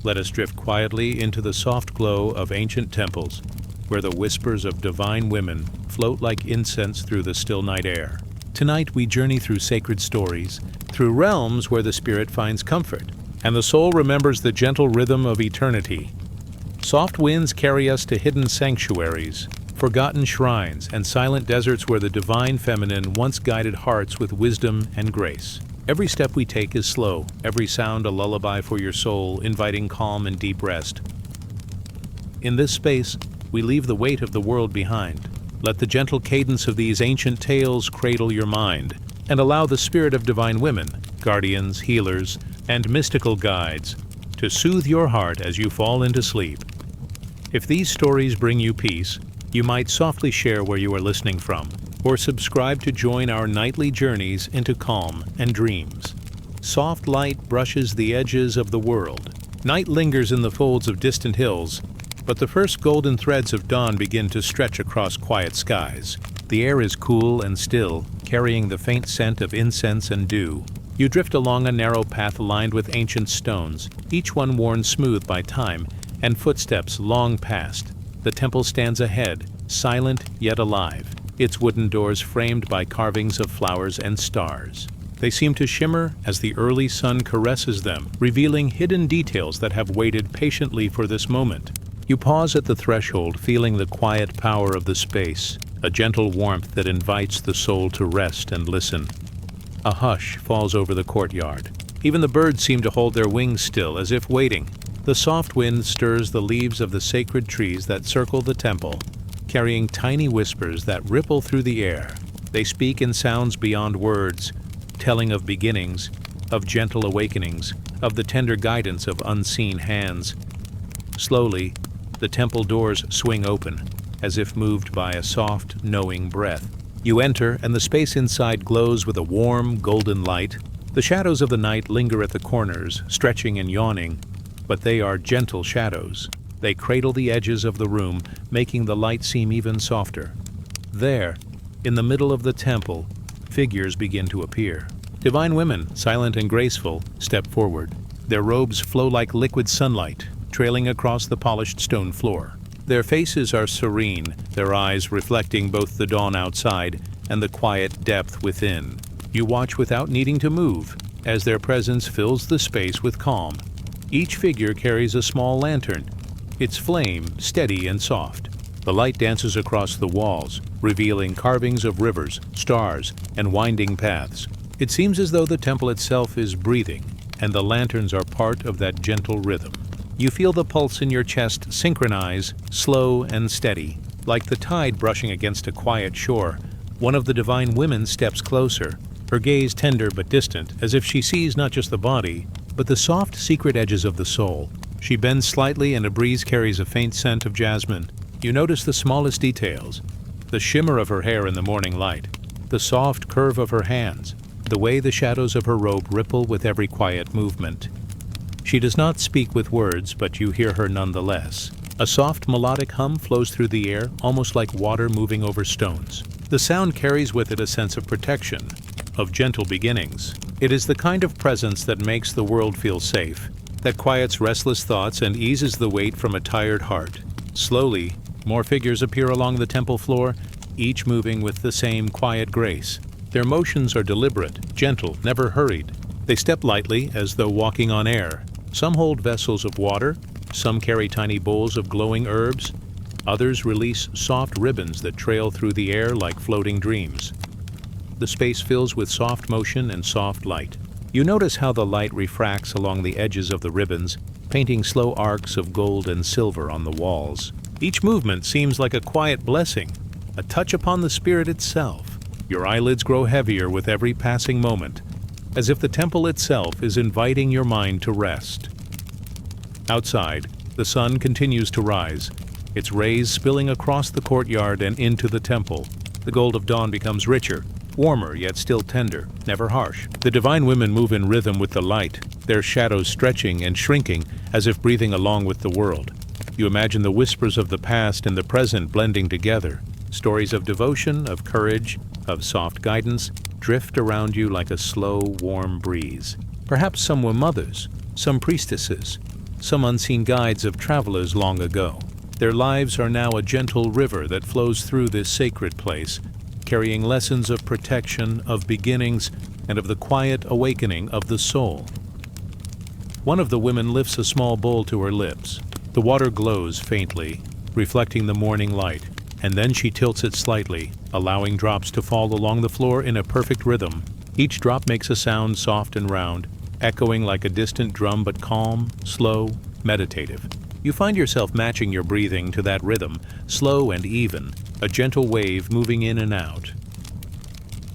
Let us drift quietly into the soft glow of ancient temples, where the whispers of divine women float like incense through the still night air. Tonight we journey through sacred stories, through realms where the spirit finds comfort, and the soul remembers the gentle rhythm of eternity. Soft winds carry us to hidden sanctuaries, forgotten shrines, and silent deserts where the divine feminine once guided hearts with wisdom and grace. Every step we take is slow, every sound a lullaby for your soul, inviting calm and deep rest. In this space, we leave the weight of the world behind. Let the gentle cadence of these ancient tales cradle your mind, and allow the spirit of divine women, guardians, healers, and mystical guides to soothe your heart as you fall into sleep. If these stories bring you peace, you might softly share where you are listening from, or subscribe to join our nightly journeys into calm and dreams. Soft light brushes the edges of the world. Night lingers in the folds of distant hills, but the first golden threads of dawn begin to stretch across quiet skies. The air is cool and still, carrying the faint scent of incense and dew. You drift along a narrow path lined with ancient stones, each one worn smooth by time and footsteps long past. The temple stands ahead, silent yet alive, its wooden doors framed by carvings of flowers and stars. They seem to shimmer as the early sun caresses them, revealing hidden details that have waited patiently for this moment. You pause at the threshold, feeling the quiet power of the space, a gentle warmth that invites the soul to rest and listen. A hush falls over the courtyard. Even the birds seem to hold their wings still, as if waiting. The soft wind stirs the leaves of the sacred trees that circle the temple, carrying tiny whispers that ripple through the air. They speak in sounds beyond words, telling of beginnings, of gentle awakenings, of the tender guidance of unseen hands. Slowly, the temple doors swing open, as if moved by a soft, knowing breath. You enter, and the space inside glows with a warm, golden light. The shadows of the night linger at the corners, stretching and yawning, but they are gentle shadows. They cradle the edges of the room, making the light seem even softer. There, in the middle of the temple, figures begin to appear. Divine women, silent and graceful, step forward. Their robes flow like liquid sunlight, trailing across the polished stone floor. Their faces are serene, their eyes reflecting both the dawn outside and the quiet depth within. You watch without needing to move, as their presence fills the space with calm. Each figure carries a small lantern, its flame steady and soft. The light dances across the walls, revealing carvings of rivers, stars, and winding paths. It seems as though the temple itself is breathing, and the lanterns are part of that gentle rhythm. You feel the pulse in your chest synchronize, slow and steady, like the tide brushing against a quiet shore. One of the divine women steps closer, her gaze tender but distant, as if she sees not just the body, but the soft, secret edges of the soul. She bends slightly and a breeze carries a faint scent of jasmine. You notice the smallest details, the shimmer of her hair in the morning light, the soft curve of her hands, the way the shadows of her robe ripple with every quiet movement. She does not speak with words, but you hear her nonetheless. A soft melodic hum flows through the air, almost like water moving over stones. The sound carries with it a sense of protection, of gentle beginnings. It is the kind of presence that makes the world feel safe, that quiets restless thoughts and eases the weight from a tired heart. Slowly, more figures appear along the temple floor, each moving with the same quiet grace. Their motions are deliberate, gentle, never hurried. They step lightly, as though walking on air. Some hold vessels of water, some carry tiny bowls of glowing herbs, others release soft ribbons that trail through the air like floating dreams. The space fills with soft motion and soft light. You notice how the light refracts along the edges of the ribbons, painting slow arcs of gold and silver on the walls. Each movement seems like a quiet blessing, a touch upon the spirit itself. Your eyelids grow heavier with every passing moment, as if the temple itself is inviting your mind to rest. Outside, the sun continues to rise, its rays spilling across the courtyard and into the temple. The gold of dawn becomes richer, warmer yet still tender, never harsh. The divine women move in rhythm with the light, their shadows stretching and shrinking as if breathing along with the world. You imagine the whispers of the past and the present blending together. Stories of devotion, of courage, of soft guidance drift around you like a slow, warm breeze. Perhaps some were mothers, some priestesses, some unseen guides of travelers long ago. Their lives are now a gentle river that flows through this sacred place, carrying lessons of protection, of beginnings, and of the quiet awakening of the soul. One of the women lifts a small bowl to her lips. The water glows faintly, reflecting the morning light, and then she tilts it slightly, allowing drops to fall along the floor in a perfect rhythm. Each drop makes a sound soft and round, echoing like a distant drum but calm, slow, meditative. You find yourself matching your breathing to that rhythm, slow and even, a gentle wave moving in and out.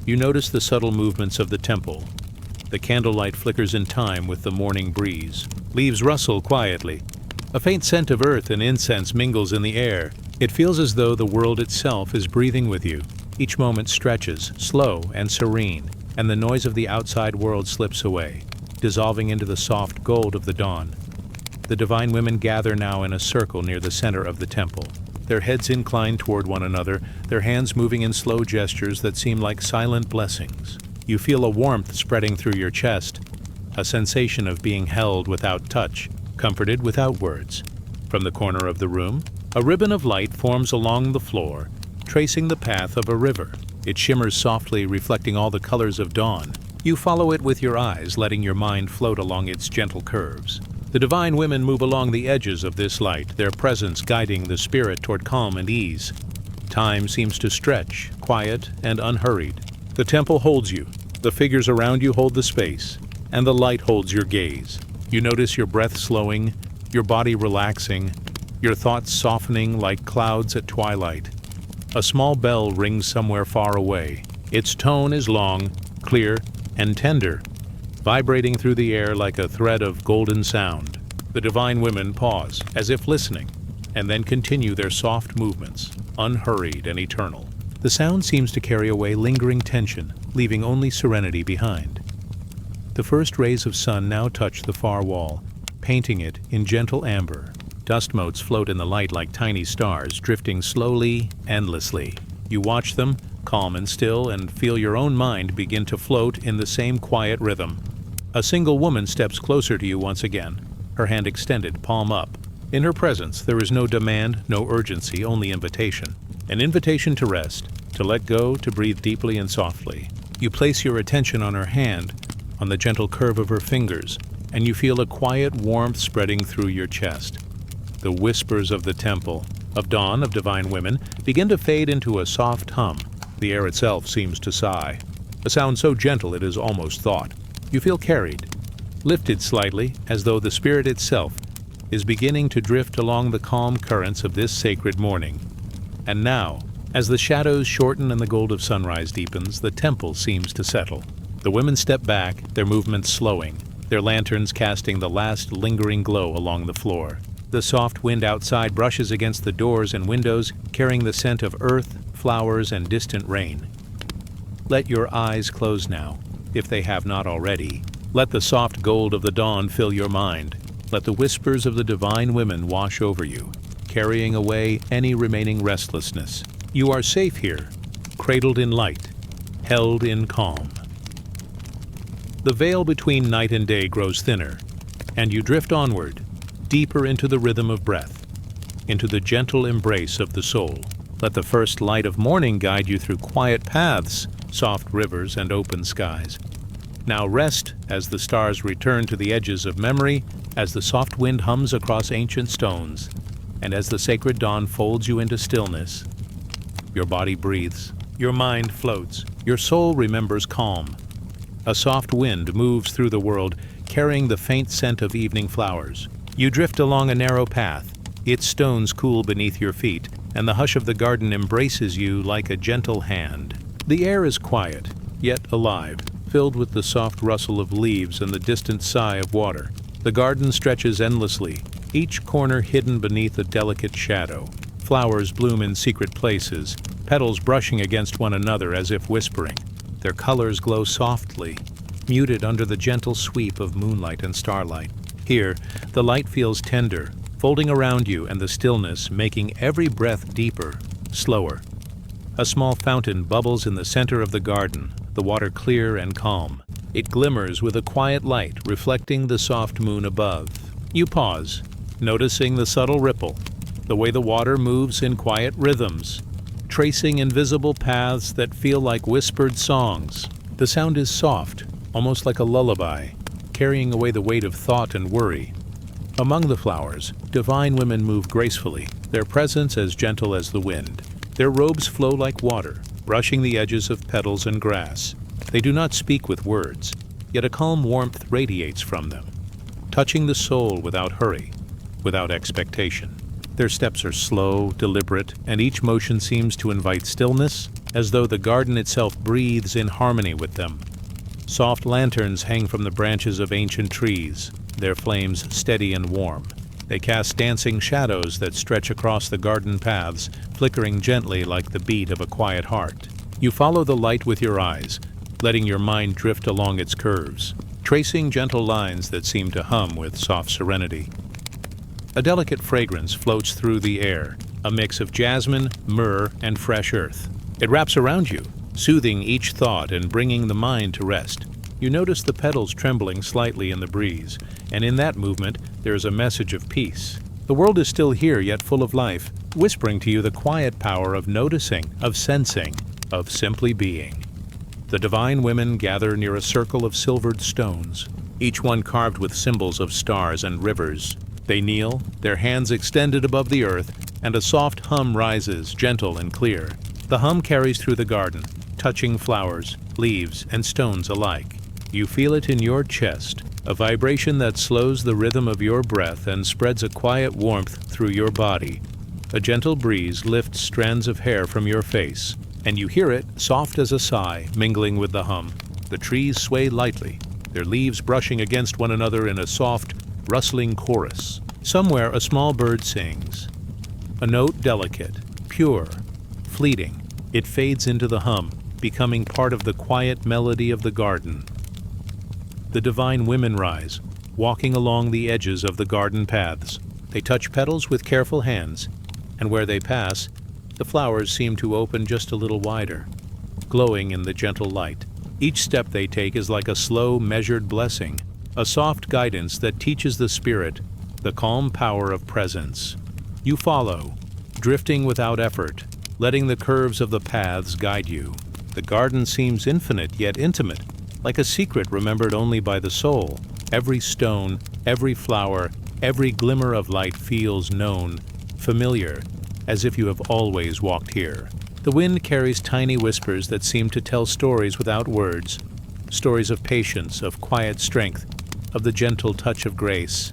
You notice the subtle movements of the temple. The candlelight flickers in time with the morning breeze. Leaves rustle quietly. A faint scent of earth and incense mingles in the air. It feels as though the world itself is breathing with you. Each moment stretches, slow and serene, and the noise of the outside world slips away, dissolving into the soft gold of the dawn. The divine women gather now in a circle near the center of the temple, their heads inclined toward one another, their hands moving in slow gestures that seem like silent blessings. You feel a warmth spreading through your chest, a sensation of being held without touch, comforted without words. From the corner of the room, a ribbon of light forms along the floor, tracing the path of a river. It shimmers softly, reflecting all the colors of dawn. You follow it with your eyes, letting your mind float along its gentle curves. The divine women move along the edges of this light, their presence guiding the spirit toward calm and ease. Time seems to stretch, quiet and unhurried. The temple holds you, the figures around you hold the space, and the light holds your gaze. You notice your breath slowing, your body relaxing, your thoughts softening like clouds at twilight. A small bell rings somewhere far away. Its tone is long, clear, and tender, vibrating through the air like a thread of golden sound. The divine women pause, as if listening, and then continue their soft movements, unhurried and eternal. The sound seems to carry away lingering tension, leaving only serenity behind. The first rays of sun now touch the far wall, painting it in gentle amber. Dust motes float in the light like tiny stars, drifting slowly, endlessly. You watch them, calm and still, and feel your own mind begin to float in the same quiet rhythm. A single woman steps closer to you once again, her hand extended, palm up. In her presence, there is no demand, no urgency, only invitation. An invitation to rest, to let go, to breathe deeply and softly. You place your attention on her hand, on the gentle curve of her fingers, and you feel a quiet warmth spreading through your chest. The whispers of the temple, of dawn, of divine women, begin to fade into a soft hum. The air itself seems to sigh, a sound so gentle it is almost thought. You feel carried, lifted slightly, as though the spirit itself is beginning to drift along the calm currents of this sacred morning. And now, as the shadows shorten and the gold of sunrise deepens, the temple seems to settle. The women step back, their movements slowing, their lanterns casting the last lingering glow along the floor. The soft wind outside brushes against the doors and windows, carrying the scent of earth, flowers, and distant rain. Let your eyes close now, if they have not already. Let the soft gold of the dawn fill your mind. Let the whispers of the divine women wash over you, carrying away any remaining restlessness. You are safe here, cradled in light, held in calm. The veil between night and day grows thinner, and you drift onward, deeper into the rhythm of breath, into the gentle embrace of the soul. Let the first light of morning guide you through quiet paths, soft rivers, and open skies. Now rest as the stars return to the edges of memory, as the soft wind hums across ancient stones, and as the sacred dawn folds you into stillness. Your body breathes, your mind floats, your soul remembers calm. A soft wind moves through the world, carrying the faint scent of evening flowers. You drift along a narrow path, its stones cool beneath your feet, and the hush of the garden embraces you like a gentle hand. The air is quiet, yet alive, filled with the soft rustle of leaves and the distant sigh of water. The garden stretches endlessly, each corner hidden beneath a delicate shadow. Flowers bloom in secret places, petals brushing against one another as if whispering. Their colors glow softly, muted under the gentle sweep of moonlight and starlight. Here, the light feels tender, folding around you, and the stillness making every breath deeper, slower. A small fountain bubbles in the center of the garden, the water clear and calm. It glimmers with a quiet light reflecting the soft moon above. You pause, noticing the subtle ripple, the way the water moves in quiet rhythms, tracing invisible paths that feel like whispered songs. The sound is soft, almost like a lullaby, carrying away the weight of thought and worry. Among the flowers, divine women move gracefully, their presence as gentle as the wind. Their robes flow like water, brushing the edges of petals and grass. They do not speak with words, yet a calm warmth radiates from them, touching the soul without hurry, without expectation. Their steps are slow, deliberate, and each motion seems to invite stillness, as though the garden itself breathes in harmony with them. Soft lanterns hang from the branches of ancient trees, their flames steady and warm. They cast dancing shadows that stretch across the garden paths, flickering gently like the beat of a quiet heart. You follow the light with your eyes, letting your mind drift along its curves, tracing gentle lines that seem to hum with soft serenity. A delicate fragrance floats through the air, a mix of jasmine, myrrh, and fresh earth. It wraps around you, soothing each thought and bringing the mind to rest. You notice the petals trembling slightly in the breeze, and in that movement there is a message of peace. The world is still here, yet full of life, whispering to you the quiet power of noticing, of sensing, of simply being. The divine women gather near a circle of silvered stones, each one carved with symbols of stars and rivers. They kneel, their hands extended above the earth, and a soft hum rises, gentle and clear. The hum carries through the garden, touching flowers, leaves, and stones alike. You feel it in your chest, a vibration that slows the rhythm of your breath and spreads a quiet warmth through your body. A gentle breeze lifts strands of hair from your face, and you hear it, soft as a sigh, mingling with the hum. The trees sway lightly, their leaves brushing against one another in a soft, rustling chorus. Somewhere a small bird sings, a note delicate, pure, fleeting. It fades into the hum, becoming part of the quiet melody of the garden. The divine women rise, walking along the edges of the garden paths. They touch petals with careful hands, and where they pass, the flowers seem to open just a little wider, glowing in the gentle light. Each step they take is like a slow, measured blessing, a soft guidance that teaches the spirit the calm power of presence. You follow, drifting without effort, letting the curves of the paths guide you. The garden seems infinite yet intimate, like a secret remembered only by the soul. Every stone, every flower, every glimmer of light feels known, familiar, as if you have always walked here. The wind carries tiny whispers that seem to tell stories without words, stories of patience, of quiet strength, of the gentle touch of grace.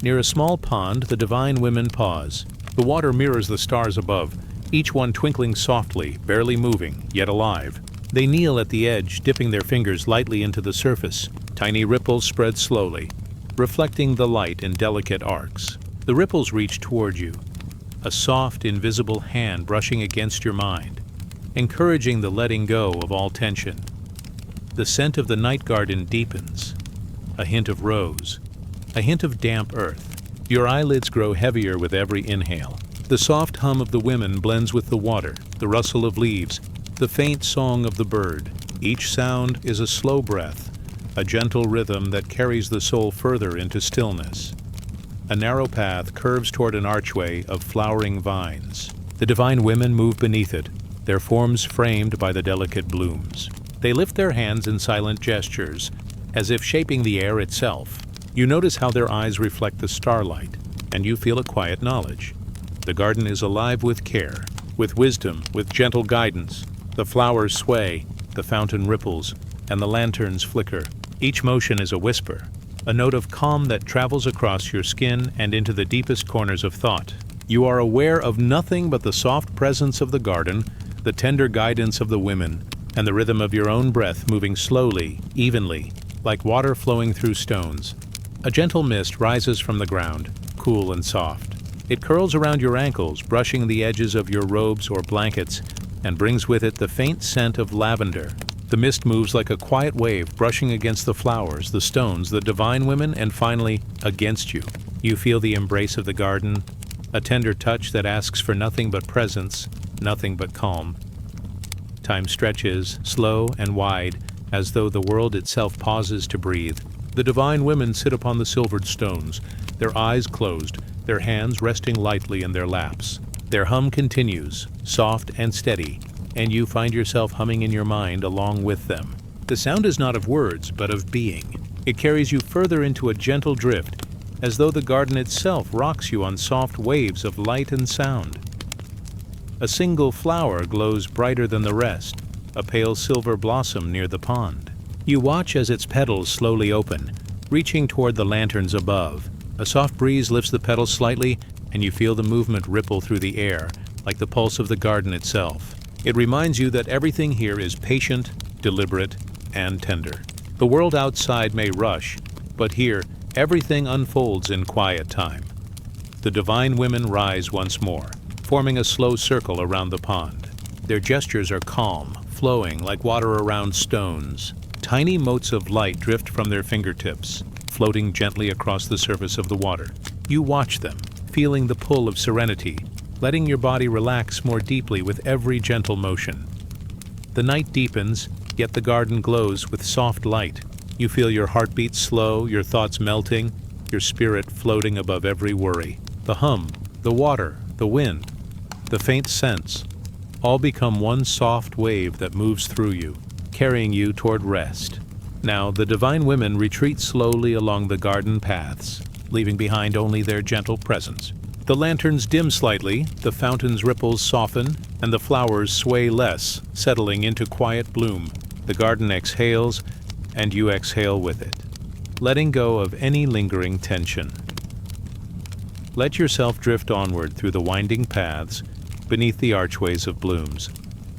Near a small pond, the divine women pause. The water mirrors the stars above, each one twinkling softly, barely moving, yet alive. They kneel at the edge, dipping their fingers lightly into the surface. Tiny ripples spread slowly, reflecting the light in delicate arcs. The ripples reach toward you, a soft, invisible hand brushing against your mind, encouraging the letting go of all tension. The scent of the night garden deepens, a hint of rose, a hint of damp earth. Your eyelids grow heavier with every inhale. The soft hum of the women blends with the water, the rustle of leaves, the faint song of the bird. Each sound is a slow breath, a gentle rhythm that carries the soul further into stillness. A narrow path curves toward an archway of flowering vines. The divine women move beneath it, their forms framed by the delicate blooms. They lift their hands in silent gestures, as if shaping the air itself. You notice how their eyes reflect the starlight, and you feel a quiet knowledge. The garden is alive with care, with wisdom, with gentle guidance. The flowers sway, the fountain ripples, and the lanterns flicker. Each motion is a whisper, a note of calm that travels across your skin and into the deepest corners of thought. You are aware of nothing but the soft presence of the garden, the tender guidance of the women, and the rhythm of your own breath moving slowly, evenly, like water flowing through stones. A gentle mist rises from the ground, cool and soft. It curls around your ankles, brushing the edges of your robes or blankets, and brings with it the faint scent of lavender. The mist moves like a quiet wave, brushing against the flowers, the stones, the divine women, and finally, against you. You feel the embrace of the garden, a tender touch that asks for nothing but presence, nothing but calm. Time stretches, slow and wide, as though the world itself pauses to breathe. The divine women sit upon the silvered stones, their eyes closed, their hands resting lightly in their laps. Their hum continues, soft and steady, and you find yourself humming in your mind along with them. The sound is not of words, but of being. It carries you further into a gentle drift, as though the garden itself rocks you on soft waves of light and sound. A single flower glows brighter than the rest, a pale silver blossom near the pond. You watch as its petals slowly open, reaching toward the lanterns above. A soft breeze lifts the petals slightly, and you feel the movement ripple through the air, like the pulse of the garden itself. It reminds you that everything here is patient, deliberate, and tender. The world outside may rush, but here, everything unfolds in quiet time. The divine women rise once more, forming a slow circle around the pond. Their gestures are calm, flowing like water around stones. Tiny motes of light drift from their fingertips, floating gently across the surface of the water. You watch them, feeling the pull of serenity, letting your body relax more deeply with every gentle motion. The night deepens, yet the garden glows with soft light. You feel your heartbeat slow, your thoughts melting, your spirit floating above every worry. The hum, the water, the wind, the faint scents, all become one soft wave that moves through you, carrying you toward rest. Now the divine women retreat slowly along the garden paths, leaving behind only their gentle presence. The lanterns dim slightly, the fountain's ripples soften, and the flowers sway less, settling into quiet bloom. The garden exhales, and you exhale with it, letting go of any lingering tension. Let yourself drift onward through the winding paths, beneath the archways of blooms,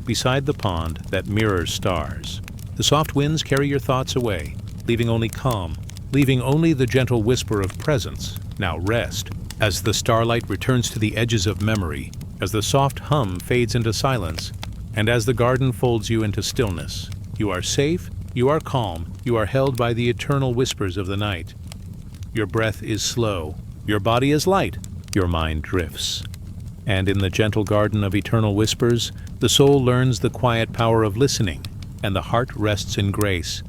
beside the pond that mirrors stars. The soft winds carry your thoughts away, leaving only calm, leaving only the gentle whisper of presence. Now rest. As the starlight returns to the edges of memory, as the soft hum fades into silence, and as the garden folds you into stillness, you are safe, you are calm, you are held by the eternal whispers of the night. Your breath is slow, your body is light, your mind drifts. And in the gentle garden of eternal whispers, the soul learns the quiet power of listening, and the heart rests in grace.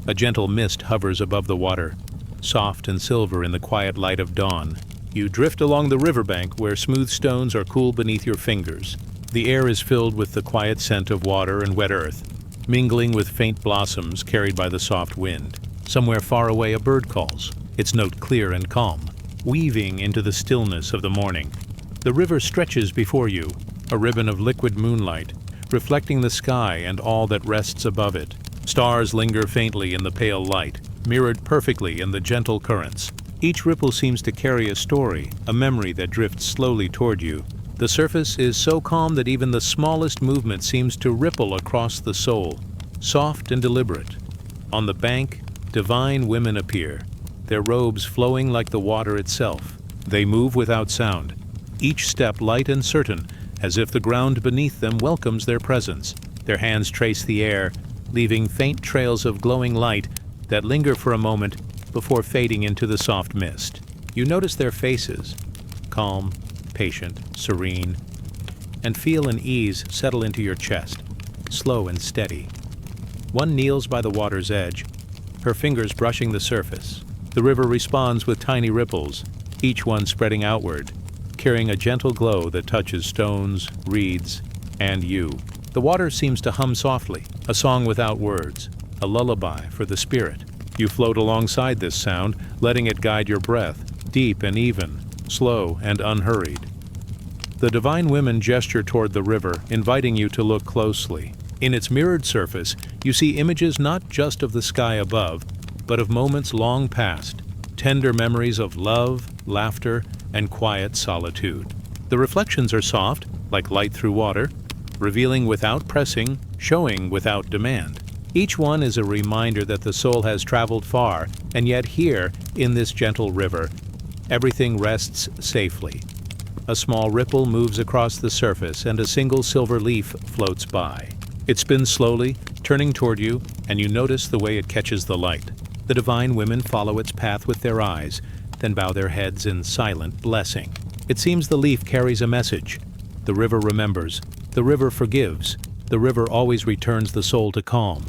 A gentle mist hovers above the water, soft and silver in the quiet light of dawn. You drift along the riverbank where smooth stones are cool beneath your fingers. The air is filled with the quiet scent of water and wet earth, mingling with faint blossoms carried by the soft wind. Somewhere far away a bird calls, its note clear and calm, weaving into the stillness of the morning. The river stretches before you, a ribbon of liquid moonlight, reflecting the sky and all that rests above it. Stars linger faintly in the pale light, mirrored perfectly in the gentle currents. Each ripple seems to carry a story, a memory that drifts slowly toward you. The surface is so calm that even the smallest movement seems to ripple across the soul, soft and deliberate. On the bank, divine women appear, their robes flowing like the water itself. They move without sound, each step light and certain, as if the ground beneath them welcomes their presence. Their hands trace the air, leaving faint trails of glowing light that linger for a moment before fading into the soft mist. You notice their faces, calm, patient, serene, and feel an ease settle into your chest, slow and steady. One kneels by the water's edge, her fingers brushing the surface. The river responds with tiny ripples, each one spreading outward, carrying a gentle glow that touches stones, reeds, and you. The water seems to hum softly, a song without words, a lullaby for the spirit. You float alongside this sound, letting it guide your breath, deep and even, slow and unhurried. The divine women gesture toward the river, inviting you to look closely. In its mirrored surface, you see images not just of the sky above, but of moments long past, tender memories of love, laughter, and quiet solitude. The reflections are soft, like light through water, revealing without pressing, showing without demand. Each one is a reminder that the soul has traveled far, and yet here, in this gentle river, everything rests safely. A small ripple moves across the surface, and a single silver leaf floats by. It spins slowly, turning toward you, and you notice the way it catches the light. The divine women follow its path with their eyes, then bow their heads in silent blessing. It seems the leaf carries a message. The river remembers. The river forgives. The river always returns the soul to calm.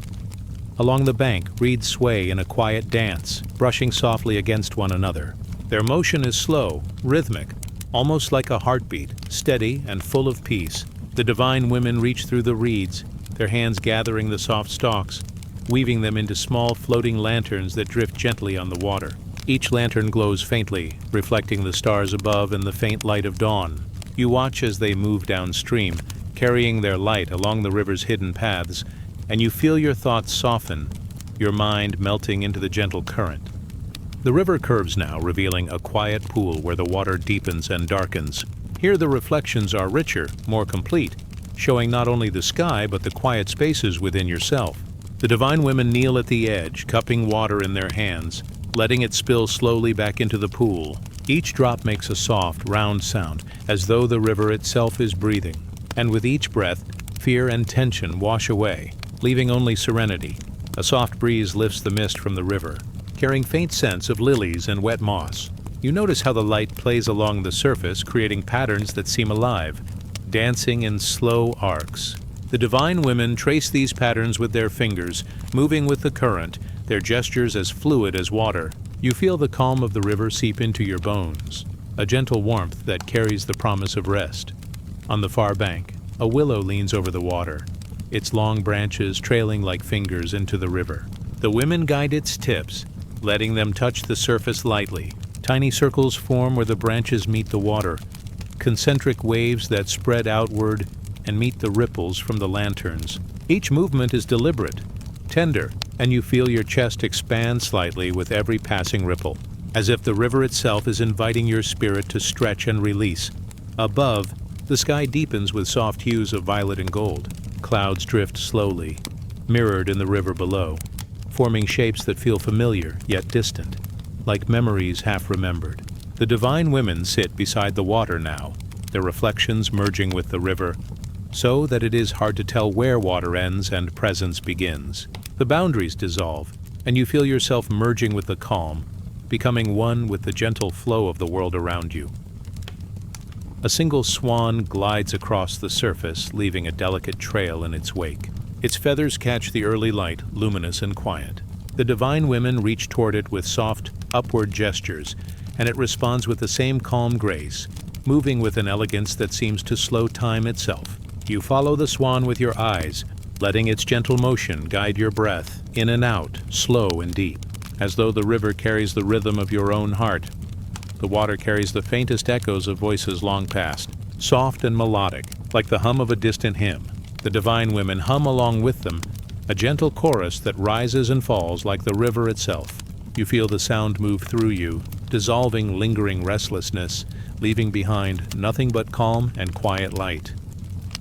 Along the bank, reeds sway in a quiet dance, brushing softly against one another. Their motion is slow, rhythmic, almost like a heartbeat, steady and full of peace. The divine women reach through the reeds, their hands gathering the soft stalks, weaving them into small floating lanterns that drift gently on the water. Each lantern glows faintly, reflecting the stars above and the faint light of dawn. You watch as they move downstream, carrying their light along the river's hidden paths, and you feel your thoughts soften, your mind melting into the gentle current. The river curves now, revealing a quiet pool where the water deepens and darkens. Here the reflections are richer, more complete, showing not only the sky but the quiet spaces within yourself. The divine women kneel at the edge, cupping water in their hands, letting it spill slowly back into the pool. Each drop makes a soft, round sound, as though the river itself is breathing. And with each breath, fear and tension wash away, leaving only serenity. A soft breeze lifts the mist from the river, carrying faint scents of lilies and wet moss. You notice how the light plays along the surface, creating patterns that seem alive, dancing in slow arcs. The divine women trace these patterns with their fingers, moving with the current, their gestures as fluid as water. You feel the calm of the river seep into your bones, a gentle warmth that carries the promise of rest. On the far bank, a willow leans over the water, its long branches trailing like fingers into the river. The women guide its tips, letting them touch the surface lightly. Tiny circles form where the branches meet the water, concentric waves that spread outward and meet the ripples from the lanterns. Each movement is deliberate, tender, and you feel your chest expand slightly with every passing ripple, as if the river itself is inviting your spirit to stretch and release. Above, the sky deepens with soft hues of violet and gold. Clouds drift slowly, mirrored in the river below, forming shapes that feel familiar yet distant, like memories half remembered. The divine women sit beside the water now, their reflections merging with the river, so that it is hard to tell where water ends and presence begins. The boundaries dissolve, and you feel yourself merging with the calm, becoming one with the gentle flow of the world around you. A single swan glides across the surface, leaving a delicate trail in its wake. Its feathers catch the early light, luminous and quiet. The divine women reach toward it with soft, upward gestures, and it responds with the same calm grace, moving with an elegance that seems to slow time itself. You follow the swan with your eyes, letting its gentle motion guide your breath, in and out, slow and deep, as though the river carries the rhythm of your own heart. The water carries the faintest echoes of voices long past, soft and melodic, like the hum of a distant hymn. The divine women hum along with them, a gentle chorus that rises and falls like the river itself. You feel the sound move through you, dissolving lingering restlessness, leaving behind nothing but calm and quiet light.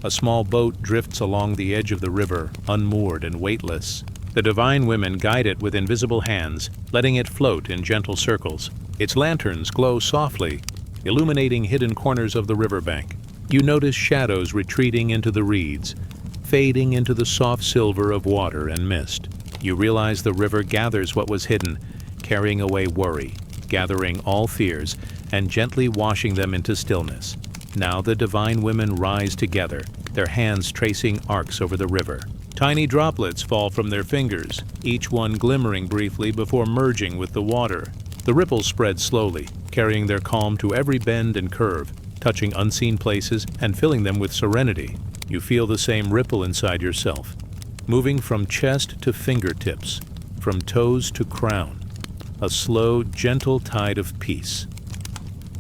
A small boat drifts along the edge of the river, unmoored and weightless. The divine women guide it with invisible hands, letting it float in gentle circles. Its lanterns glow softly, illuminating hidden corners of the riverbank. You notice shadows retreating into the reeds, fading into the soft silver of water and mist. You realize the river gathers what was hidden, carrying away worry, gathering all fears, and gently washing them into stillness. Now the divine women rise together, their hands tracing arcs over the river. Tiny droplets fall from their fingers, each one glimmering briefly before merging with the water. The ripples spread slowly, carrying their calm to every bend and curve, touching unseen places and filling them with serenity. You feel the same ripple inside yourself, moving from chest to fingertips, from toes to crown. A slow, gentle tide of peace.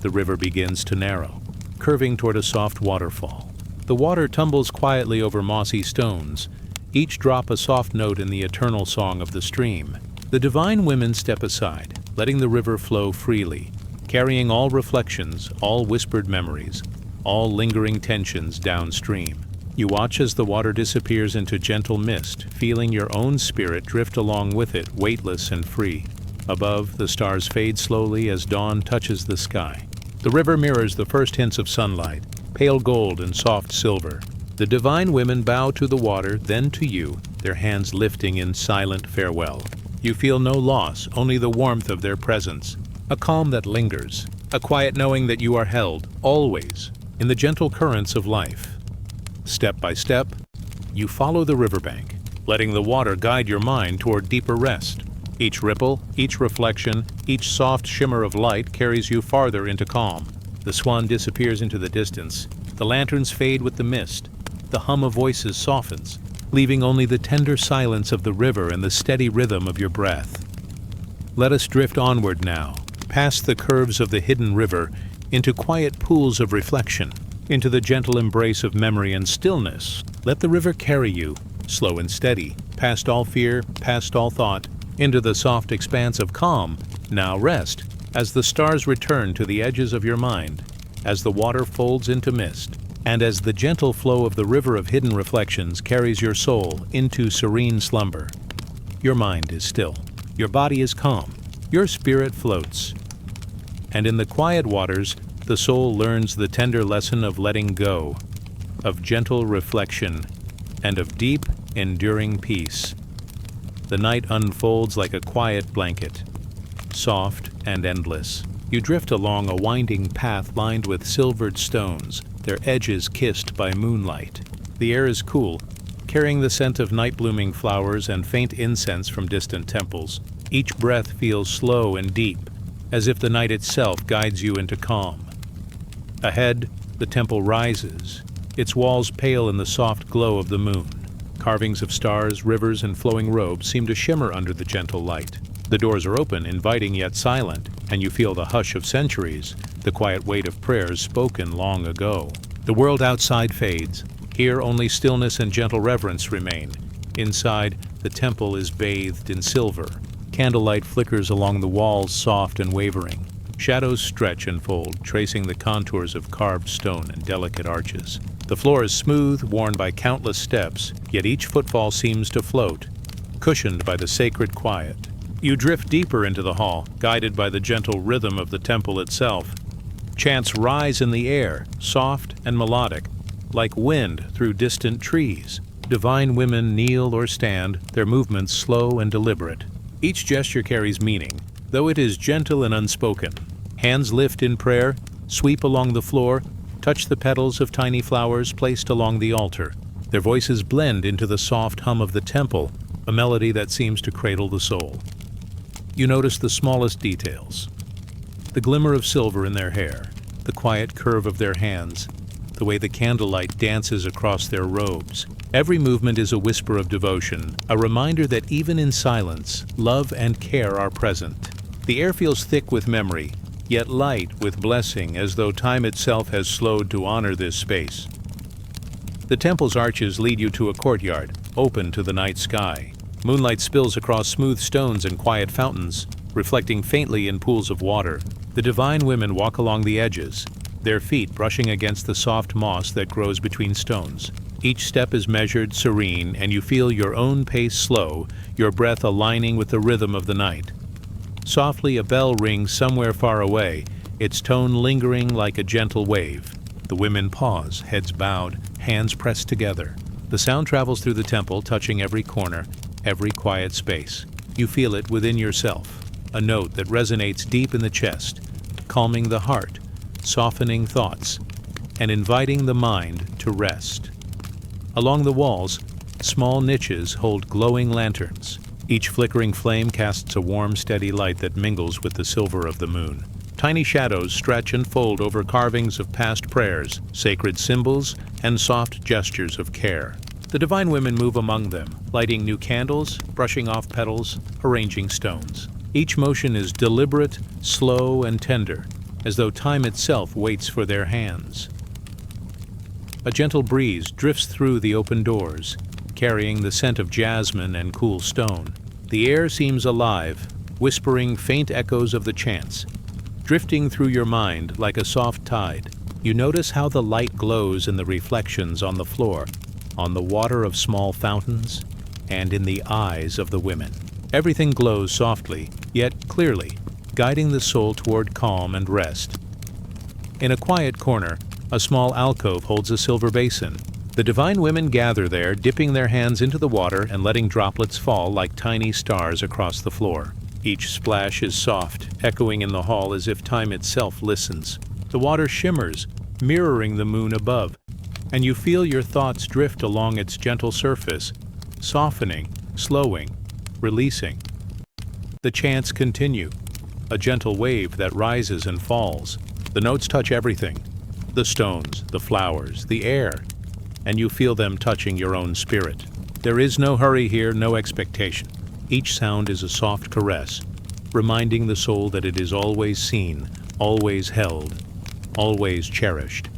The river begins to narrow, curving toward a soft waterfall. The water tumbles quietly over mossy stones, each drop a soft note in the eternal song of the stream. The divine women step aside, letting the river flow freely, carrying all reflections, all whispered memories, all lingering tensions downstream. You watch as the water disappears into gentle mist, feeling your own spirit drift along with it, weightless and free. Above, the stars fade slowly as dawn touches the sky. The river mirrors the first hints of sunlight, pale gold and soft silver. The divine women bow to the water, then to you, their hands lifting in silent farewell. You feel no loss, only the warmth of their presence, a calm that lingers, a quiet knowing that you are held, always, in the gentle currents of life. Step by step, you follow the riverbank, letting the water guide your mind toward deeper rest. Each ripple, each reflection, each soft shimmer of light carries you farther into calm. The swan disappears into the distance. The lanterns fade with the mist. The hum of voices softens, leaving only the tender silence of the river and the steady rhythm of your breath. Let us drift onward now, past the curves of the hidden river, into quiet pools of reflection, into the gentle embrace of memory and stillness. Let the river carry you, slow and steady, past all fear, past all thought, into the soft expanse of calm. Now rest, as the stars return to the edges of your mind, as the water folds into mist, and as the gentle flow of the river of hidden reflections carries your soul into serene slumber. Your mind is still, your body is calm, your spirit floats. And in the quiet waters, the soul learns the tender lesson of letting go, of gentle reflection, and of deep, enduring peace. The night unfolds like a quiet blanket, soft and endless. You drift along a winding path lined with silvered stones, their edges kissed by moonlight. The air is cool, carrying the scent of night-blooming flowers and faint incense from distant temples. Each breath feels slow and deep, as if the night itself guides you into calm. Ahead, the temple rises, its walls pale in the soft glow of the moon. Carvings of stars, rivers, and flowing robes seem to shimmer under the gentle light. The doors are open, inviting yet silent, and you feel the hush of centuries, the quiet weight of prayers spoken long ago. The world outside fades. Here only stillness and gentle reverence remain. Inside, the temple is bathed in silver. Candlelight flickers along the walls, soft and wavering. Shadows stretch and fold, tracing the contours of carved stone and delicate arches. The floor is smooth, worn by countless steps, yet each footfall seems to float, cushioned by the sacred quiet. You drift deeper into the hall, guided by the gentle rhythm of the temple itself. Chants rise in the air, soft and melodic, like wind through distant trees. Divine women kneel or stand, their movements slow and deliberate. Each gesture carries meaning, though it is gentle and unspoken. Hands lift in prayer, sweep along the floor, touch the petals of tiny flowers placed along the altar. Their voices blend into the soft hum of the temple, a melody that seems to cradle the soul. You notice the smallest details. The glimmer of silver in their hair, the quiet curve of their hands, the way the candlelight dances across their robes. Every movement is a whisper of devotion, a reminder that even in silence, love and care are present. The air feels thick with memory, yet light with blessing, as though time itself has slowed to honor this space. The temple's arches lead you to a courtyard, open to the night sky. Moonlight spills across smooth stones and quiet fountains, reflecting faintly in pools of water. The divine women walk along the edges, their feet brushing against the soft moss that grows between stones. Each step is measured, serene, and you feel your own pace slow, your breath aligning with the rhythm of the night. Softly, a bell rings somewhere far away, its tone lingering like a gentle wave. The women pause, heads bowed, hands pressed together. The sound travels through the temple, touching every corner, every quiet space. You feel it within yourself, a note that resonates deep in the chest, calming the heart, softening thoughts, and inviting the mind to rest. Along the walls, small niches hold glowing lanterns. Each flickering flame casts a warm, steady light that mingles with the silver of the moon. Tiny shadows stretch and fold over carvings of past prayers, sacred symbols, and soft gestures of care. The divine women move among them, lighting new candles, brushing off petals, arranging stones. Each motion is deliberate, slow, and tender, as though time itself waits for their hands. A gentle breeze drifts through the open doors, carrying the scent of jasmine and cool stone. The air seems alive, whispering faint echoes of the chants. Drifting through your mind like a soft tide, you notice how the light glows in the reflections on the floor, on the water of small fountains, and in the eyes of the women. Everything glows softly, yet clearly, guiding the soul toward calm and rest. In a quiet corner, a small alcove holds a silver basin. The divine women gather there, dipping their hands into the water and letting droplets fall like tiny stars across the floor. Each splash is soft, echoing in the hall as if time itself listens. The water shimmers, mirroring the moon above, and you feel your thoughts drift along its gentle surface, softening, slowing, releasing. The chants continue, a gentle wave that rises and falls. The notes touch everything, the stones, the flowers, the air, and you feel them touching your own spirit. There is no hurry here, no expectation. Each sound is a soft caress, reminding the soul that it is always seen, always held, always cherished.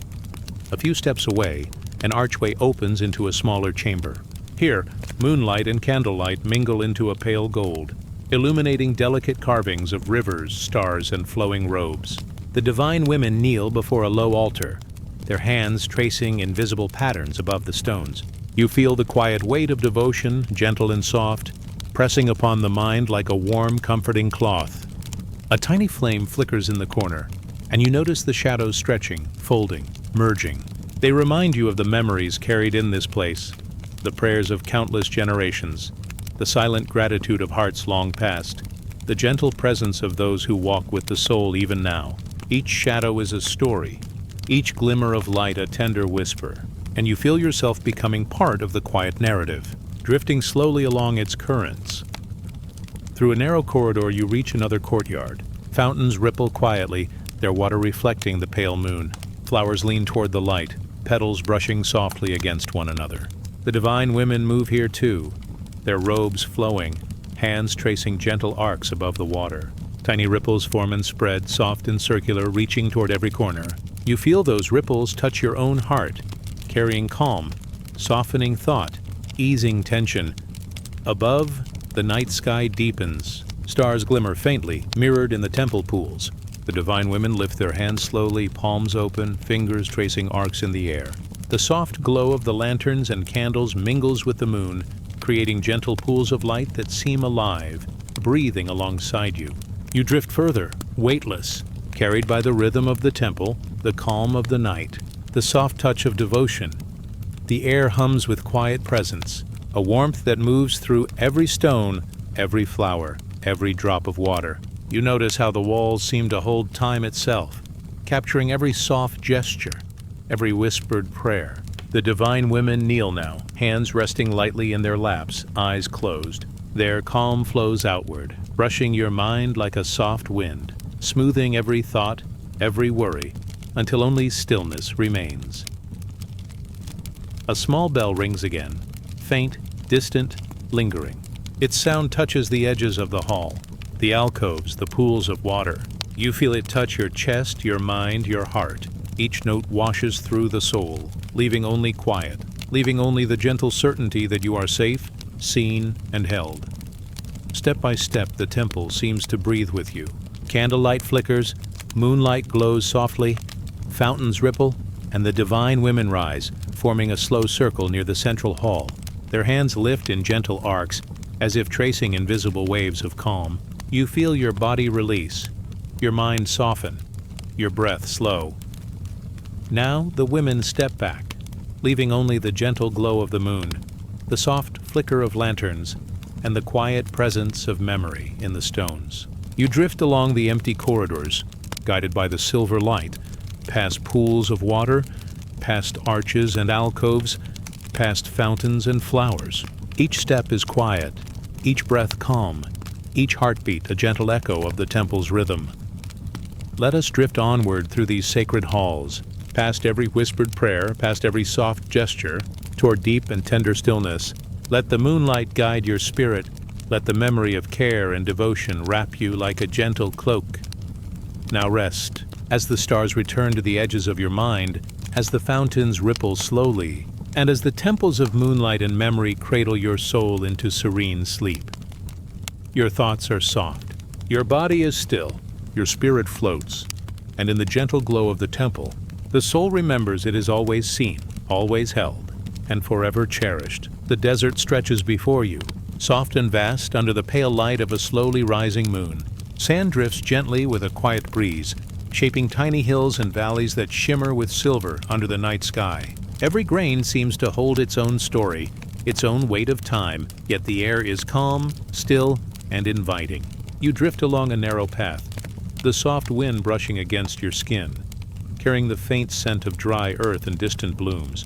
A few steps away, an archway opens into a smaller chamber. Here, moonlight and candlelight mingle into a pale gold, illuminating delicate carvings of rivers, stars, and flowing robes. The divine women kneel before a low altar, their hands tracing invisible patterns above the stones. You feel the quiet weight of devotion, gentle and soft, pressing upon the mind like a warm, comforting cloth. A tiny flame flickers in the corner, and you notice the shadows stretching, folding, merging. They remind you of the memories carried in this place, the prayers of countless generations, the silent gratitude of hearts long past, the gentle presence of those who walk with the soul even now. Each shadow is a story, each glimmer of light a tender whisper, and you feel yourself becoming part of the quiet narrative, drifting slowly along its currents. Through a narrow corridor you reach another courtyard. Fountains ripple quietly, their water reflecting the pale moon. Flowers lean toward the light, petals brushing softly against one another. The divine women move here too, their robes flowing, hands tracing gentle arcs above the water. Tiny ripples form and spread, soft and circular, reaching toward every corner. You feel those ripples touch your own heart, carrying calm, softening thought, easing tension. Above, the night sky deepens. Stars glimmer faintly, mirrored in the temple pools. The divine women lift their hands slowly, palms open, fingers tracing arcs in the air. The soft glow of the lanterns and candles mingles with the moon, creating gentle pools of light that seem alive, breathing alongside you. You drift further, weightless, carried by the rhythm of the temple, the calm of the night, the soft touch of devotion. The air hums with quiet presence, a warmth that moves through every stone, every flower, every drop of water. You notice how the walls seem to hold time itself, capturing every soft gesture, every whispered prayer. The divine women kneel now, hands resting lightly in their laps, eyes closed. Their calm flows outward, brushing your mind like a soft wind, smoothing every thought, every worry, until only stillness remains. A small bell rings again, faint, distant, lingering. Its sound touches the edges of the hall, the alcoves, the pools of water. You feel it touch your chest, your mind, your heart. Each note washes through the soul, leaving only quiet, leaving only the gentle certainty that you are safe, seen, and held. Step by step, the temple seems to breathe with you. Candlelight flickers, moonlight glows softly, fountains ripple, and the divine women rise, forming a slow circle near the central hall. Their hands lift in gentle arcs, as if tracing invisible waves of calm. You feel your body release, your mind soften, your breath slow. Now the women step back, leaving only the gentle glow of the moon, the soft flicker of lanterns, and the quiet presence of memory in the stones. You drift along the empty corridors, guided by the silver light, past pools of water, past arches and alcoves, past fountains and flowers. Each step is quiet, each breath calm, each heartbeat a gentle echo of the temple's rhythm. Let us drift onward through these sacred halls, past every whispered prayer, past every soft gesture, toward deep and tender stillness. Let the moonlight guide your spirit. Let the memory of care and devotion wrap you like a gentle cloak. Now rest, as the stars return to the edges of your mind, as the fountains ripple slowly, and as the temples of moonlight and memory cradle your soul into serene sleep. Your thoughts are soft, your body is still, your spirit floats, and in the gentle glow of the temple, the soul remembers it is always seen, always held, and forever cherished. The desert stretches before you, soft and vast under the pale light of a slowly rising moon. Sand drifts gently with a quiet breeze, shaping tiny hills and valleys that shimmer with silver under the night sky. Every grain seems to hold its own story, its own weight of time, yet the air is calm, still, and inviting. You drift along a narrow path, the soft wind brushing against your skin, carrying the faint scent of dry earth and distant blooms.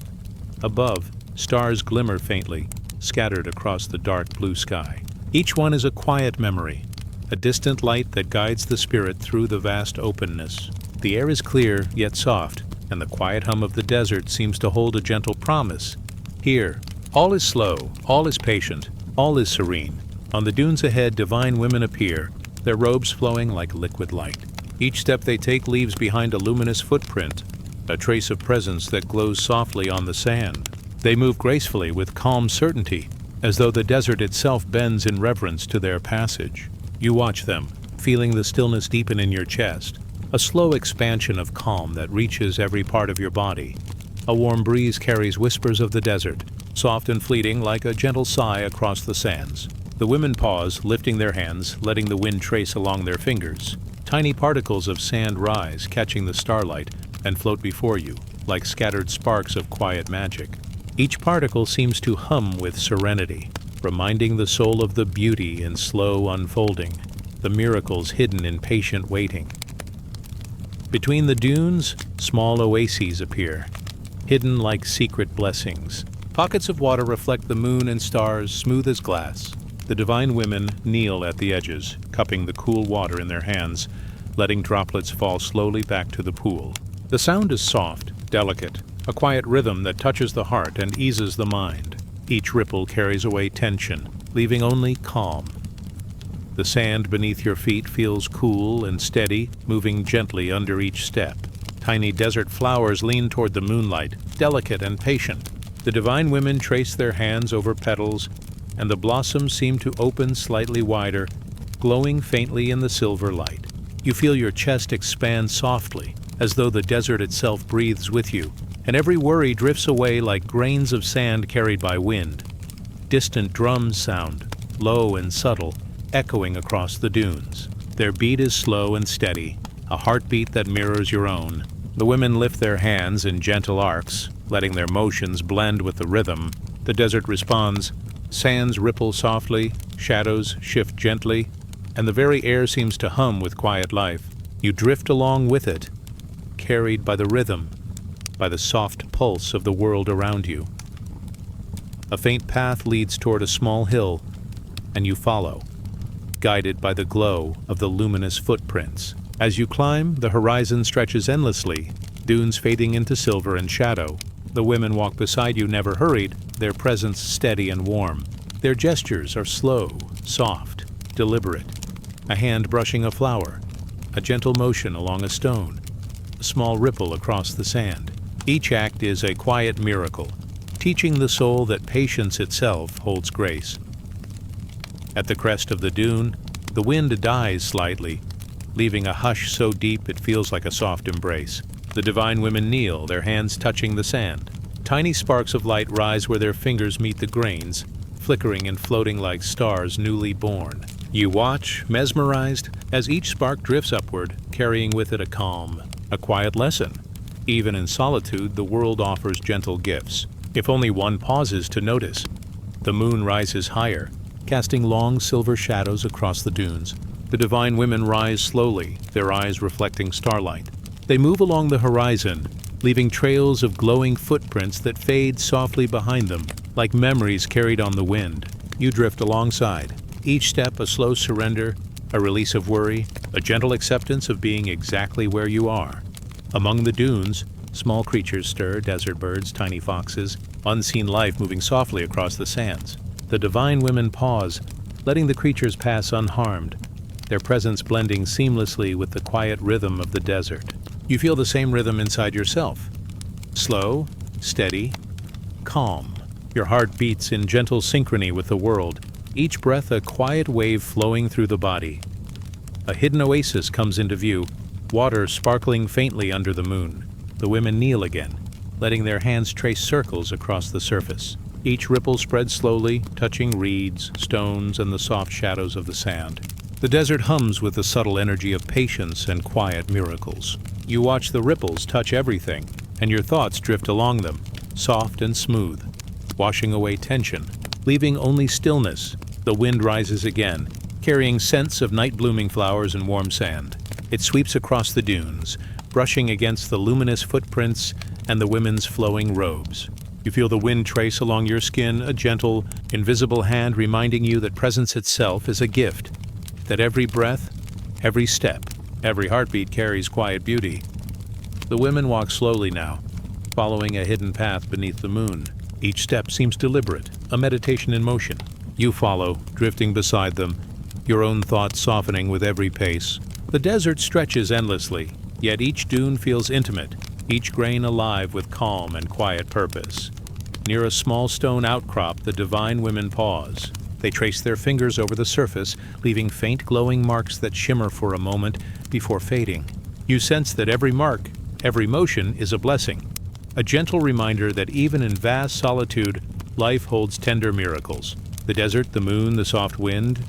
Above, stars glimmer faintly, scattered across the dark blue sky. Each one is a quiet memory, a distant light that guides the spirit through the vast openness. The air is clear yet soft, and the quiet hum of the desert seems to hold a gentle promise. Here, all is slow, all is patient, all is serene. On the dunes ahead, divine women appear, their robes flowing like liquid light. Each step they take leaves behind a luminous footprint, a trace of presence that glows softly on the sand. They move gracefully with calm certainty, as though the desert itself bends in reverence to their passage. You watch them, feeling the stillness deepen in your chest, a slow expansion of calm that reaches every part of your body. A warm breeze carries whispers of the desert, soft and fleeting like a gentle sigh across the sands. The women pause, lifting their hands, letting the wind trace along their fingers. Tiny particles of sand rise, catching the starlight, and float before you, like scattered sparks of quiet magic. Each particle seems to hum with serenity, reminding the soul of the beauty in slow unfolding, the miracles hidden in patient waiting. Between the dunes, small oases appear, hidden like secret blessings. Pockets of water reflect the moon and stars, smooth as glass. The divine women kneel at the edges, cupping the cool water in their hands, letting droplets fall slowly back to the pool. The sound is soft, delicate, a quiet rhythm that touches the heart and eases the mind. Each ripple carries away tension, leaving only calm. The sand beneath your feet feels cool and steady, moving gently under each step. Tiny desert flowers lean toward the moonlight, delicate and patient. The divine women trace their hands over petals, and the blossoms seem to open slightly wider, glowing faintly in the silver light. You feel your chest expand softly, as though the desert itself breathes with you, and every worry drifts away like grains of sand carried by wind. Distant drums sound, low and subtle, echoing across the dunes. Their beat is slow and steady, a heartbeat that mirrors your own. The women lift their hands in gentle arcs, letting their motions blend with the rhythm. The desert responds. Sands ripple softly, shadows shift gently, and the very air seems to hum with quiet life. You drift along with it, carried by the rhythm, by the soft pulse of the world around you. A faint path leads toward a small hill, and you follow, guided by the glow of the luminous footprints. As you climb, the horizon stretches endlessly, dunes fading into silver and shadow. The women walk beside you, never hurried, their presence steady and warm. Their gestures are slow, soft, deliberate. A hand brushing a flower, a gentle motion along a stone, a small ripple across the sand. Each act is a quiet miracle, teaching the soul that patience itself holds grace. At the crest of the dune, the wind dies slightly, leaving a hush so deep it feels like a soft embrace. The divine women kneel, their hands touching the sand. Tiny sparks of light rise where their fingers meet the grains, flickering and floating like stars newly born. You watch, mesmerized, as each spark drifts upward, carrying with it a calm, a quiet lesson. Even in solitude, the world offers gentle gifts, if only one pauses to notice. The moon rises higher, casting long silver shadows across the dunes. The divine women rise slowly, their eyes reflecting starlight. They move along the horizon, leaving trails of glowing footprints that fade softly behind them, like memories carried on the wind. You drift alongside, each step a slow surrender, a release of worry, a gentle acceptance of being exactly where you are. Among the dunes, small creatures stir, desert birds, tiny foxes, unseen life moving softly across the sands. The divine women pause, letting the creatures pass unharmed, their presence blending seamlessly with the quiet rhythm of the desert. You feel the same rhythm inside yourself. Slow, steady, calm. Your heart beats in gentle synchrony with the world, each breath a quiet wave flowing through the body. A hidden oasis comes into view, water sparkling faintly under the moon. The women kneel again, letting their hands trace circles across the surface. Each ripple spreads slowly, touching reeds, stones, and the soft shadows of the sand. The desert hums with the subtle energy of patience and quiet miracles. You watch the ripples touch everything, and your thoughts drift along them, soft and smooth, washing away tension, leaving only stillness. The wind rises again, carrying scents of night-blooming flowers and warm sand. It sweeps across the dunes, brushing against the luminous footprints and the women's flowing robes. You feel the wind trace along your skin, a gentle, invisible hand reminding you that presence itself is a gift, that every breath, every step, every heartbeat carries quiet beauty. The women walk slowly now, following a hidden path beneath the moon. Each step seems deliberate, a meditation in motion. You follow, drifting beside them, your own thoughts softening with every pace. The desert stretches endlessly, yet each dune feels intimate, each grain alive with calm and quiet purpose. Near a small stone outcrop, the divine women pause. They trace their fingers over the surface, leaving faint glowing marks that shimmer for a moment before fading. You sense that every mark, every motion is a blessing, a gentle reminder that even in vast solitude, life holds tender miracles. The desert, the moon, the soft wind,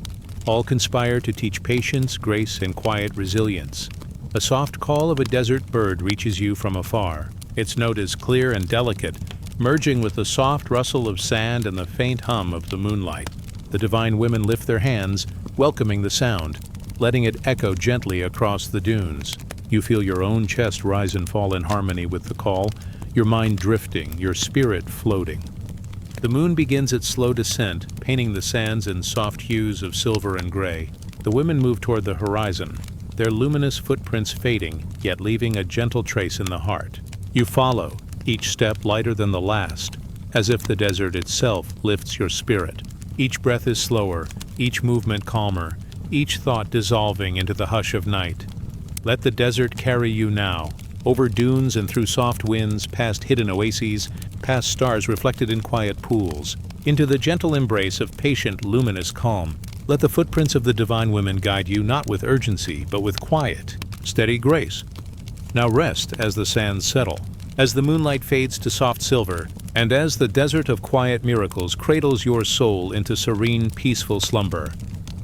all conspire to teach patience, grace, and quiet resilience. A soft call of a desert bird reaches you from afar. Its note is clear and delicate, merging with the soft rustle of sand and the faint hum of the moonlight. The divine women lift their hands, welcoming the sound, letting it echo gently across the dunes. You feel your own chest rise and fall in harmony with the call, your mind drifting, your spirit floating. The moon begins its slow descent, painting the sands in soft hues of silver and gray. The women move toward the horizon, their luminous footprints fading, yet leaving a gentle trace in the heart. You follow, each step lighter than the last, as if the desert itself lifts your spirit. Each breath is slower, each movement calmer, each thought dissolving into the hush of night. Let the desert carry you now, over dunes and through soft winds, past hidden oases, past stars reflected in quiet pools, into the gentle embrace of patient, luminous calm. Let the footprints of the divine women guide you not with urgency, but with quiet, steady grace. Now rest as the sands settle, as the moonlight fades to soft silver, and as the desert of quiet miracles cradles your soul into serene, peaceful slumber.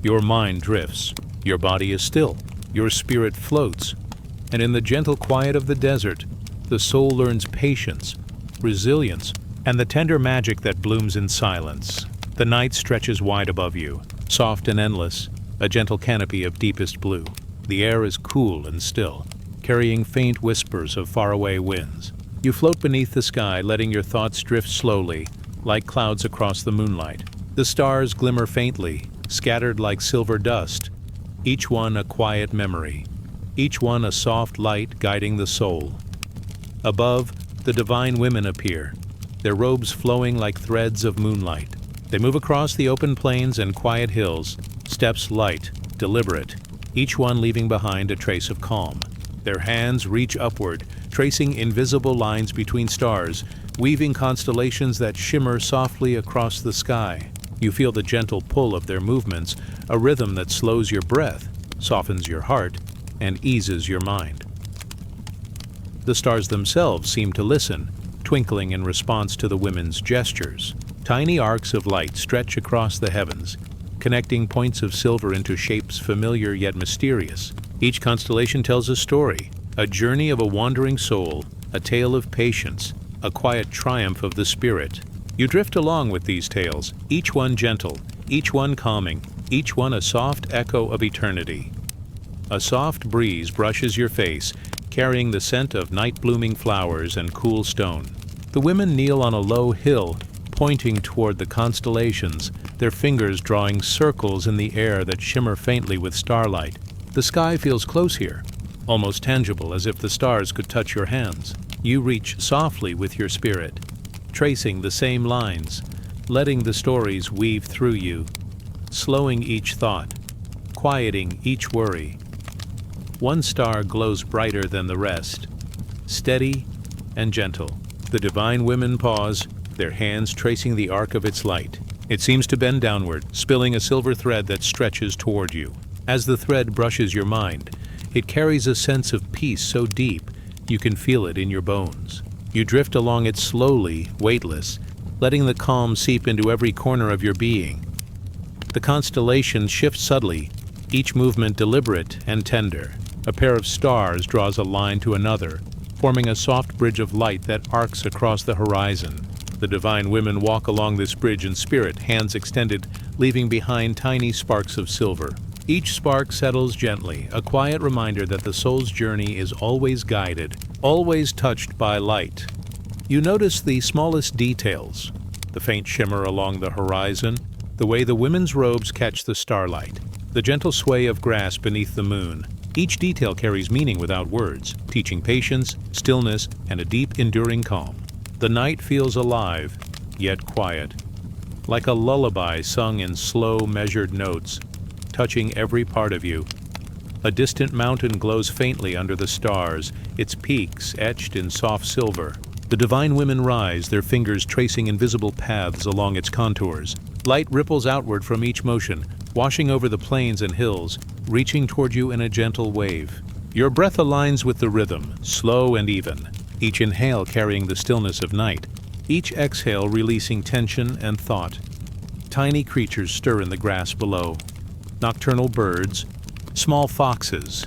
Your mind drifts, your body is still, your spirit floats, and in the gentle quiet of the desert, the soul learns patience, resilience, and the tender magic that blooms in silence. The night stretches wide above you, soft and endless, a gentle canopy of deepest blue. The air is cool and still, carrying faint whispers of faraway winds. You float beneath the sky, letting your thoughts drift slowly, like clouds across the moonlight. The stars glimmer faintly, scattered like silver dust, each one a quiet memory, each one a soft light guiding the soul. Above, the divine women appear, their robes flowing like threads of moonlight. They move across the open plains and quiet hills, steps light, deliberate, each one leaving behind a trace of calm. Their hands reach upward, tracing invisible lines between stars, weaving constellations that shimmer softly across the sky. You feel the gentle pull of their movements, a rhythm that slows your breath, softens your heart, and eases your mind. The stars themselves seem to listen, twinkling in response to the women's gestures. Tiny arcs of light stretch across the heavens, connecting points of silver into shapes familiar yet mysterious. Each constellation tells a story, a journey of a wandering soul, a tale of patience, a quiet triumph of the spirit. You drift along with these tales, each one gentle, each one calming, each one a soft echo of eternity. A soft breeze brushes your face, carrying the scent of night-blooming flowers and cool stone. The women kneel on a low hill, pointing toward the constellations, their fingers drawing circles in the air that shimmer faintly with starlight. The sky feels close here, almost tangible, as if the stars could touch your hands. You reach softly with your spirit, tracing the same lines, letting the stories weave through you, slowing each thought, quieting each worry. One star glows brighter than the rest, steady and gentle. The divine women pause, their hands tracing the arc of its light. It seems to bend downward, spilling a silver thread that stretches toward you. As the thread brushes your mind, it carries a sense of peace so deep you can feel it in your bones. You drift along it slowly, weightless, letting the calm seep into every corner of your being. The constellations shift subtly, each movement deliberate and tender. A pair of stars draws a line to another, forming a soft bridge of light that arcs across the horizon. The divine women walk along this bridge in spirit, hands extended, leaving behind tiny sparks of silver. Each spark settles gently, a quiet reminder that the soul's journey is always guided, always touched by light. You notice the smallest details, the faint shimmer along the horizon, the way the women's robes catch the starlight, the gentle sway of grass beneath the moon. Each detail carries meaning without words, teaching patience, stillness, and a deep, enduring calm. The night feels alive, yet quiet, like a lullaby sung in slow, measured notes, touching every part of you. A distant mountain glows faintly under the stars, its peaks etched in soft silver. The divine women rise, their fingers tracing invisible paths along its contours. Light ripples outward from each motion, washing over the plains and hills, reaching toward you in a gentle wave. Your breath aligns with the rhythm, slow and even, each inhale carrying the stillness of night, each exhale releasing tension and thought. Tiny creatures stir in the grass below. Nocturnal birds, small foxes,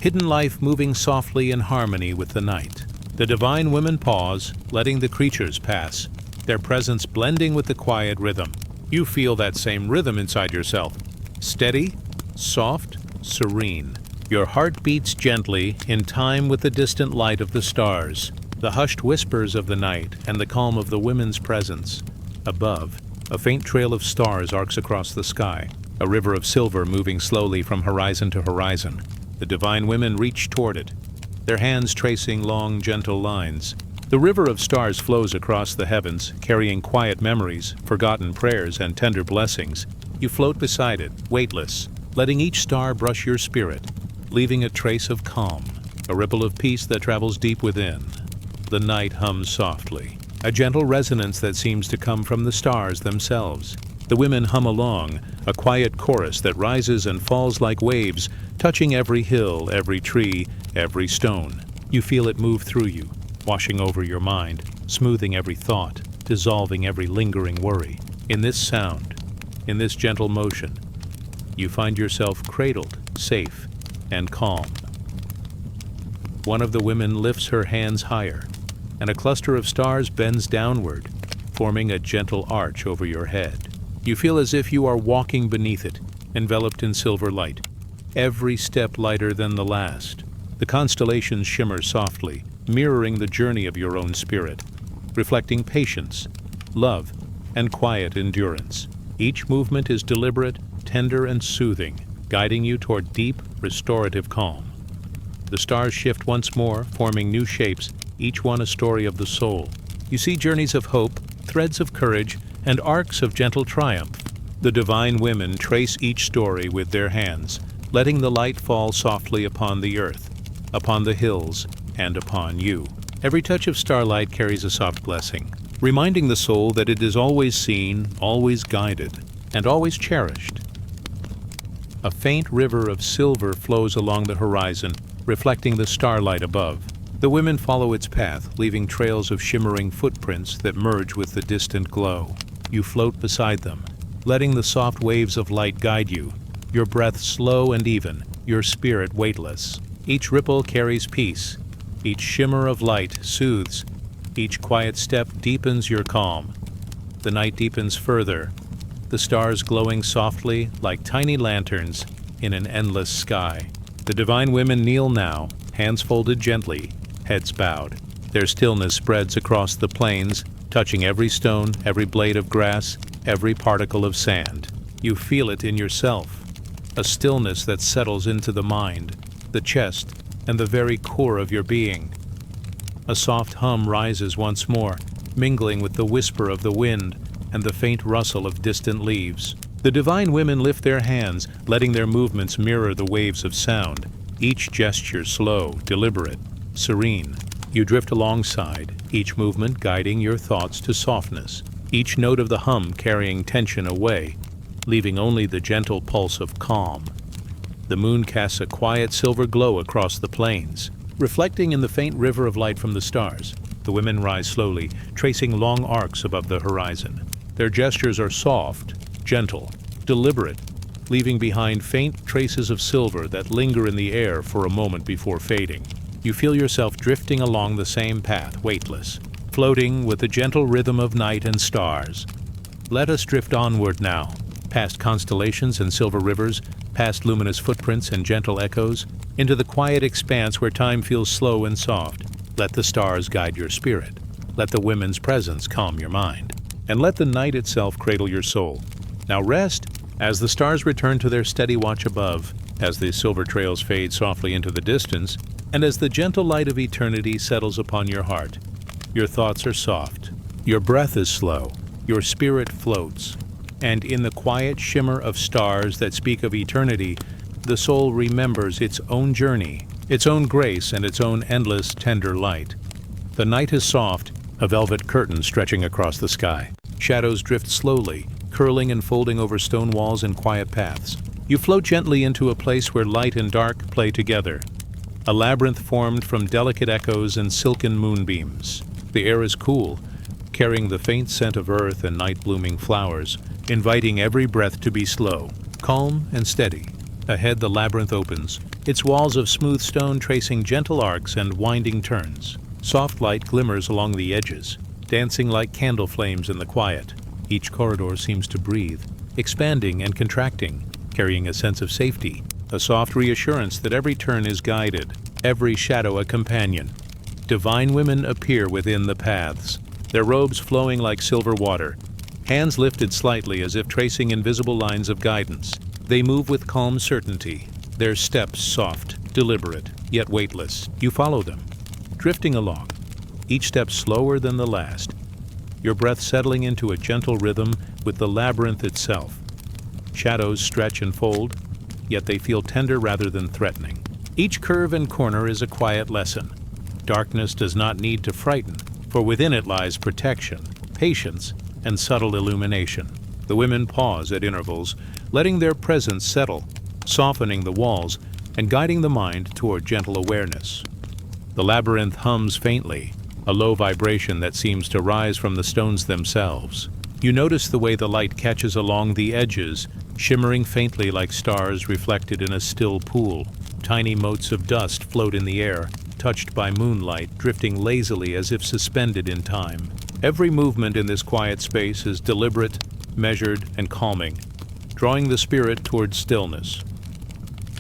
hidden life moving softly in harmony with the night. The divine women pause, letting the creatures pass, their presence blending with the quiet rhythm. You feel that same rhythm inside yourself. Steady, soft, serene. Your heart beats gently in time with the distant light of the stars, the hushed whispers of the night, and the calm of the women's presence. Above, a faint trail of stars arcs across the sky, a river of silver moving slowly from horizon to horizon. The divine women reach toward it, their hands tracing long, gentle lines. The river of stars flows across the heavens, carrying quiet memories, forgotten prayers, and tender blessings. You float beside it, weightless, letting each star brush your spirit, leaving a trace of calm, a ripple of peace that travels deep within. The night hums softly, a gentle resonance that seems to come from the stars themselves. The women hum along, a quiet chorus that rises and falls like waves, touching every hill, every tree, every stone. You feel it move through you, washing over your mind, smoothing every thought, dissolving every lingering worry. In this sound, in this gentle motion, you find yourself cradled, safe, and calm. One of the women lifts her hands higher, and a cluster of stars bends downward, forming a gentle arch over your head. You feel as if you are walking beneath it, enveloped in silver light, every step lighter than the last. The constellations shimmer softly, mirroring the journey of your own spirit, reflecting patience, love, and quiet endurance. Each movement is deliberate, tender, and soothing, guiding you toward deep, restorative calm. The stars shift once more, forming new shapes, each one a story of the soul. You see journeys of hope, threads of courage, and arcs of gentle triumph. The divine women trace each story with their hands, letting the light fall softly upon the earth, upon the hills, and upon you. Every touch of starlight carries a soft blessing, reminding the soul that it is always seen, always guided, and always cherished. A faint river of silver flows along the horizon, reflecting the starlight above. The women follow its path, leaving trails of shimmering footprints that merge with the distant glow. You float beside them, letting the soft waves of light guide you, your breath slow and even, your spirit weightless. Each ripple carries peace, each shimmer of light soothes, each quiet step deepens your calm. The night deepens further, the stars glowing softly like tiny lanterns in an endless sky. The divine women kneel now, hands folded gently, heads bowed. Their stillness spreads across the plains, touching every stone, every blade of grass, every particle of sand. You feel it in yourself, a stillness that settles into the mind, the chest, and the very core of your being. A soft hum rises once more, mingling with the whisper of the wind and the faint rustle of distant leaves. The divine women lift their hands, letting their movements mirror the waves of sound, each gesture slow, deliberate, serene. You drift alongside, each movement guiding your thoughts to softness, each note of the hum carrying tension away, leaving only the gentle pulse of calm. The moon casts a quiet silver glow across the plains, reflecting in the faint river of light from the stars. The women rise slowly, tracing long arcs above the horizon. Their gestures are soft, gentle, deliberate, leaving behind faint traces of silver that linger in the air for a moment before fading. You feel yourself drifting along the same path, weightless, floating with the gentle rhythm of night and stars. Let us drift onward now, past constellations and silver rivers, past luminous footprints and gentle echoes, into the quiet expanse where time feels slow and soft. Let the stars guide your spirit. Let the women's presence calm your mind. And let the night itself cradle your soul. Now rest as the stars return to their steady watch above, as the silver trails fade softly into the distance, and as the gentle light of eternity settles upon your heart. Your thoughts are soft. Your breath is slow. Your spirit floats. And in the quiet shimmer of stars that speak of eternity, the soul remembers its own journey, its own grace, and its own endless, tender light. The night is soft, a velvet curtain stretching across the sky. Shadows drift slowly, curling and folding over stone walls and quiet paths. You float gently into a place where light and dark play together. A labyrinth formed from delicate echoes and silken moonbeams. The air is cool, carrying the faint scent of earth and night-blooming flowers, inviting every breath to be slow, calm, and steady. Ahead the labyrinth opens, its walls of smooth stone tracing gentle arcs and winding turns. Soft light glimmers along the edges, dancing like candle flames in the quiet. Each corridor seems to breathe, expanding and contracting, carrying a sense of safety, a soft reassurance that every turn is guided, every shadow a companion. Divine women appear within the paths, their robes flowing like silver water, hands lifted slightly as if tracing invisible lines of guidance. They move with calm certainty, their steps soft, deliberate, yet weightless. You follow them, drifting along, each step slower than the last, your breath settling into a gentle rhythm with the labyrinth itself. Shadows stretch and fold, yet they feel tender rather than threatening. Each curve and corner is a quiet lesson. Darkness does not need to frighten, for within it lies protection, patience, and subtle illumination. The women pause at intervals, letting their presence settle, softening the walls, and guiding the mind toward gentle awareness. The labyrinth hums faintly, a low vibration that seems to rise from the stones themselves. You notice the way the light catches along the edges, shimmering faintly like stars reflected in a still pool. Tiny motes of dust float in the air, touched by moonlight, drifting lazily as if suspended in time. Every movement in this quiet space is deliberate, measured, and calming, drawing the spirit towards stillness.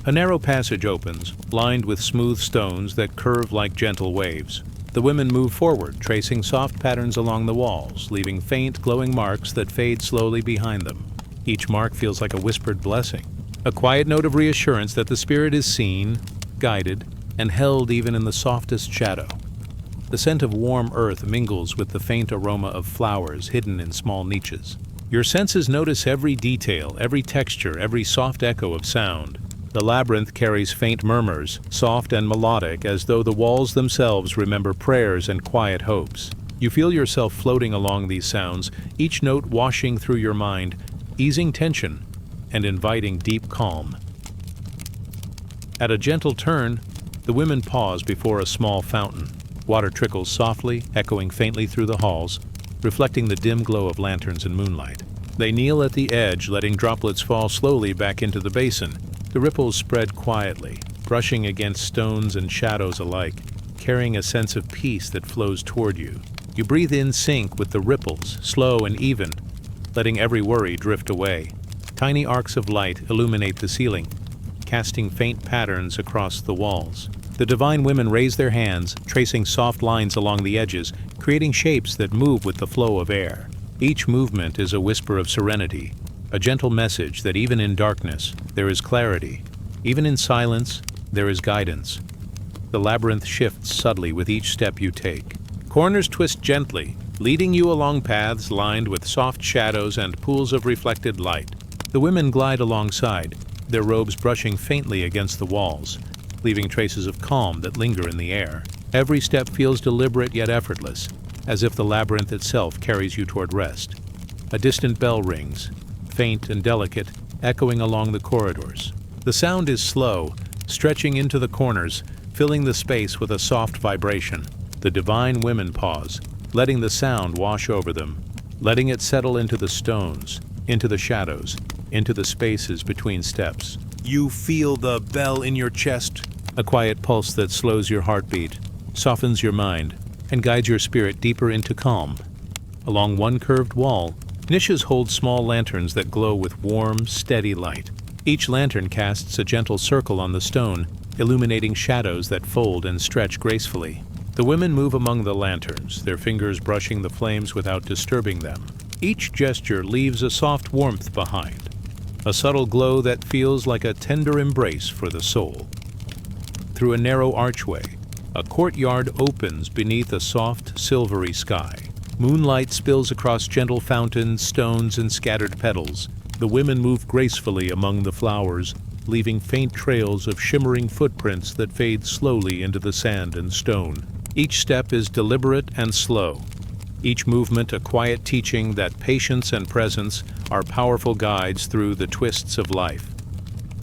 A narrow passage opens, lined with smooth stones that curve like gentle waves. The women move forward, tracing soft patterns along the walls, leaving faint, glowing marks that fade slowly behind them. Each mark feels like a whispered blessing, a quiet note of reassurance that the spirit is seen, guided, and held even in the softest shadow. The scent of warm earth mingles with the faint aroma of flowers hidden in small niches. Your senses notice every detail, every texture, every soft echo of sound. The labyrinth carries faint murmurs, soft and melodic, as though the walls themselves remember prayers and quiet hopes. You feel yourself floating along these sounds, each note washing through your mind, easing tension and inviting deep calm. At a gentle turn, the women pause before a small fountain. Water trickles softly, echoing faintly through the halls, reflecting the dim glow of lanterns and moonlight. They kneel at the edge, letting droplets fall slowly back into the basin. The ripples spread quietly, brushing against stones and shadows alike, carrying a sense of peace that flows toward you. You breathe in sync with the ripples, slow and even, letting every worry drift away. Tiny arcs of light illuminate the ceiling, casting faint patterns across the walls. The divine women raise their hands, tracing soft lines along the edges, creating shapes that move with the flow of air. Each movement is a whisper of serenity, a gentle message that even in darkness, there is clarity. Even in silence, there is guidance. The labyrinth shifts subtly with each step you take. Corners twist gently, leading you along paths lined with soft shadows and pools of reflected light. The women glide alongside, their robes brushing faintly against the walls, leaving traces of calm that linger in the air. Every step feels deliberate yet effortless, as if the labyrinth itself carries you toward rest. A distant bell rings, faint and delicate, echoing along the corridors. The sound is slow, stretching into the corners, filling the space with a soft vibration. The divine women pause, letting the sound wash over them, letting it settle into the stones, into the shadows, into the spaces between steps. You feel the bell in your chest, a quiet pulse that slows your heartbeat, softens your mind, and guides your spirit deeper into calm. Along one curved wall, niches hold small lanterns that glow with warm, steady light. Each lantern casts a gentle circle on the stone, illuminating shadows that fold and stretch gracefully. The women move among the lanterns, their fingers brushing the flames without disturbing them. Each gesture leaves a soft warmth behind, a subtle glow that feels like a tender embrace for the soul. Through a narrow archway, a courtyard opens beneath a soft, silvery sky. Moonlight spills across gentle fountains, stones, and scattered petals. The women move gracefully among the flowers, leaving faint trails of shimmering footprints that fade slowly into the sand and stone. Each step is deliberate and slow, each movement a quiet teaching that patience and presence are powerful guides through the twists of life.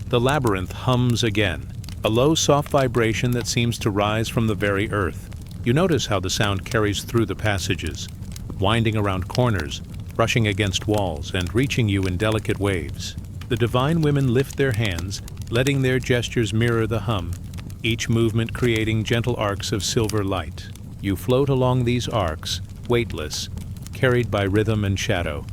The labyrinth hums again, a low, soft vibration that seems to rise from the very earth. You notice how the sound carries through the passages, winding around corners, brushing against walls, and reaching you in delicate waves. The divine women lift their hands, letting their gestures mirror the hum, each movement creating gentle arcs of silver light. You float along these arcs, weightless, carried by rhythm and shadow.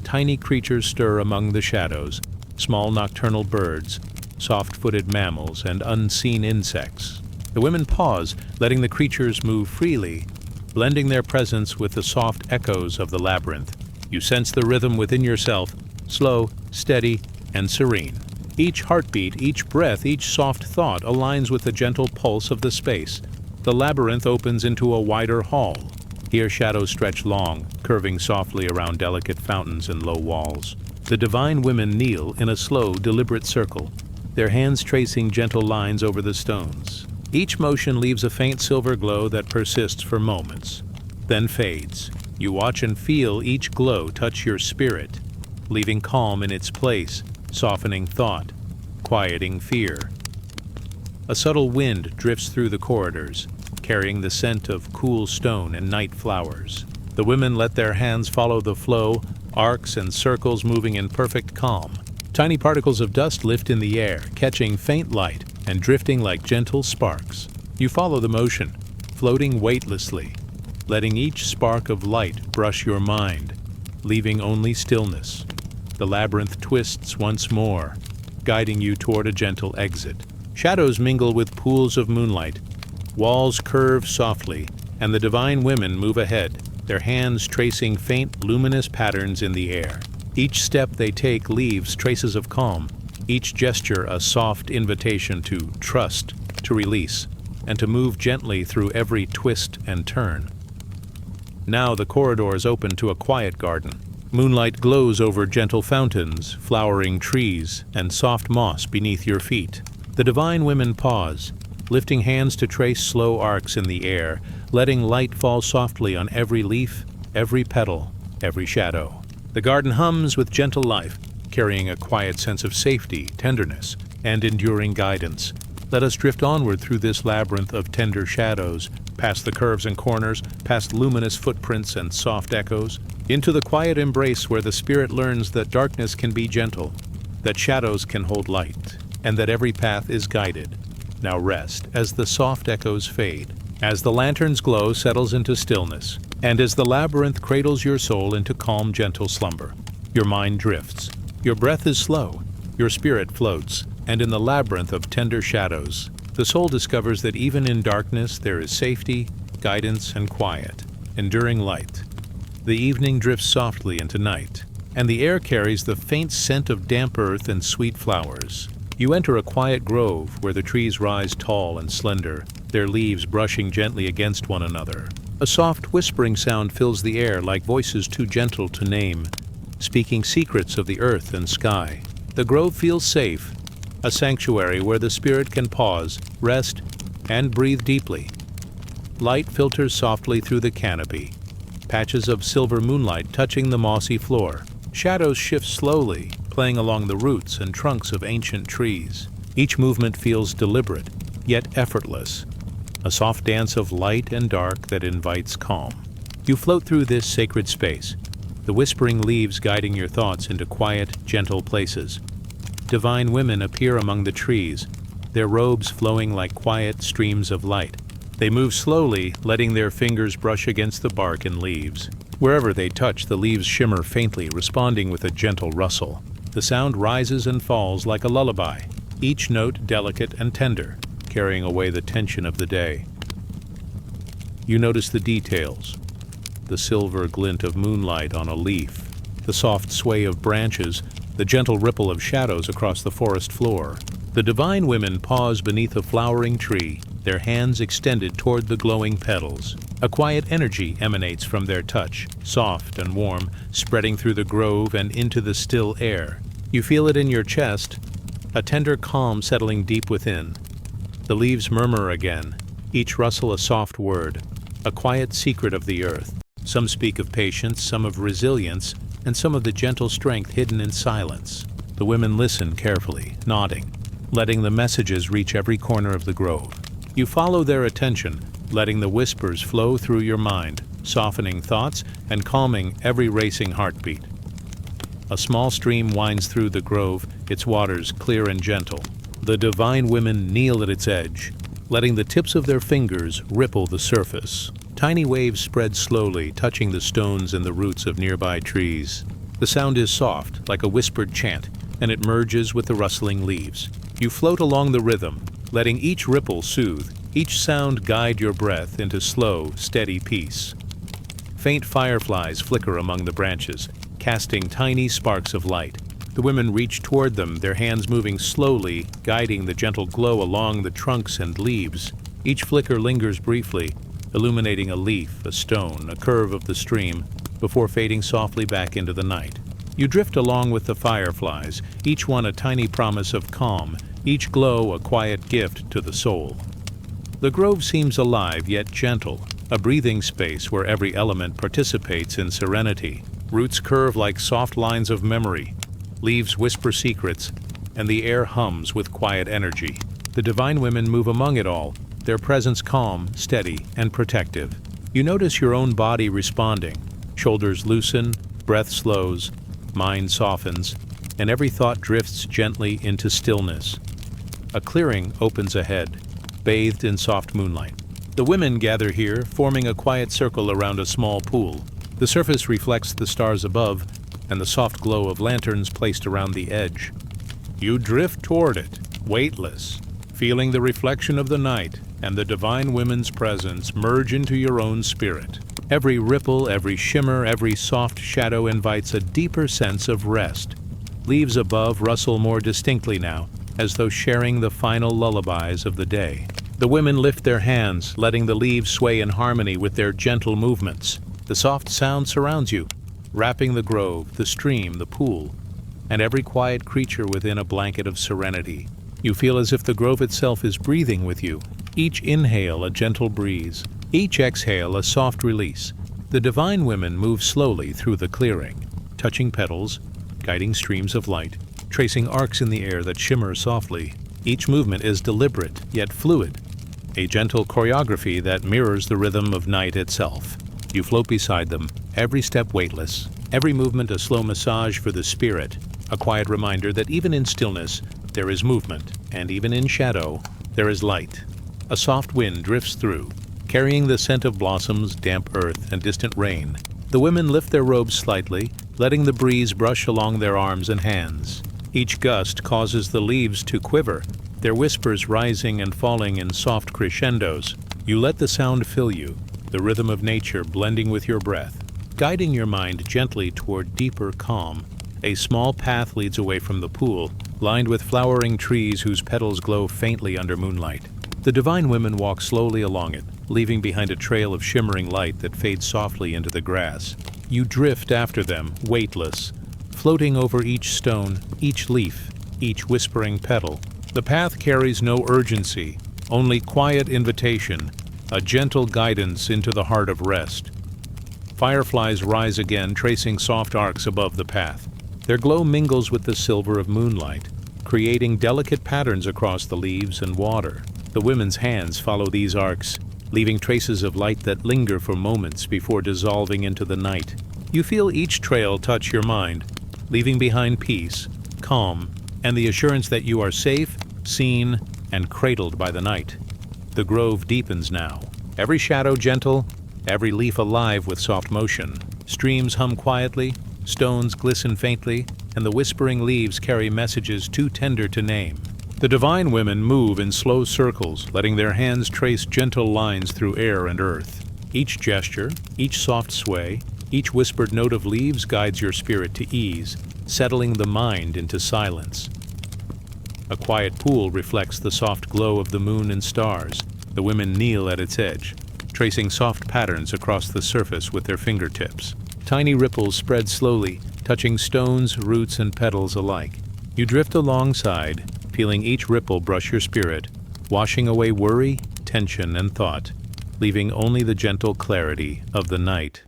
Tiny creatures stir among the shadows, small nocturnal birds, soft-footed mammals, and unseen insects. The women pause, letting the creatures move freely, blending their presence with the soft echoes of the labyrinth. You sense the rhythm within yourself, slow, steady, and serene. Each heartbeat, each breath, each soft thought aligns with the gentle pulse of the space. The labyrinth opens into a wider hall. Here shadows stretch long, curving softly around delicate fountains and low walls. The divine women kneel in a slow, deliberate circle, their hands tracing gentle lines over the stones. Each motion leaves a faint silver glow that persists for moments, then fades. You watch and feel each glow touch your spirit, leaving calm in its place, softening thought, quieting fear. A subtle wind drifts through the corridors, carrying the scent of cool stone and night flowers. The women let their hands follow the flow, arcs and circles moving in perfect calm. Tiny particles of dust lift in the air, catching faint light and drifting like gentle sparks. You follow the motion, floating weightlessly, letting each spark of light brush your mind, leaving only stillness. The labyrinth twists once more, guiding you toward a gentle exit. Shadows mingle with pools of moonlight. Walls curve softly, and the divine women move ahead, their hands tracing faint, luminous patterns in the air. Each step they take leaves traces of calm, each gesture a soft invitation to trust, to release, and to move gently through every twist and turn. Now the corridors open to a quiet garden. Moonlight glows over gentle fountains, flowering trees, and soft moss beneath your feet. The divine women pause, lifting hands to trace slow arcs in the air, letting light fall softly on every leaf, every petal, every shadow. The garden hums with gentle life, carrying a quiet sense of safety, tenderness, and enduring guidance. Let us drift onward through this labyrinth of tender shadows, past the curves and corners, past luminous footprints and soft echoes, into the quiet embrace where the spirit learns that darkness can be gentle, that shadows can hold light, and that every path is guided. Now rest as the soft echoes fade, as the lantern's glow settles into stillness, and as the labyrinth cradles your soul into calm, gentle slumber. Your mind drifts, your breath is slow, your spirit floats, and in the labyrinth of tender shadows, the soul discovers that even in darkness there is safety, guidance, and quiet, enduring light. The evening drifts softly into night, and the air carries the faint scent of damp earth and sweet flowers. You enter a quiet grove where the trees rise tall and slender, their leaves brushing gently against one another. A soft whispering sound fills the air like voices too gentle to name, speaking secrets of the earth and sky. The grove feels safe, a sanctuary where the spirit can pause, rest, and breathe deeply. Light filters softly through the canopy, patches of silver moonlight touching the mossy floor. Shadows shift slowly, playing along the roots and trunks of ancient trees. Each movement feels deliberate, yet effortless, a soft dance of light and dark that invites calm. You float through this sacred space, the whispering leaves guiding your thoughts into quiet, gentle places. Divine women appear among the trees, their robes flowing like quiet streams of light. They move slowly, letting their fingers brush against the bark and leaves. Wherever they touch, the leaves shimmer faintly, responding with a gentle rustle. The sound rises and falls like a lullaby, each note delicate and tender, carrying away the tension of the day. You notice the details: the silver glint of moonlight on a leaf, the soft sway of branches, the gentle ripple of shadows across the forest floor. The divine women pause beneath a flowering tree, their hands extended toward the glowing petals. A quiet energy emanates from their touch, soft and warm, spreading through the grove and into the still air. You feel it in your chest, a tender calm settling deep within. The leaves murmur again, each rustle a soft word, a quiet secret of the earth. Some speak of patience, some of resilience, and some of the gentle strength hidden in silence. The women listen carefully, nodding, letting the messages reach every corner of the grove. You follow their attention, letting the whispers flow through your mind, softening thoughts and calming every racing heartbeat. A small stream winds through the grove, its waters clear and gentle. The divine women kneel at its edge, letting the tips of their fingers ripple the surface. Tiny waves spread slowly, touching the stones and the roots of nearby trees. The sound is soft, like a whispered chant, and it merges with the rustling leaves. You float along the rhythm, letting each ripple soothe, each sound guide your breath into slow, steady peace. Faint fireflies flicker among the branches, casting tiny sparks of light. The women reach toward them, their hands moving slowly, guiding the gentle glow along the trunks and leaves. Each flicker lingers briefly, illuminating a leaf, a stone, a curve of the stream, before fading softly back into the night. You drift along with the fireflies, each one a tiny promise of calm, each glow a quiet gift to the soul. The grove seems alive yet gentle, a breathing space where every element participates in serenity. Roots curve like soft lines of memory, leaves whisper secrets, and the air hums with quiet energy. The divine women move among it all, their presence calm, steady, and protective. You notice your own body responding. Shoulders loosen, breath slows, mind softens, and every thought drifts gently into stillness. A clearing opens ahead, bathed in soft moonlight. The women gather here, forming a quiet circle around a small pool. The surface reflects the stars above and the soft glow of lanterns placed around the edge. You drift toward it, weightless, feeling the reflection of the night and the divine women's presence merge into your own spirit. Every ripple, every shimmer, every soft shadow invites a deeper sense of rest. Leaves above rustle more distinctly now, as though sharing the final lullabies of the day. The women lift their hands, letting the leaves sway in harmony with their gentle movements. The soft sound surrounds you, wrapping the grove, the stream, the pool, and every quiet creature within a blanket of serenity. You feel as if the grove itself is breathing with you. Each inhale a gentle breeze, each exhale a soft release. The divine women move slowly through the clearing, touching petals, guiding streams of light, tracing arcs in the air that shimmer softly. Each movement is deliberate, yet fluid, a gentle choreography that mirrors the rhythm of night itself. You float beside them, every step weightless, every movement a slow massage for the spirit, a quiet reminder that even in stillness, there is movement, and even in shadow, there is light. A soft wind drifts through, carrying the scent of blossoms, damp earth, and distant rain. The women lift their robes slightly, letting the breeze brush along their arms and hands. Each gust causes the leaves to quiver, their whispers rising and falling in soft crescendos. You let the sound fill you, the rhythm of nature blending with your breath, guiding your mind gently toward deeper calm. A small path leads away from the pool, lined with flowering trees whose petals glow faintly under moonlight. The divine women walk slowly along it, leaving behind a trail of shimmering light that fades softly into the grass. You drift after them, weightless, floating over each stone, each leaf, each whispering petal. The path carries no urgency, only quiet invitation, a gentle guidance into the heart of rest. Fireflies rise again, tracing soft arcs above the path. Their glow mingles with the silver of moonlight, creating delicate patterns across the leaves and water. The women's hands follow these arcs, leaving traces of light that linger for moments before dissolving into the night. You feel each trail touch your mind, leaving behind peace, calm, and the assurance that you are safe, seen, and cradled by the night. The grove deepens now, every shadow gentle, every leaf alive with soft motion. Streams hum quietly, stones glisten faintly, and the whispering leaves carry messages too tender to name. The divine women move in slow circles, letting their hands trace gentle lines through air and earth. Each gesture, each soft sway, each whispered note of leaves guides your spirit to ease, settling the mind into silence. A quiet pool reflects the soft glow of the moon and stars. The women kneel at its edge, tracing soft patterns across the surface with their fingertips. Tiny ripples spread slowly, touching stones, roots, and petals alike. You drift alongside, feeling each ripple brush your spirit, washing away worry, tension, and thought, leaving only the gentle clarity of the night.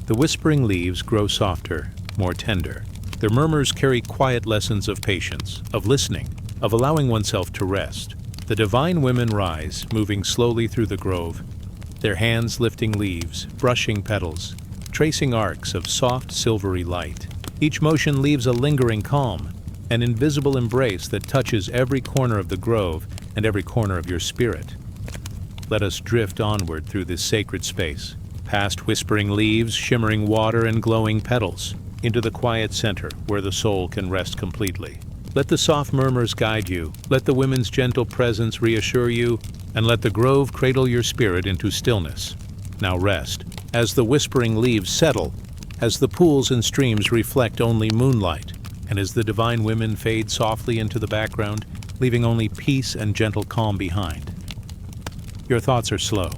The whispering leaves grow softer, more tender. Their murmurs carry quiet lessons of patience, of listening, of allowing oneself to rest. The divine women rise, moving slowly through the grove, their hands lifting leaves, brushing petals, tracing arcs of soft, silvery light. Each motion leaves a lingering calm, an invisible embrace that touches every corner of the grove and every corner of your spirit. Let us drift onward through this sacred space, past whispering leaves, shimmering water, and glowing petals, into the quiet center where the soul can rest completely. Let the soft murmurs guide you, let the women's gentle presence reassure you, and let the grove cradle your spirit into stillness. Now rest, as the whispering leaves settle, as the pools and streams reflect only moonlight, and as the divine women fade softly into the background, leaving only peace and gentle calm behind. Your thoughts are slow,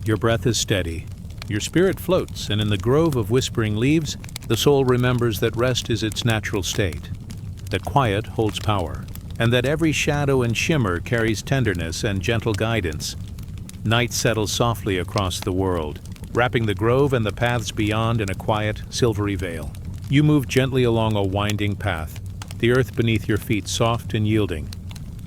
your breath is steady, your spirit floats, and in the grove of whispering leaves, the soul remembers that rest is its natural state, that quiet holds power, and that every shadow and shimmer carries tenderness and gentle guidance. Night settles softly across the world, wrapping the grove and the paths beyond in a quiet, silvery veil. You move gently along a winding path, the earth beneath your feet soft and yielding,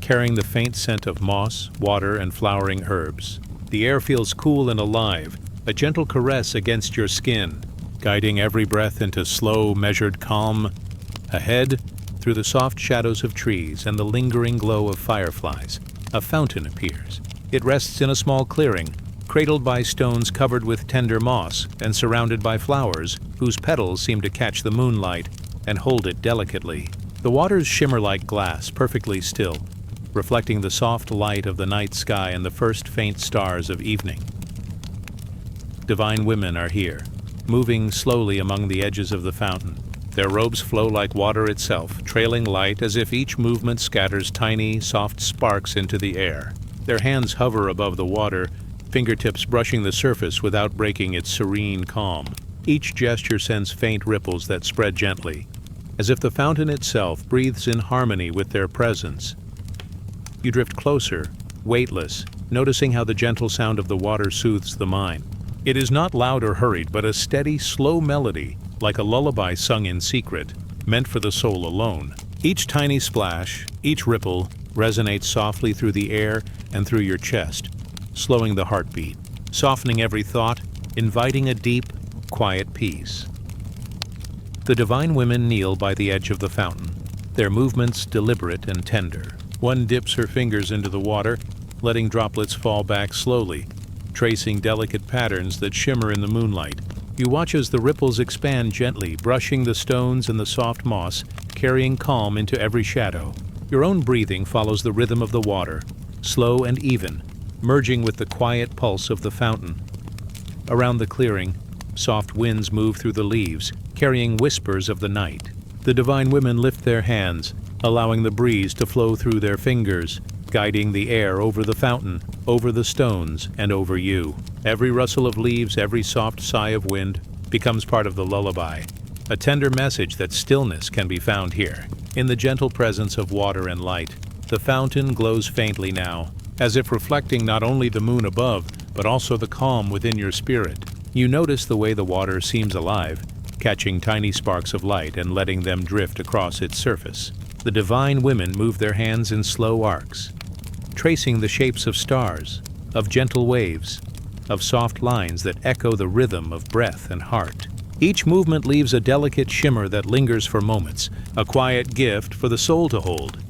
carrying the faint scent of moss, water, and flowering herbs. The air feels cool and alive, a gentle caress against your skin, guiding every breath into slow, measured calm. Ahead, through the soft shadows of trees and the lingering glow of fireflies, a fountain appears. It rests in a small clearing, cradled by stones covered with tender moss and surrounded by flowers whose petals seem to catch the moonlight and hold it delicately. The waters shimmer like glass, perfectly still, reflecting the soft light of the night sky and the first faint stars of evening. Divine women are here, moving slowly among the edges of the fountain. Their robes flow like water itself, trailing light as if each movement scatters tiny, soft sparks into the air. Their hands hover above the water, fingertips brushing the surface without breaking its serene calm. Each gesture sends faint ripples that spread gently, as if the fountain itself breathes in harmony with their presence. You drift closer, weightless, noticing how the gentle sound of the water soothes the mind. It is not loud or hurried, but a steady, slow melody, like a lullaby sung in secret, meant for the soul alone. Each tiny splash, each ripple, resonates softly through the air and through your chest, slowing the heartbeat, softening every thought, inviting a deep, quiet peace. The divine women kneel by the edge of the fountain, their movements deliberate and tender. One dips her fingers into the water, letting droplets fall back slowly, tracing delicate patterns that shimmer in the moonlight. You watch as the ripples expand gently, brushing the stones and the soft moss, carrying calm into every shadow. Your own breathing follows the rhythm of the water, slow and even, merging with the quiet pulse of the fountain. Around the clearing, soft winds move through the leaves, carrying whispers of the night. The divine women lift their hands, allowing the breeze to flow through their fingers, guiding the air over the fountain, over the stones, and over you. Every rustle of leaves, every soft sigh of wind becomes part of the lullaby, a tender message that stillness can be found here. In the gentle presence of water and light, the fountain glows faintly now, as if reflecting not only the moon above, but also the calm within your spirit. You notice the way the water seems alive, catching tiny sparks of light and letting them drift across its surface. The divine women move their hands in slow arcs, tracing the shapes of stars, of gentle waves, of soft lines that echo the rhythm of breath and heart. Each movement leaves a delicate shimmer that lingers for moments, a quiet gift for the soul to hold.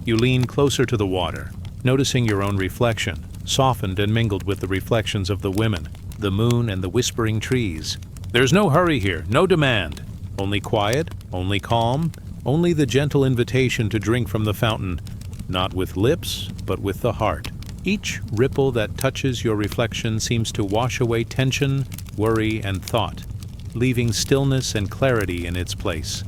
You lean closer to the water, noticing your own reflection, softened and mingled with the reflections of the women, the moon, and the whispering trees. There's no hurry here, no demand. Only quiet, only calm, only the gentle invitation to drink from the fountain, not with lips, but with the heart. Each ripple that touches your reflection seems to wash away tension, worry, and thought, leaving stillness and clarity in its place.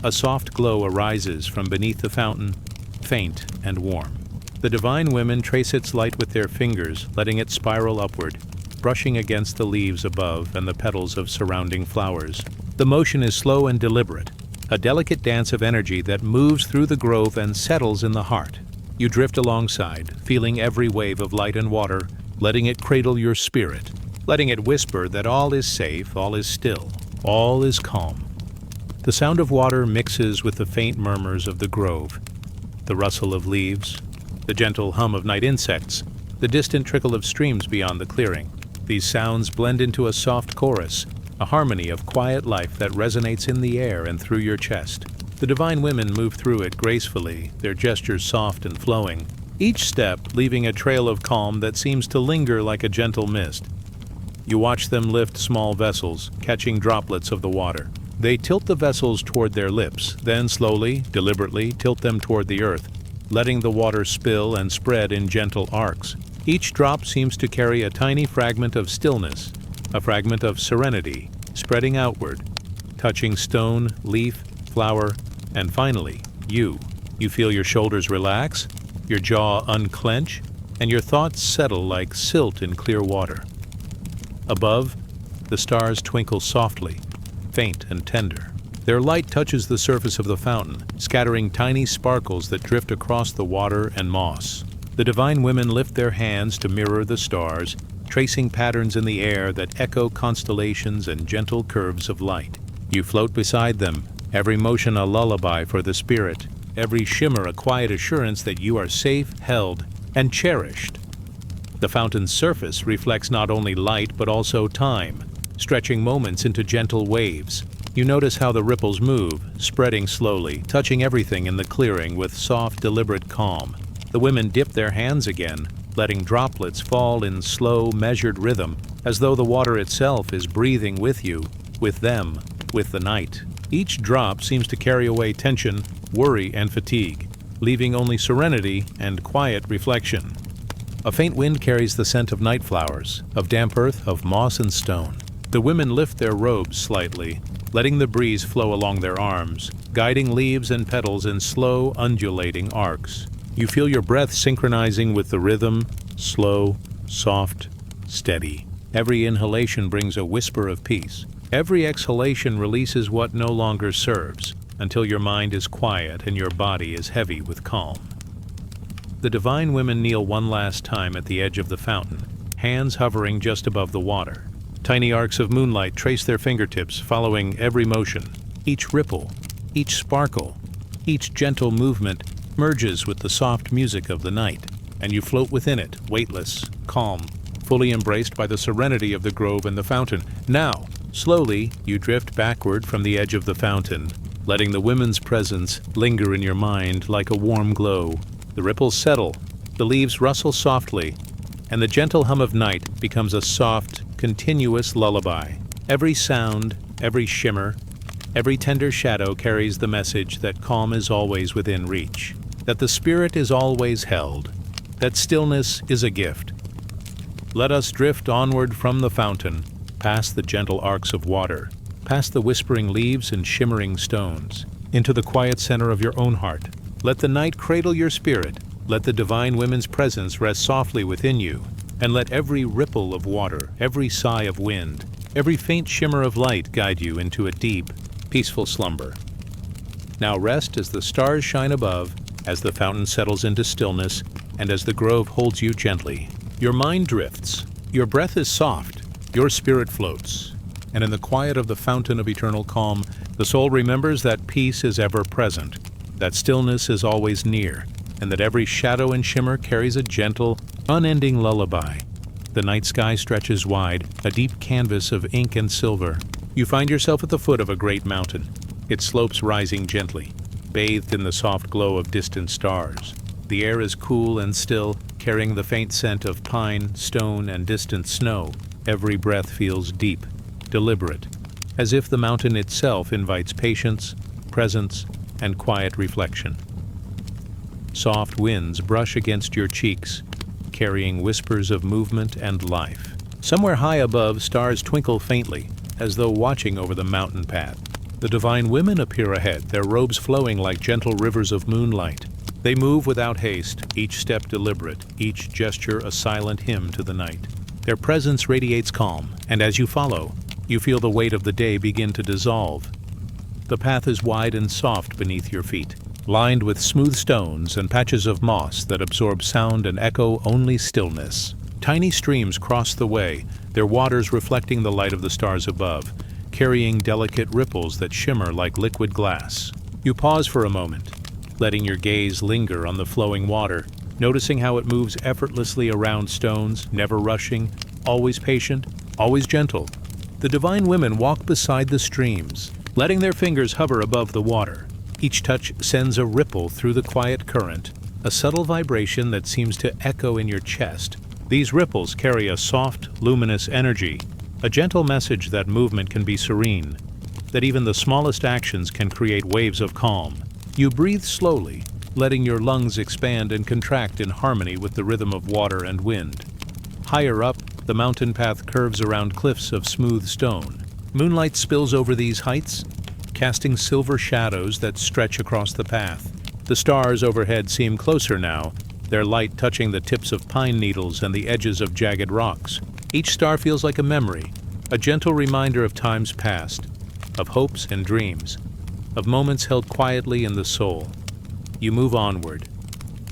A soft glow arises from beneath the fountain, faint and warm. The divine women trace its light with their fingers, letting it spiral upward, brushing against the leaves above and the petals of surrounding flowers. The motion is slow and deliberate, a delicate dance of energy that moves through the grove and settles in the heart. You drift alongside, feeling every wave of light and water, letting it cradle your spirit, letting it whisper that all is safe, all is still, all is calm. The sound of water mixes with the faint murmurs of the grove, the rustle of leaves, the gentle hum of night insects, the distant trickle of streams beyond the clearing. These sounds blend into a soft chorus, a harmony of quiet life that resonates in the air and through your chest. The divine women move through it gracefully, their gestures soft and flowing, each step leaving a trail of calm that seems to linger like a gentle mist. You watch them lift small vessels, catching droplets of the water. They tilt the vessels toward their lips, then slowly, deliberately tilt them toward the earth, letting the water spill and spread in gentle arcs. Each drop seems to carry a tiny fragment of stillness, a fragment of serenity, spreading outward, touching stone, leaf, flower, and finally, you. You feel your shoulders relax, your jaw unclench, and your thoughts settle like silt in clear water. Above, the stars twinkle softly, faint and tender. Their light touches the surface of the fountain, scattering tiny sparkles that drift across the water and moss. The divine women lift their hands to mirror the stars, tracing patterns in the air that echo constellations and gentle curves of light. You float beside them, every motion a lullaby for the spirit, every shimmer a quiet assurance that you are safe, held, and cherished. The fountain's surface reflects not only light but also time, stretching moments into gentle waves. You notice how the ripples move, spreading slowly, touching everything in the clearing with soft, deliberate calm. The women dip their hands again, letting droplets fall in slow, measured rhythm, as though the water itself is breathing with you, with them, with the night. Each drop seems to carry away tension, worry, and fatigue, leaving only serenity and quiet reflection. A faint wind carries the scent of night flowers, of damp earth, of moss and stone. The women lift their robes slightly, letting the breeze flow along their arms, guiding leaves and petals in slow, undulating arcs. You feel your breath synchronizing with the rhythm, slow, soft, steady. Every inhalation brings a whisper of peace. Every exhalation releases what no longer serves, until your mind is quiet and your body is heavy with calm. The divine women kneel one last time at the edge of the fountain, hands hovering just above the water. Tiny arcs of moonlight trace their fingertips, following every motion. Each ripple, each sparkle, each gentle movement merges with the soft music of the night, and you float within it, weightless, calm, fully embraced by the serenity of the grove and the fountain. Now, slowly, you drift backward from the edge of the fountain, letting the women's presence linger in your mind like a warm glow. The ripples settle, the leaves rustle softly, and the gentle hum of night becomes a soft, continuous lullaby. Every sound, every shimmer, every tender shadow carries the message that calm is always within reach, that the spirit is always held, that stillness is a gift. Let us drift onward from the fountain, past the gentle arcs of water, past the whispering leaves and shimmering stones, into the quiet center of your own heart. Let the night cradle your spirit, let the divine women's presence rest softly within you, and let every ripple of water, every sigh of wind, every faint shimmer of light guide you into a deep, peaceful slumber. Now rest as the stars shine above, as the fountain settles into stillness, and as the grove holds you gently. Your mind drifts, your breath is soft, your spirit floats, and in the quiet of the fountain of eternal calm, the soul remembers that peace is ever present, that stillness is always near, and that every shadow and shimmer carries a gentle, unending lullaby. The night sky stretches wide, a deep canvas of ink and silver. You find yourself at the foot of a great mountain, its slopes rising gently, bathed in the soft glow of distant stars. The air is cool and still, carrying the faint scent of pine, stone, and distant snow. Every breath feels deep, deliberate, as if the mountain itself invites patience, presence, and quiet reflection. Soft winds brush against your cheeks, carrying whispers of movement and life. Somewhere high above, stars twinkle faintly, as though watching over the mountain path. The divine women appear ahead, their robes flowing like gentle rivers of moonlight. They move without haste, each step deliberate, each gesture a silent hymn to the night. Their presence radiates calm, and as you follow, you feel the weight of the day begin to dissolve. The path is wide and soft beneath your feet, lined with smooth stones and patches of moss that absorb sound and echo only stillness. Tiny streams cross the way, their waters reflecting the light of the stars above, carrying delicate ripples that shimmer like liquid glass. You pause for a moment, letting your gaze linger on the flowing water, noticing how it moves effortlessly around stones, never rushing, always patient, always gentle. The divine women walk beside the streams, letting their fingers hover above the water. Each touch sends a ripple through the quiet current, a subtle vibration that seems to echo in your chest. These ripples carry a soft, luminous energy, a gentle message that movement can be serene, that even the smallest actions can create waves of calm. You breathe slowly, letting your lungs expand and contract in harmony with the rhythm of water and wind. Higher up, the mountain path curves around cliffs of smooth stone. Moonlight spills over these heights, casting silver shadows that stretch across the path. The stars overhead seem closer now, their light touching the tips of pine needles and the edges of jagged rocks. Each star feels like a memory, a gentle reminder of times past, of hopes and dreams, of moments held quietly in the soul. You move onward,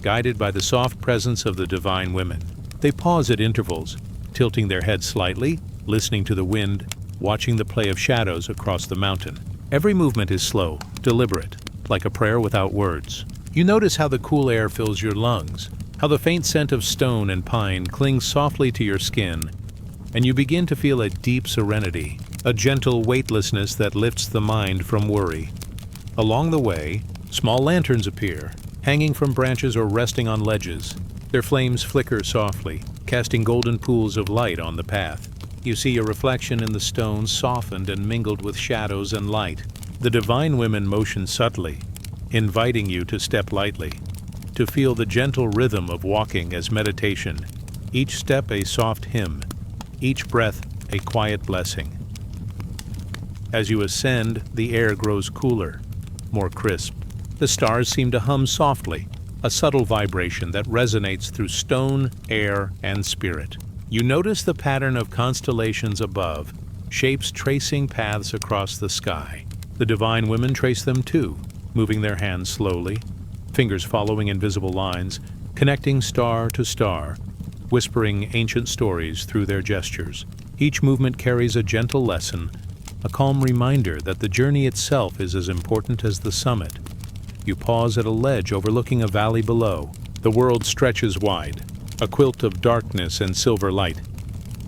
guided by the soft presence of the divine women. They pause at intervals, tilting their heads slightly, listening to the wind, watching the play of shadows across the mountain. Every movement is slow, deliberate, like a prayer without words. You notice how the cool air fills your lungs, how the faint scent of stone and pine clings softly to your skin, and you begin to feel a deep serenity, a gentle weightlessness that lifts the mind from worry. Along the way, small lanterns appear, hanging from branches or resting on ledges. Their flames flicker softly, casting golden pools of light on the path. You see a reflection in the stones softened and mingled with shadows and light. The divine women motion subtly, inviting you to step lightly, to feel the gentle rhythm of walking as meditation, each step a soft hymn, each breath a quiet blessing. As you ascend, the air grows cooler, more crisp. The stars seem to hum softly, a subtle vibration that resonates through stone, air, and spirit. You notice the pattern of constellations above, shapes tracing paths across the sky. The divine women trace them too, moving their hands slowly, fingers following invisible lines, connecting star to star, whispering ancient stories through their gestures. Each movement carries a gentle lesson, a calm reminder that the journey itself is as important as the summit. You pause at a ledge overlooking a valley below. The world stretches wide, a quilt of darkness and silver light,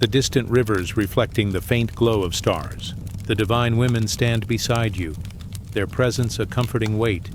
the distant rivers reflecting the faint glow of stars. The divine women stand beside you, their presence a comforting weight,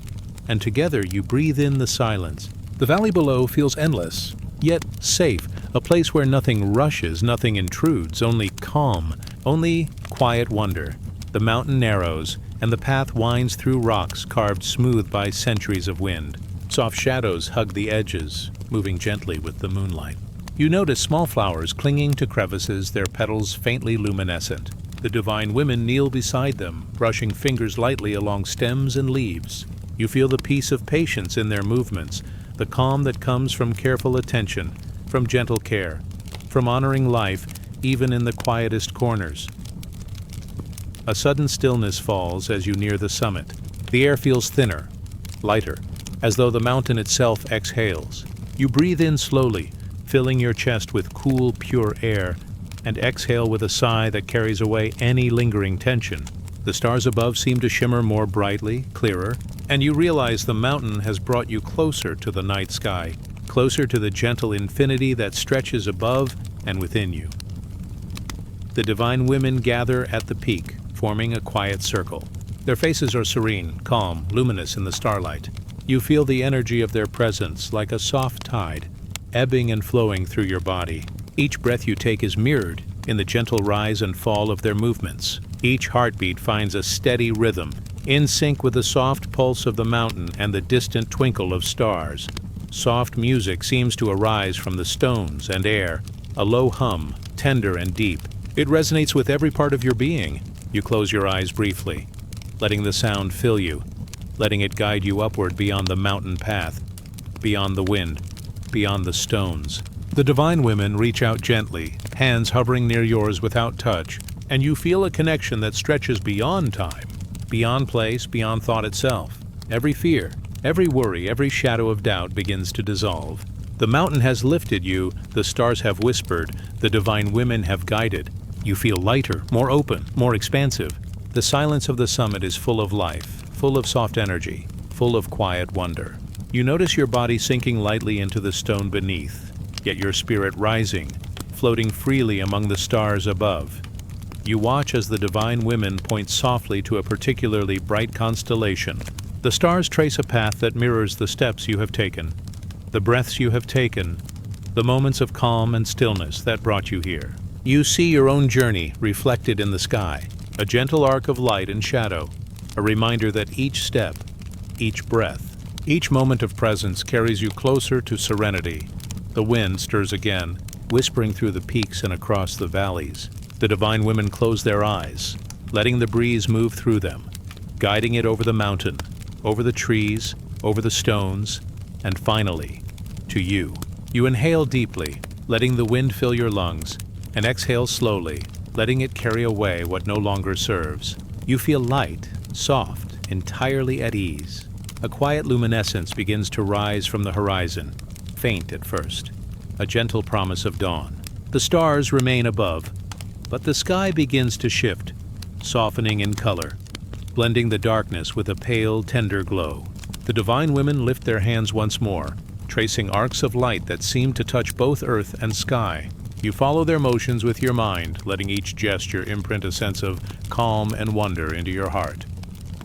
and together you breathe in the silence. The valley below feels endless, yet safe, a place where nothing rushes, nothing intrudes, only calm, only quiet wonder. The mountain narrows, and the path winds through rocks carved smooth by centuries of wind. Soft shadows hug the edges, moving gently with the moonlight. You notice small flowers clinging to crevices, their petals faintly luminescent. The divine women kneel beside them, brushing fingers lightly along stems and leaves. You feel the peace of patience in their movements, the calm that comes from careful attention, from gentle care, from honoring life even in the quietest corners. A sudden stillness falls as you near the summit. The air feels thinner, lighter, as though the mountain itself exhales. You breathe in slowly, filling your chest with cool, pure air, and exhale with a sigh that carries away any lingering tension. The stars above seem to shimmer more brightly, clearer, and you realize the mountain has brought you closer to the night sky, closer to the gentle infinity that stretches above and within you. The divine women gather at the peak, forming a quiet circle. Their faces are serene, calm, luminous in the starlight. You feel the energy of their presence like a soft tide, ebbing and flowing through your body. Each breath you take is mirrored in the gentle rise and fall of their movements. Each heartbeat finds a steady rhythm, in sync with the soft pulse of the mountain and the distant twinkle of stars. Soft music seems to arise from the stones and air, a low hum, tender and deep. It resonates with every part of your being. You close your eyes briefly, letting the sound fill you, letting it guide you upward beyond the mountain path, beyond the wind, beyond the stones. The divine women reach out gently, hands hovering near yours without touch, and you feel a connection that stretches beyond time, beyond place, beyond thought itself. Every fear, every worry, every shadow of doubt begins to dissolve. The mountain has lifted you, the stars have whispered, the divine women have guided. You feel lighter, more open, more expansive. The silence of the summit is full of life, full of soft energy, full of quiet wonder. You notice your body sinking lightly into the stone beneath, yet your spirit rising, floating freely among the stars above. You watch as the divine women point softly to a particularly bright constellation. The stars trace a path that mirrors the steps you have taken, the breaths you have taken, the moments of calm and stillness that brought you here. You see your own journey reflected in the sky, a gentle arc of light and shadow, a reminder that each step, each breath, each moment of presence carries you closer to serenity. The wind stirs again, whispering through the peaks and across the valleys. The divine women close their eyes, letting the breeze move through them, guiding it over the mountain, over the trees, over the stones, and finally, to you. You inhale deeply, letting the wind fill your lungs, and exhale slowly, letting it carry away what no longer serves. You feel light, soft, entirely at ease. A quiet luminescence begins to rise from the horizon, faint at first, a gentle promise of dawn. The stars remain above, but the sky begins to shift, softening in color, blending the darkness with a pale, tender glow. The divine women lift their hands once more, tracing arcs of light that seem to touch both earth and sky. You follow their motions with your mind, letting each gesture imprint a sense of calm and wonder into your heart.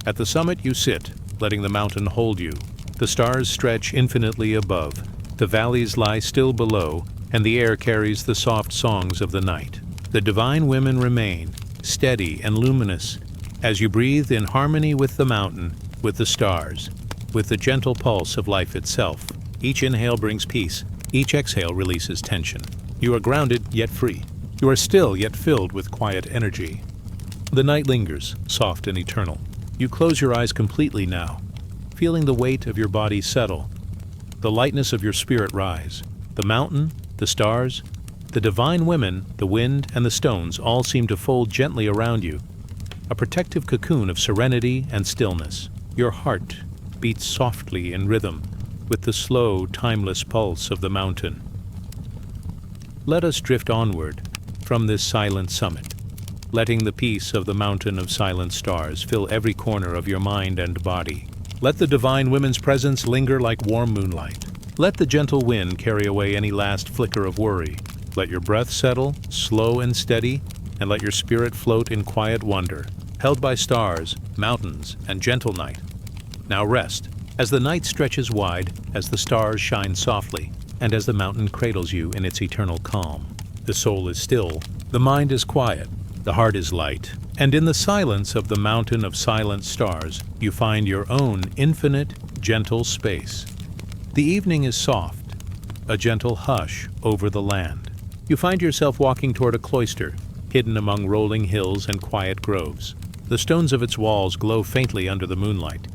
At the summit you sit, letting the mountain hold you. The stars stretch infinitely above. The valleys lie still below, and the air carries the soft songs of the night. The divine women remain, steady and luminous, as you breathe in harmony with the mountain, with the stars, with the gentle pulse of life itself. Each inhale brings peace. Each exhale releases tension. You are grounded, yet free. You are still, yet filled with quiet energy. The night lingers, soft and eternal. You close your eyes completely now, feeling the weight of your body settle, the lightness of your spirit rise. The mountain, the stars, the divine women, the wind, and the stones all seem to fold gently around you, a protective cocoon of serenity and stillness. Your heart beats softly in rhythm with the slow, timeless pulse of the mountain. Let us drift onward from this silent summit, letting the peace of the mountain of silent stars fill every corner of your mind and body. Let the divine women's presence linger like warm moonlight. Let the gentle wind carry away any last flicker of worry. Let your breath settle, slow and steady, and let your spirit float in quiet wonder, held by stars, mountains, and gentle night. Now rest, as the night stretches wide, as the stars shine softly, and as the mountain cradles you in its eternal calm. The soul is still, the mind is quiet, the heart is light, and in the silence of the mountain of silent stars, you find your own infinite, gentle space. The evening is soft, a gentle hush over the land. You find yourself walking toward a cloister, hidden among rolling hills and quiet groves. The stones of its walls glow faintly under the moonlight,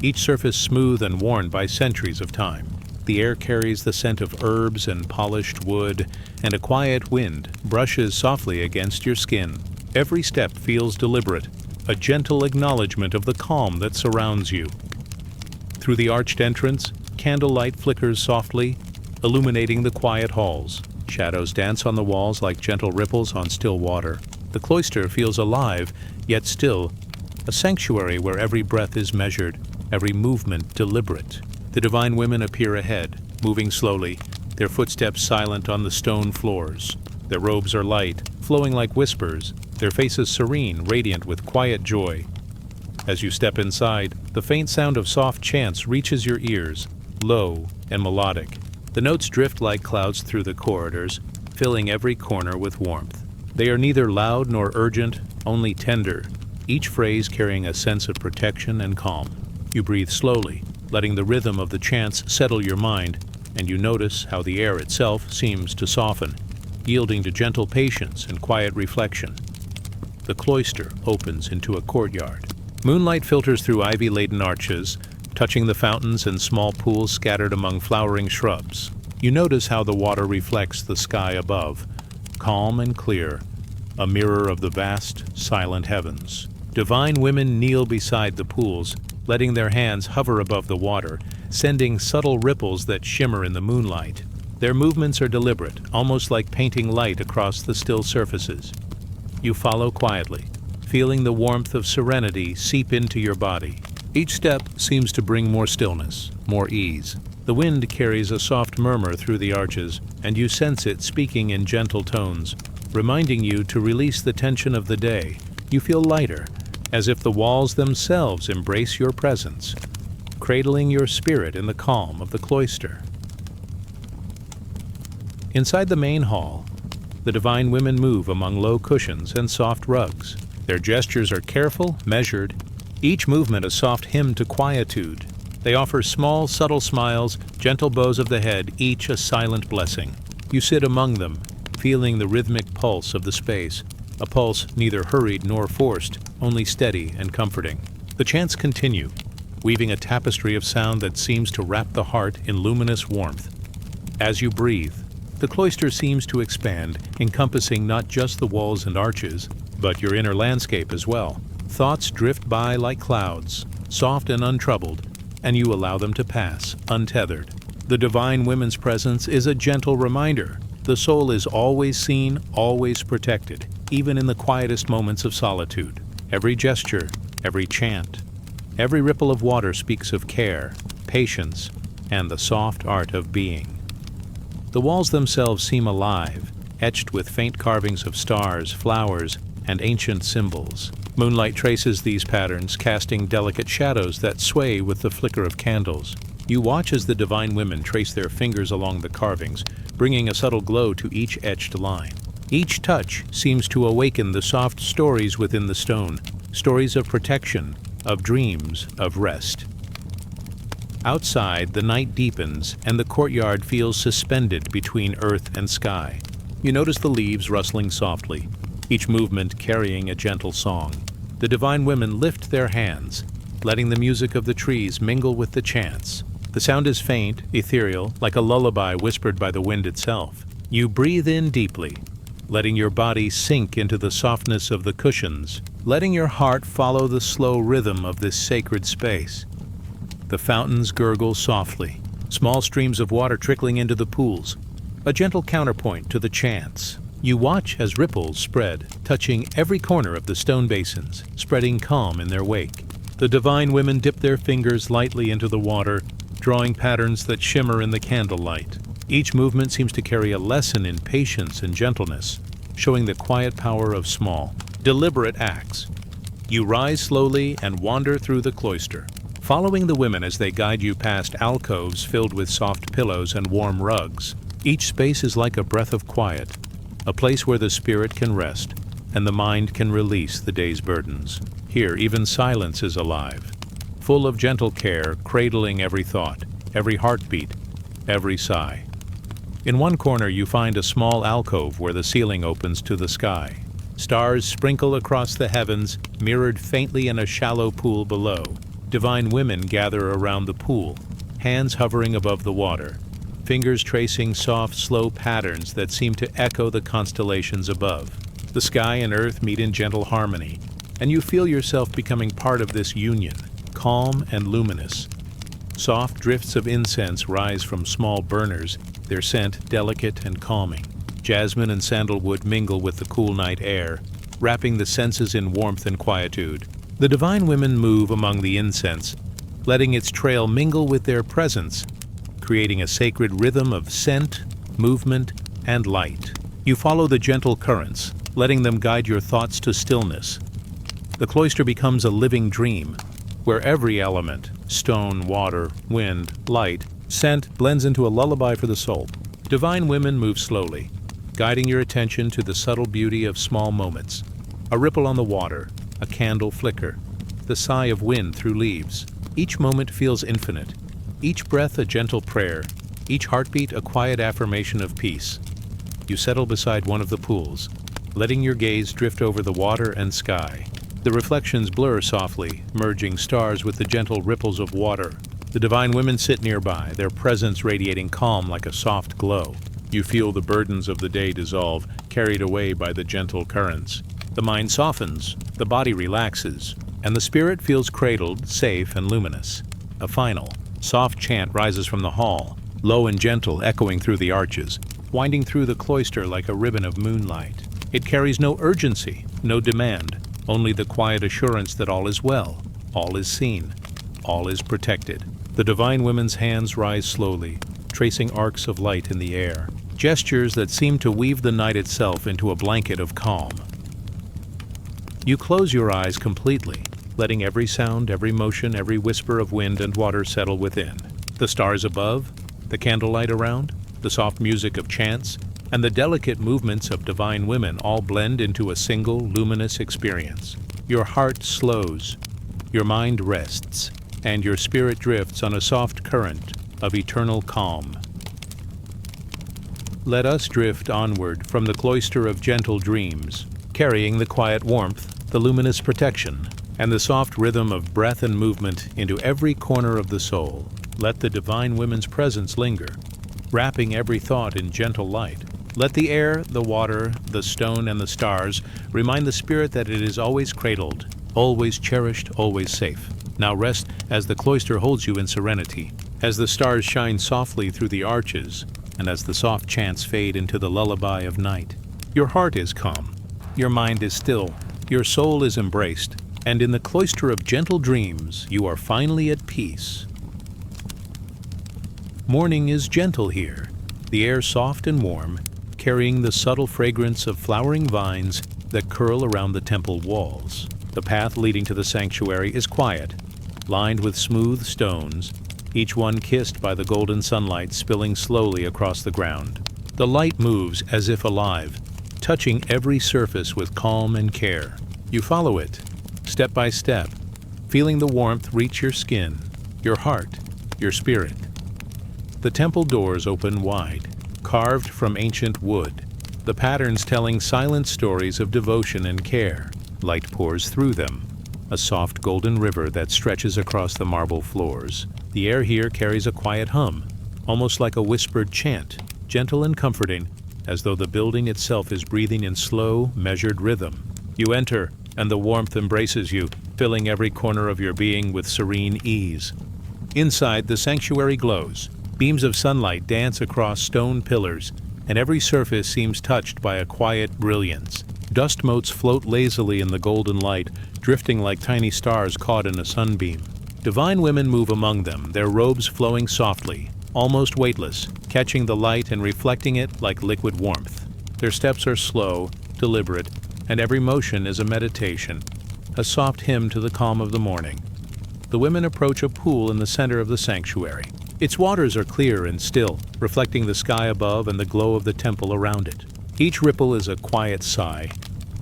each surface smooth and worn by centuries of time. The air carries the scent of herbs and polished wood, and a quiet wind brushes softly against your skin. Every step feels deliberate, a gentle acknowledgement of the calm that surrounds you. Through the arched entrance, candlelight flickers softly, illuminating the quiet halls. Shadows dance on the walls like gentle ripples on still water. The cloister feels alive, yet still, a sanctuary where every breath is measured, every movement deliberate. The divine women appear ahead, moving slowly, their footsteps silent on the stone floors. Their robes are light, flowing like whispers, their faces serene, radiant with quiet joy. As you step inside, the faint sound of soft chants reaches your ears, low and melodic. The notes drift like clouds through the corridors, filling every corner with warmth. They are neither loud nor urgent, only tender, each phrase carrying a sense of protection and calm. You breathe slowly, letting the rhythm of the chants settle your mind, and you notice how the air itself seems to soften, yielding to gentle patience and quiet reflection. The cloister opens into a courtyard. Moonlight filters through ivy-laden arches, touching the fountains and small pools scattered among flowering shrubs. You notice how the water reflects the sky above, calm and clear, a mirror of the vast, silent heavens. Divine women kneel beside the pools, letting their hands hover above the water, sending subtle ripples that shimmer in the moonlight. Their movements are deliberate, almost like painting light across the still surfaces. You follow quietly, feeling the warmth of serenity seep into your body. Each step seems to bring more stillness, more ease. The wind carries a soft murmur through the arches, and you sense it speaking in gentle tones, reminding you to release the tension of the day. You feel lighter, as if the walls themselves embrace your presence, cradling your spirit in the calm of the cloister. Inside the main hall, the divine women move among low cushions and soft rugs. Their gestures are careful, measured, each movement a soft hymn to quietude. They offer small, subtle smiles, gentle bows of the head, each a silent blessing. You sit among them, feeling the rhythmic pulse of the space, a pulse neither hurried nor forced, only steady and comforting. The chants continue, weaving a tapestry of sound that seems to wrap the heart in luminous warmth. As you breathe, the cloister seems to expand, encompassing not just the walls and arches, but your inner landscape as well. Thoughts drift by like clouds, soft and untroubled, and you allow them to pass, untethered. The divine women's presence is a gentle reminder. The soul is always seen, always protected, even in the quietest moments of solitude. Every gesture, every chant, every ripple of water speaks of care, patience, and the soft art of being. The walls themselves seem alive, etched with faint carvings of stars, flowers, and ancient symbols. Moonlight traces these patterns, casting delicate shadows that sway with the flicker of candles. You watch as the divine women trace their fingers along the carvings, bringing a subtle glow to each etched line. Each touch seems to awaken the soft stories within the stone, stories of protection, of dreams, of rest. Outside, the night deepens, and the courtyard feels suspended between earth and sky. You notice the leaves rustling softly, each movement carrying a gentle song. The divine women lift their hands, letting the music of the trees mingle with the chants. The sound is faint, ethereal, like a lullaby whispered by the wind itself. You breathe in deeply, letting your body sink into the softness of the cushions, letting your heart follow the slow rhythm of this sacred space. The fountains gurgle softly, small streams of water trickling into the pools, a gentle counterpoint to the chants. You watch as ripples spread, touching every corner of the stone basins, spreading calm in their wake. The divine women dip their fingers lightly into the water, drawing patterns that shimmer in the candlelight. Each movement seems to carry a lesson in patience and gentleness, showing the quiet power of small, deliberate acts. You rise slowly and wander through the cloister, following the women as they guide you past alcoves filled with soft pillows and warm rugs. Each space is like a breath of quiet, a place where the spirit can rest and the mind can release the day's burdens. Here, even silence is alive, full of gentle care, cradling every thought, every heartbeat, every sigh. In one corner, you find a small alcove where the ceiling opens to the sky. Stars sprinkle across the heavens, mirrored faintly in a shallow pool below. Divine women gather around the pool, hands hovering above the water, fingers tracing soft, slow patterns that seem to echo the constellations above. The sky and earth meet in gentle harmony, and you feel yourself becoming part of this union, calm and luminous. Soft drifts of incense rise from small burners, their scent delicate and calming. Jasmine and sandalwood mingle with the cool night air, wrapping the senses in warmth and quietude. The divine women move among the incense, letting its trail mingle with their presence, creating a sacred rhythm of scent, movement, and light. You follow the gentle currents, letting them guide your thoughts to stillness. The cloister becomes a living dream, where every element, stone, water, wind, light, scent, blends into a lullaby for the soul. Divine women move slowly, guiding your attention to the subtle beauty of small moments. A ripple on the water, a candle flicker, the sigh of wind through leaves. Each moment feels infinite, each breath a gentle prayer, each heartbeat a quiet affirmation of peace. You settle beside one of the pools, letting your gaze drift over the water and sky. The reflections blur softly, merging stars with the gentle ripples of water. The divine women sit nearby, their presence radiating calm like a soft glow. You feel the burdens of the day dissolve, carried away by the gentle currents. The mind softens, the body relaxes, and the spirit feels cradled, safe, and luminous. A final, soft chant rises from the hall, low and gentle, echoing through the arches, winding through the cloister like a ribbon of moonlight. It carries no urgency, no demand, only the quiet assurance that all is well, all is seen, all is protected. The divine women's hands rise slowly, tracing arcs of light in the air, gestures that seem to weave the night itself into a blanket of calm. You close your eyes completely, letting every sound, every motion, every whisper of wind and water settle within. The stars above, the candlelight around, the soft music of chants, and the delicate movements of divine women all blend into a single luminous experience. Your heart slows, your mind rests, and your spirit drifts on a soft current of eternal calm. Let us drift onward from the cloister of gentle dreams, carrying the quiet warmth, the luminous protection, and the soft rhythm of breath and movement into every corner of the soul. Let the divine women's presence linger, wrapping every thought in gentle light. Let the air, the water, the stone, and the stars remind the spirit that it is always cradled, always cherished, always safe. Now rest as the cloister holds you in serenity, as the stars shine softly through the arches, and as the soft chants fade into the lullaby of night. Your heart is calm, your mind is still, your soul is embraced, and in the cloister of gentle dreams you are finally at peace. Morning is gentle here, the air soft and warm, carrying the subtle fragrance of flowering vines that curl around the temple walls. The path leading to the sanctuary is quiet, lined with smooth stones, each one kissed by the golden sunlight spilling slowly across the ground. The light moves as if alive, touching every surface with calm and care. You follow it, step by step, feeling the warmth reach your skin, your heart, your spirit. The temple doors open wide, carved from ancient wood, the patterns telling silent stories of devotion and care. Light pours through them, a soft golden river that stretches across the marble floors. The air here carries a quiet hum, almost like a whispered chant, gentle and comforting, as though the building itself is breathing in slow, measured rhythm. You enter, and the warmth embraces you, filling every corner of your being with serene ease. Inside, the sanctuary glows. Beams of sunlight dance across stone pillars, and every surface seems touched by a quiet brilliance. Dust motes float lazily in the golden light, drifting like tiny stars caught in a sunbeam. Divine women move among them, their robes flowing softly, almost weightless, catching the light and reflecting it like liquid warmth. Their steps are slow, deliberate, and every motion is a meditation, a soft hymn to the calm of the morning. The women approach a pool in the center of the sanctuary. Its waters are clear and still, reflecting the sky above and the glow of the temple around it. Each ripple is a quiet sigh,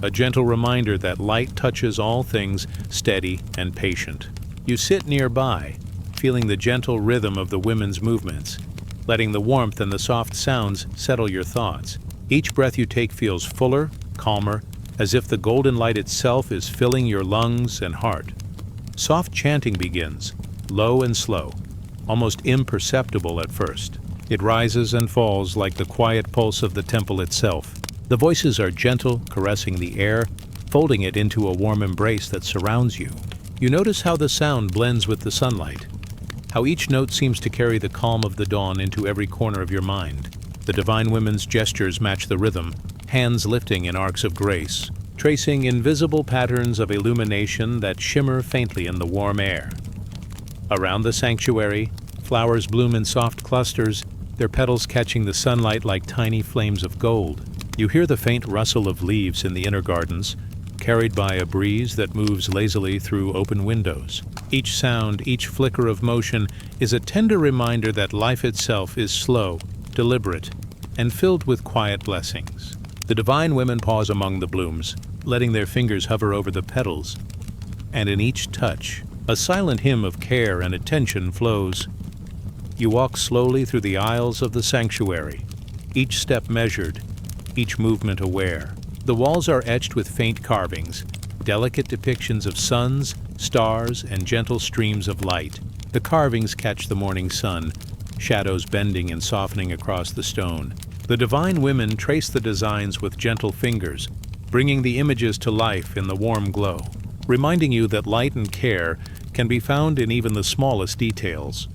a gentle reminder that light touches all things steady and patient. You sit nearby, feeling the gentle rhythm of the women's movements, letting the warmth and the soft sounds settle your thoughts. Each breath you take feels fuller, calmer, as if the golden light itself is filling your lungs and heart. Soft chanting begins, low and slow, almost imperceptible at first. It rises and falls like the quiet pulse of the temple itself. The voices are gentle, caressing the air, folding it into a warm embrace that surrounds you. You notice how the sound blends with the sunlight, how each note seems to carry the calm of the dawn into every corner of your mind. The divine women's gestures match the rhythm, hands lifting in arcs of grace, tracing invisible patterns of illumination that shimmer faintly in the warm air. Around the sanctuary, flowers bloom in soft clusters, their petals catching the sunlight like tiny flames of gold. You hear the faint rustle of leaves in the inner gardens, carried by a breeze that moves lazily through open windows. Each sound, each flicker of motion is a tender reminder that life itself is slow, deliberate, and filled with quiet blessings. The divine women pause among the blooms, letting their fingers hover over the petals, and in each touch, a silent hymn of care and attention flows. You walk slowly through the aisles of the sanctuary, each step measured, each movement aware. The walls are etched with faint carvings, delicate depictions of suns, stars, and gentle streams of light. The carvings catch the morning sun, shadows bending and softening across the stone. The divine women trace the designs with gentle fingers, bringing the images to life in the warm glow, reminding you that light and care can be found in even the smallest details.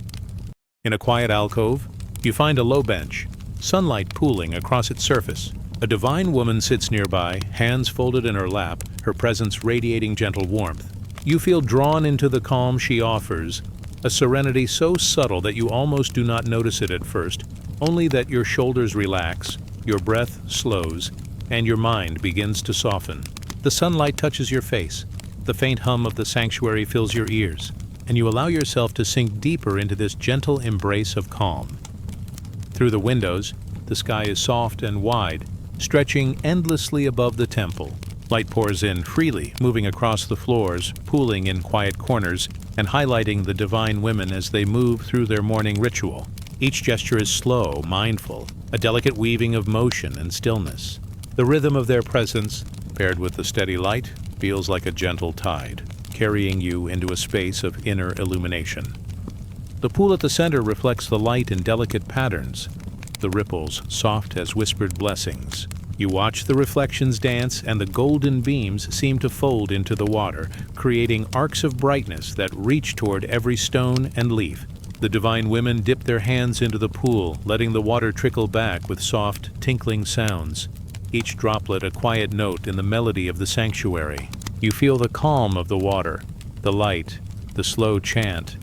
In a quiet alcove, you find a low bench, sunlight pooling across its surface. A divine woman sits nearby, hands folded in her lap, her presence radiating gentle warmth. You feel drawn into the calm she offers, a serenity so subtle that you almost do not notice it at first, only that your shoulders relax, your breath slows, and your mind begins to soften. The sunlight touches your face, the faint hum of the sanctuary fills your ears, and you allow yourself to sink deeper into this gentle embrace of calm. Through the windows, the sky is soft and wide, stretching endlessly above the temple. Light pours in freely, moving across the floors, pooling in quiet corners, and highlighting the divine women as they move through their morning ritual. Each gesture is slow, mindful, a delicate weaving of motion and stillness. The rhythm of their presence, paired with the steady light, feels like a gentle tide, carrying you into a space of inner illumination. The pool at the center reflects the light in delicate patterns, the ripples soft as whispered blessings. You watch the reflections dance, and the golden beams seem to fold into the water, creating arcs of brightness that reach toward every stone and leaf. The divine women dip their hands into the pool, letting the water trickle back with soft, tinkling sounds, each droplet a quiet note in the melody of the sanctuary. You feel the calm of the water, the light, the slow chant,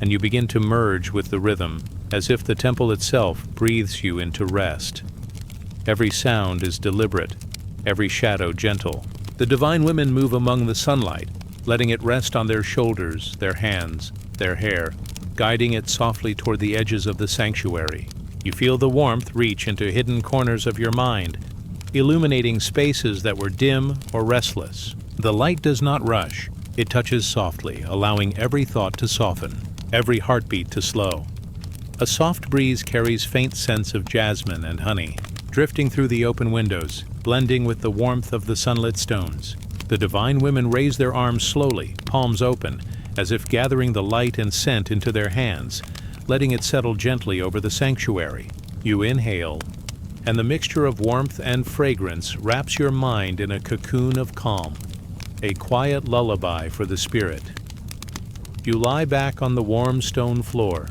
and you begin to merge with the rhythm, as if the temple itself breathes you into rest. Every sound is deliberate, every shadow gentle. The divine women move among the sunlight, letting it rest on their shoulders, their hands, their hair, guiding it softly toward the edges of the sanctuary. You feel the warmth reach into hidden corners of your mind, illuminating spaces that were dim or restless. The light does not rush. It touches softly, allowing every thought to soften, every heartbeat to slow. A soft breeze carries faint scents of jasmine and honey, drifting through the open windows, blending with the warmth of the sunlit stones. The divine women raise their arms slowly, palms open, as if gathering the light and scent into their hands, letting it settle gently over the sanctuary. You inhale, and the mixture of warmth and fragrance wraps your mind in a cocoon of calm, a quiet lullaby for the spirit. You lie back on the warm stone floor,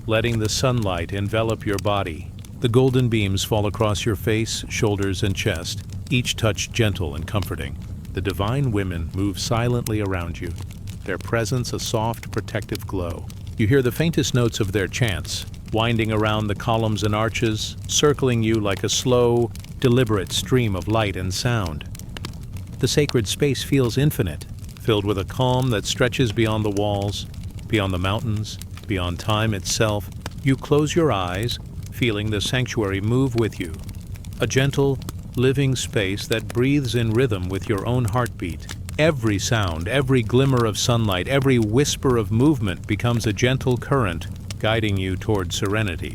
letting the sunlight envelop your body. The golden beams fall across your face, shoulders, and chest, each touch gentle and comforting. The divine women move silently around you, their presence a soft, protective glow. You hear the faintest notes of their chants, winding around the columns and arches, circling you like a slow, deliberate stream of light and sound. The sacred space feels infinite, filled with a calm that stretches beyond the walls, beyond the mountains, beyond time itself. You close your eyes, feeling the sanctuary move with you, a gentle, living space that breathes in rhythm with your own heartbeat. Every sound, every glimmer of sunlight, every whisper of movement becomes a gentle current, guiding you toward serenity.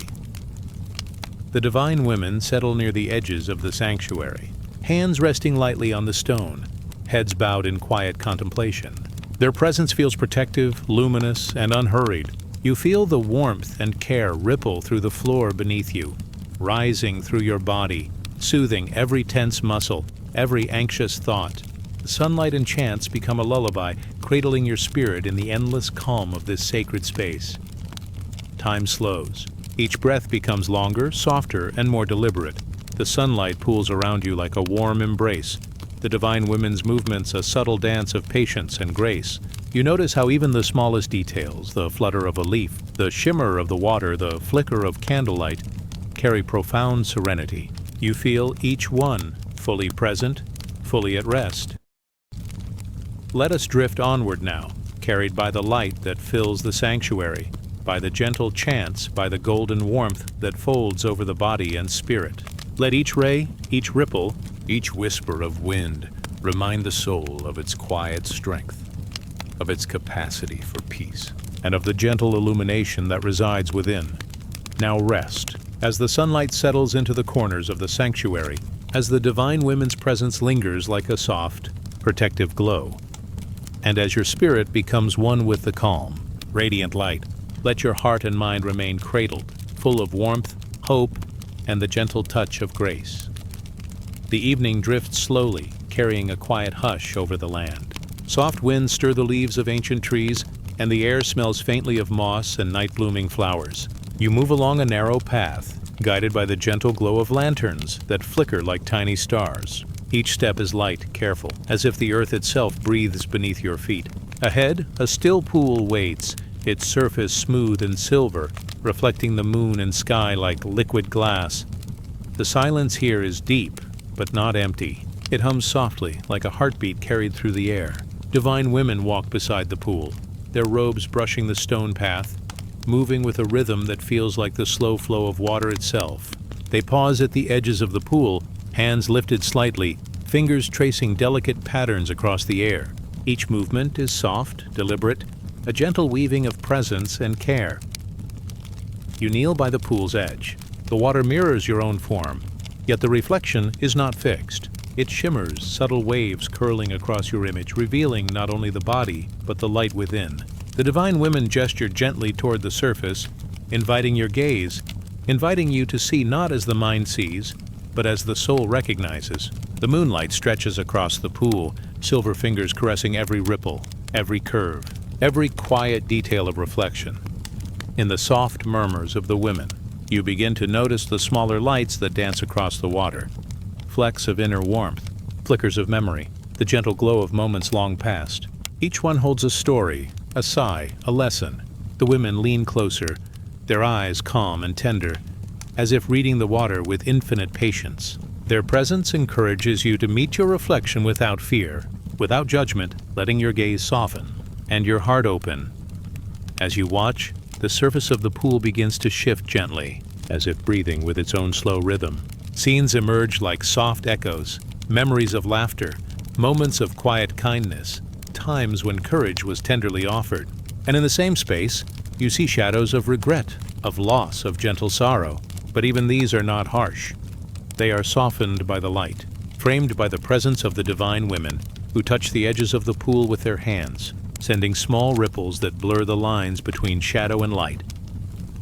The divine women settle near the edges of the sanctuary, hands resting lightly on the stone, heads bowed in quiet contemplation. Their presence feels protective, luminous, and unhurried. You feel the warmth and care ripple through the floor beneath you, rising through your body, soothing every tense muscle, every anxious thought. The sunlight and chants become a lullaby, cradling your spirit in the endless calm of this sacred space. Time slows. Each breath becomes longer, softer, and more deliberate. The sunlight pools around you like a warm embrace, the divine women's movements a subtle dance of patience and grace. You notice how even the smallest details, the flutter of a leaf, the shimmer of the water, the flicker of candlelight, carry profound serenity. You feel each one fully present, fully at rest. Let us drift onward now, carried by the light that fills the sanctuary, by the gentle chants, by the golden warmth that folds over the body and spirit. Let each ray, each ripple, each whisper of wind remind the soul of its quiet strength, of its capacity for peace. and of the gentle illumination that resides within. Now rest, as the sunlight settles into the corners of the sanctuary, as the divine women's presence lingers like a soft, protective glow. And as your spirit becomes one with the calm, radiant light, let your heart and mind remain cradled, full of warmth, hope, and the gentle touch of grace. The evening drifts slowly, carrying a quiet hush over the land. Soft winds stir the leaves of ancient trees, and the air smells faintly of moss and night-blooming flowers. You move along a narrow path, guided by the gentle glow of lanterns that flicker like tiny stars. Each step is light, careful, as if the earth itself breathes beneath your feet. Ahead, a still pool waits, its surface smooth and silver, reflecting the moon and sky like liquid glass. The silence here is deep, but not empty. It hums softly, like a heartbeat carried through the air. Divine women walk beside the pool, their robes brushing the stone path, moving with a rhythm that feels like the slow flow of water itself. They pause at the edges of the pool, hands lifted slightly, fingers tracing delicate patterns across the air. Each movement is soft, deliberate, a gentle weaving of presence and care. You kneel by the pool's edge. The water mirrors your own form, yet the reflection is not fixed. It shimmers, subtle waves curling across your image, revealing not only the body, but the light within. The divine women gesture gently toward the surface, inviting your gaze, inviting you to see not as the mind sees, but as the soul recognizes. The moonlight stretches across the pool, silver fingers caressing every ripple, every curve, every quiet detail of reflection. In the soft murmurs of the women, you begin to notice the smaller lights that dance across the water. Flecks of inner warmth, flickers of memory, the gentle glow of moments long past. Each one holds a story, a sigh, a lesson. The women lean closer, their eyes calm and tender, as if reading the water with infinite patience. Their presence encourages you to meet your reflection without fear, without judgment, letting your gaze soften and your heart open. As you watch, the surface of the pool begins to shift gently, as if breathing with its own slow rhythm. Scenes emerge like soft echoes, memories of laughter, moments of quiet kindness, times when courage was tenderly offered. And in the same space, you see shadows of regret, of loss, of gentle sorrow. But even these are not harsh. They are softened by the light, framed by the presence of the divine women who touch the edges of the pool with their hands, sending small ripples that blur the lines between shadow and light.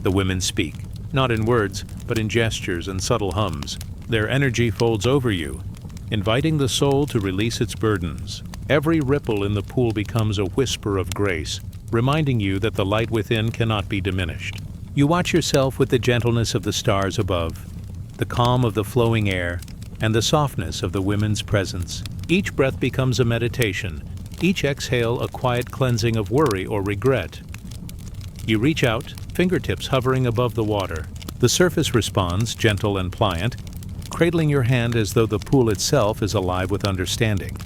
The women speak, not in words, but in gestures and subtle hums. Their energy folds over you, inviting the soul to release its burdens. Every ripple in the pool becomes a whisper of grace, reminding you that the light within cannot be diminished. You watch yourself with the gentleness of the stars above, the calm of the flowing air, and the softness of the women's presence. Each breath becomes a meditation, each exhale a quiet cleansing of worry or regret. You reach out, fingertips hovering above the water. The surface responds, gentle and pliant, cradling your hand as though the pool itself is alive with understanding.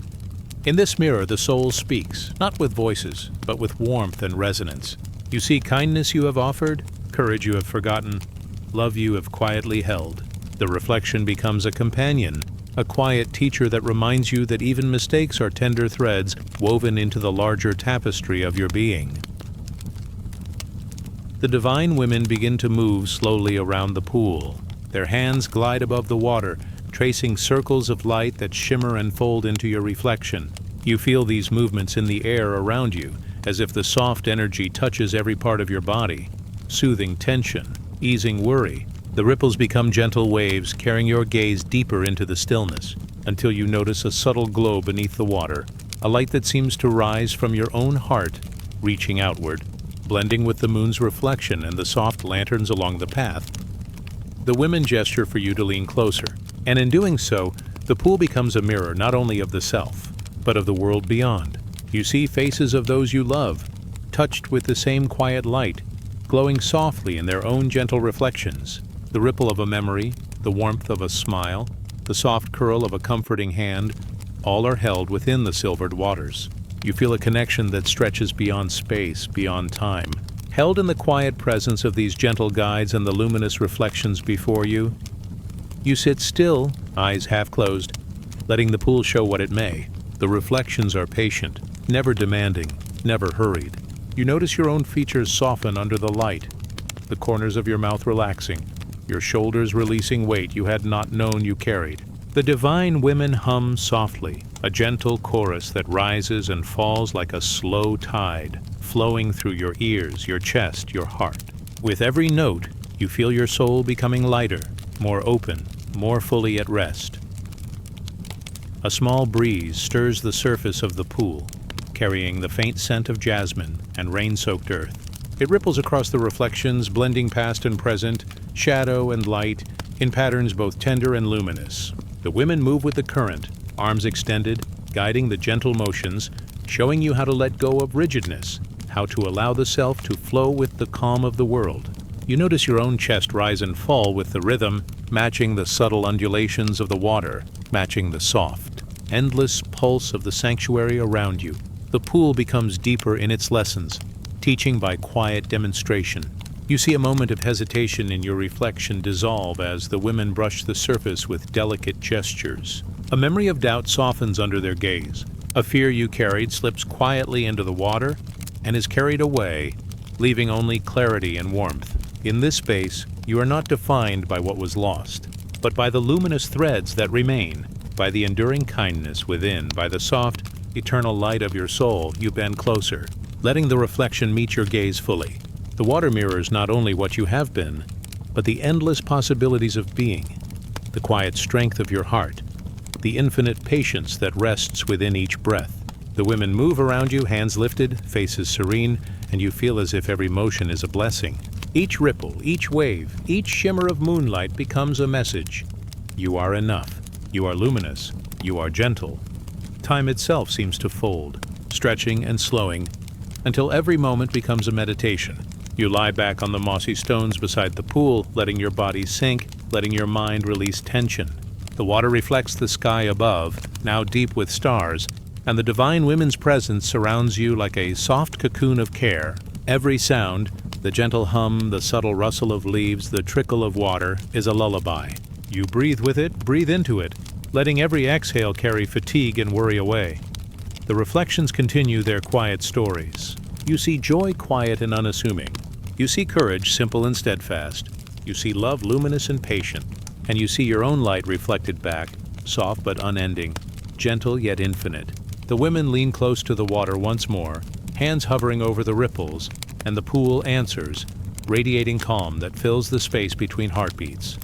In this mirror, the soul speaks, not with voices, but with warmth and resonance. You see kindness you have offered, courage you have forgotten, love you have quietly held. The reflection becomes a companion, a quiet teacher that reminds you that even mistakes are tender threads woven into the larger tapestry of your being. The divine women begin to move slowly around the pool. Their hands glide above the water, tracing circles of light that shimmer and fold into your reflection. You feel these movements in the air around you, as if the soft energy touches every part of your body, soothing tension, easing worry. The ripples become gentle waves, carrying your gaze deeper into the stillness, until you notice a subtle glow beneath the water, a light that seems to rise from your own heart, reaching outward, blending with the moon's reflection and the soft lanterns along the path. The women gesture for you to lean closer, and in doing so, the pool becomes a mirror not only of the self, but of the world beyond. You see faces of those you love, touched with the same quiet light, glowing softly in their own gentle reflections. The ripple of a memory, the warmth of a smile, the soft curl of a comforting hand, all are held within the silvered waters. You feel a connection that stretches beyond space, beyond time. Held in the quiet presence of these gentle guides and the luminous reflections before you, you sit still, eyes half closed, letting the pool show what it may. The reflections are patient, never demanding, never hurried. You notice your own features soften under the light, the corners of your mouth relaxing, your shoulders releasing weight you had not known you carried. The divine women hum softly, a gentle chorus that rises and falls like a slow tide, flowing through your ears, your chest, your heart. With every note, you feel your soul becoming lighter, more open, more fully at rest. A small breeze stirs the surface of the pool, carrying the faint scent of jasmine and rain-soaked earth. It ripples across the reflections, blending past and present, shadow and light, in patterns both tender and luminous. The women move with the current, arms extended, guiding the gentle motions, showing you how to let go of rigidness, how to allow the self to flow with the calm of the world. You notice your own chest rise and fall with the rhythm, matching the subtle undulations of the water, matching the soft, endless pulse of the sanctuary around you. The pool becomes deeper in its lessons, teaching by quiet demonstration. You see a moment of hesitation in your reflection dissolve as the women brush the surface with delicate gestures. A memory of doubt softens under their gaze. A fear you carried slips quietly into the water and is carried away, leaving only clarity and warmth. In this space, you are not defined by what was lost, but by the luminous threads that remain, by the enduring kindness within, by the soft, eternal light of your soul. You bend closer, letting the reflection meet your gaze fully. The water mirrors not only what you have been, but the endless possibilities of being, the quiet strength of your heart, the infinite patience that rests within each breath. The women move around you, hands lifted, faces serene, and you feel as if every motion is a blessing. Each ripple, each wave, each shimmer of moonlight becomes a message. You are enough. You are luminous. You are gentle. Time itself seems to fold, stretching and slowing, until every moment becomes a meditation. You lie back on the mossy stones beside the pool, letting your body sink, letting your mind release tension. The water reflects the sky above, now deep with stars, and the divine women's presence surrounds you like a soft cocoon of care. Every sound, the gentle hum, the subtle rustle of leaves, the trickle of water, is a lullaby. You breathe with it, breathe into it, letting every exhale carry fatigue and worry away. The reflections continue their quiet stories. You see joy quiet and unassuming. You see courage simple and steadfast. You see love luminous and patient. And you see your own light reflected back, soft but unending, gentle yet infinite. The women lean close to the water once more, hands hovering over the ripples, and the pool answers, radiating calm that fills the space between heartbeats.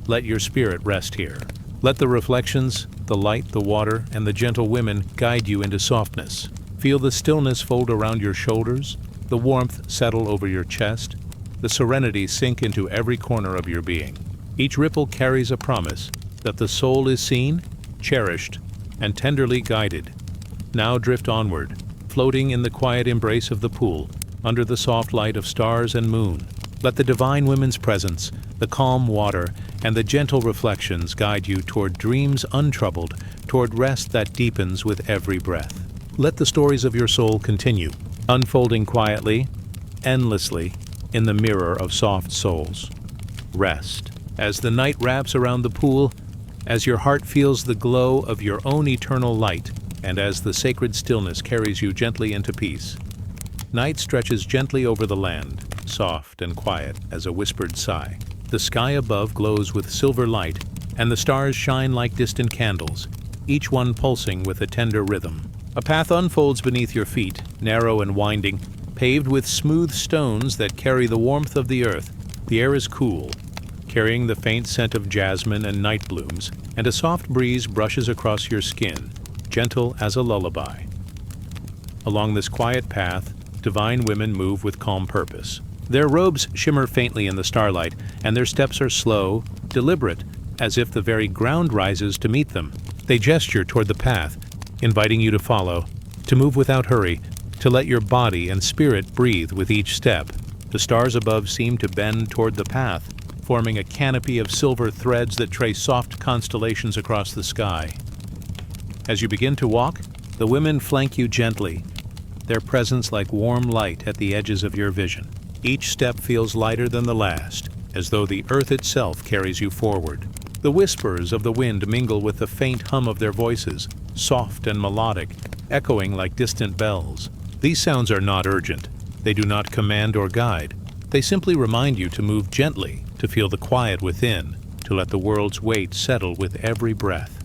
Let your spirit rest here. Let the reflections, the light, the water, and the gentle women guide you into softness. Feel the stillness fold around your shoulders, the warmth settle over your chest, the serenity sink into every corner of your being. Each ripple carries a promise that the soul is seen, cherished, and tenderly guided. Now drift onward, floating in the quiet embrace of the pool, under the soft light of stars and moon. Let the divine women's presence, the calm water, and the gentle reflections guide you toward dreams untroubled, toward rest that deepens with every breath. Let the stories of your soul continue, unfolding quietly, endlessly, in the mirror of soft souls. Rest. As the night wraps around the pool, as your heart feels the glow of your own eternal light, and as the sacred stillness carries you gently into peace. Night stretches gently over the land, soft and quiet as a whispered sigh. The sky above glows with silver light, and the stars shine like distant candles, each one pulsing with a tender rhythm. A path unfolds beneath your feet, narrow and winding, paved with smooth stones that carry the warmth of the earth. The air is cool, carrying the faint scent of jasmine and night blooms, and a soft breeze brushes across your skin, gentle as a lullaby. Along this quiet path, divine women move with calm purpose. Their robes shimmer faintly in the starlight, and their steps are slow, deliberate, as if the very ground rises to meet them. They gesture toward the path, inviting you to follow, to move without hurry, to let your body and spirit breathe with each step. The stars above seem to bend toward the path, forming a canopy of silver threads that trace soft constellations across the sky. As you begin to walk, the women flank you gently, their presence like warm light at the edges of your vision. Each step feels lighter than the last, as though the earth itself carries you forward. The whispers of the wind mingle with the faint hum of their voices, soft and melodic, echoing like distant bells. These sounds are not urgent. They do not command or guide. They simply remind you to move gently, to feel the quiet within, to let the world's weight settle with every breath.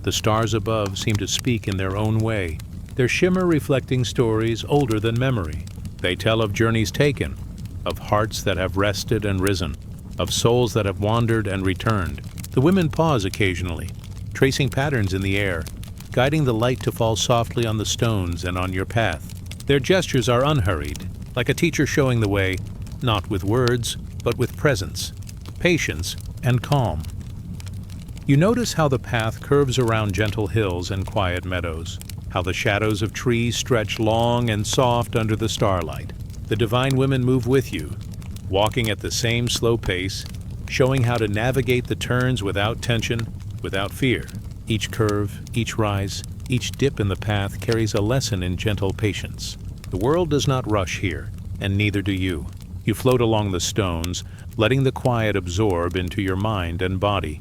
The stars above seem to speak in their own way, their shimmer reflecting stories older than memory. They tell of journeys taken, of hearts that have rested and risen, of souls that have wandered and returned. The women pause occasionally, tracing patterns in the air, guiding the light to fall softly on the stones and on your path. Their gestures are unhurried, like a teacher showing the way, not with words, but with presence, patience, and calm. You notice how the path curves around gentle hills and quiet meadows, how the shadows of trees stretch long and soft under the starlight. The divine women move with you, walking at the same slow pace, showing how to navigate the turns without tension, without fear. Each curve, each rise, each dip in the path carries a lesson in gentle patience. The world does not rush here, and neither do you. You float along the stones, letting the quiet absorb into your mind and body.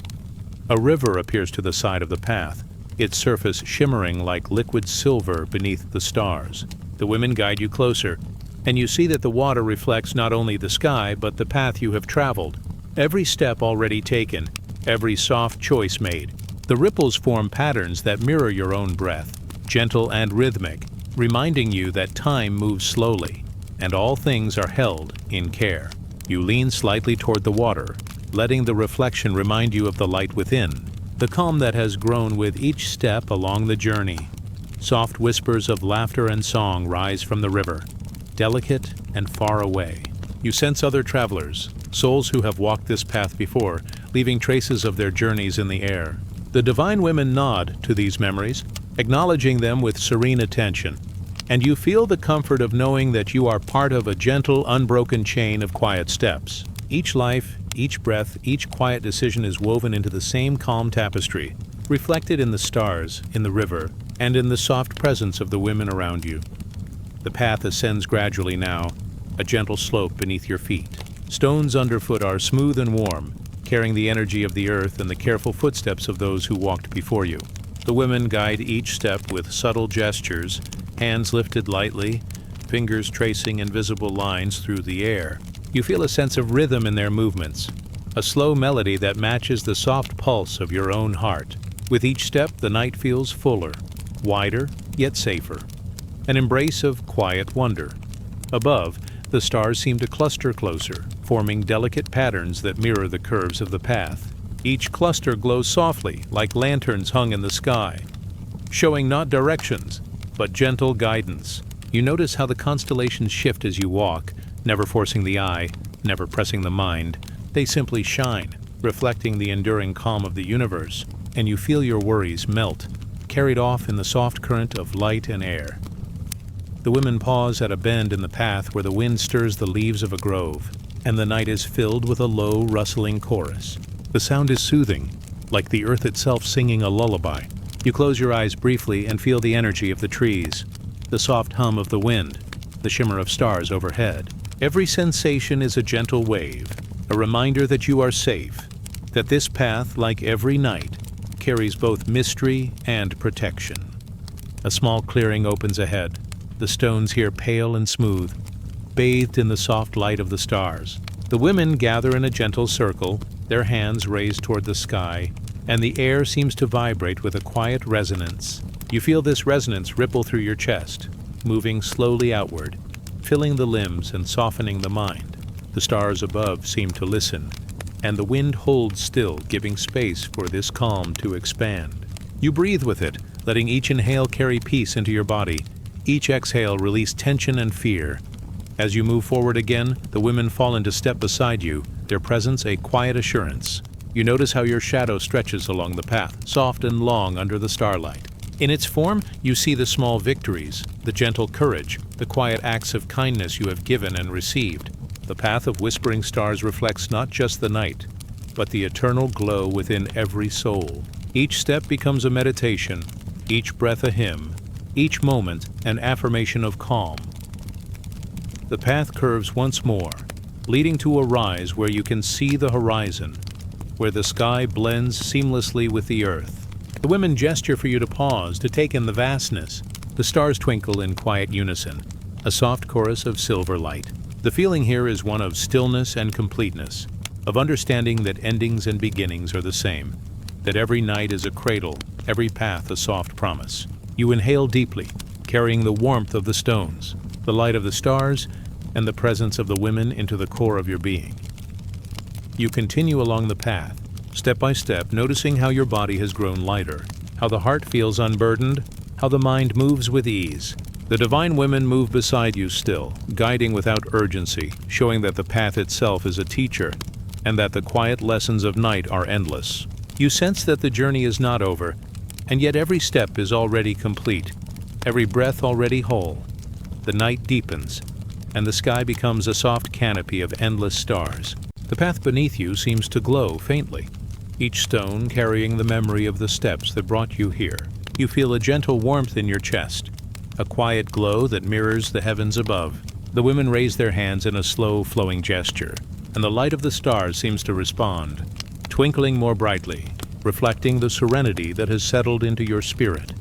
A river appears to the side of the path, its surface shimmering like liquid silver beneath the stars. The women guide you closer, and you see that the water reflects not only the sky but the path you have traveled. Every step already taken, every soft choice made. The ripples form patterns that mirror your own breath, gentle and rhythmic, reminding you that time moves slowly, and all things are held in care. You lean slightly toward the water, letting the reflection remind you of the light within, the calm that has grown with each step along the journey. Soft whispers of laughter and song rise from the river, delicate and far away. You sense other travelers, souls who have walked this path before, leaving traces of their journeys in the air. The divine women nod to these memories, acknowledging them with serene attention, and you feel the comfort of knowing that you are part of a gentle, unbroken chain of quiet steps. Each life, each breath, each quiet decision is woven into the same calm tapestry, reflected in the stars, in the river, and in the soft presence of the women around you. The path ascends gradually now, a gentle slope beneath your feet. Stones underfoot are smooth and warm, carrying the energy of the earth and the careful footsteps of those who walked before you. The women guide each step with subtle gestures, hands lifted lightly, fingers tracing invisible lines through the air. You feel a sense of rhythm in their movements, a slow melody that matches the soft pulse of your own heart. With each step, the night feels fuller, wider, yet safer. An embrace of quiet wonder. Above, the stars seem to cluster closer, forming delicate patterns that mirror the curves of the path. Each cluster glows softly, like lanterns hung in the sky, showing not directions, but gentle guidance. You notice how the constellations shift as you walk, never forcing the eye, never pressing the mind. They simply shine, reflecting the enduring calm of the universe, and you feel your worries melt, carried off in the soft current of light and air. The women pause at a bend in the path where the wind stirs the leaves of a grove, and the night is filled with a low, rustling chorus. The sound is soothing, like the earth itself singing a lullaby. You close your eyes briefly and feel the energy of the trees, the soft hum of the wind, the shimmer of stars overhead. Every sensation is a gentle wave, a reminder that you are safe, that this path, like every night, carries both mystery and protection. A small clearing opens ahead, the stones here pale and smooth, bathed in the soft light of the stars. The women gather in a gentle circle, their hands raised toward the sky, and the air seems to vibrate with a quiet resonance. You feel this resonance ripple through your chest, moving slowly outward, filling the limbs and softening the mind. The stars above seem to listen, and the wind holds still, giving space for this calm to expand. You breathe with it, letting each inhale carry peace into your body, each exhale release tension and fear. As you move forward again, the women fall into step beside you, their presence a quiet assurance. You notice how your shadow stretches along the path, soft and long under the starlight. In its form, you see the small victories, the gentle courage, the quiet acts of kindness you have given and received. The path of whispering stars reflects not just the night, but the eternal glow within every soul. Each step becomes a meditation, each breath a hymn, each moment an affirmation of calm. The path curves once more, leading to a rise where you can see the horizon, where the sky blends seamlessly with the earth. The women gesture for you to pause, to take in the vastness. The stars twinkle in quiet unison, a soft chorus of silver light. The feeling here is one of stillness and completeness, of understanding that endings and beginnings are the same, that every night is a cradle, every path a soft promise. You inhale deeply, carrying the warmth of the stones, the light of the stars, and the presence of the women into the core of your being. You continue along the path, step by step, noticing how your body has grown lighter, how the heart feels unburdened, how the mind moves with ease. The divine women move beside you still, guiding without urgency, showing that the path itself is a teacher, and that the quiet lessons of night are endless. You sense that the journey is not over, and yet every step is already complete, every breath already whole. The night deepens, and the sky becomes a soft canopy of endless stars. The path beneath you seems to glow faintly, each stone carrying the memory of the steps that brought you here. You feel a gentle warmth in your chest, a quiet glow that mirrors the heavens above. The women raise their hands in a slow, flowing gesture, and the light of the stars seems to respond, twinkling more brightly, reflecting the serenity that has settled into your spirit.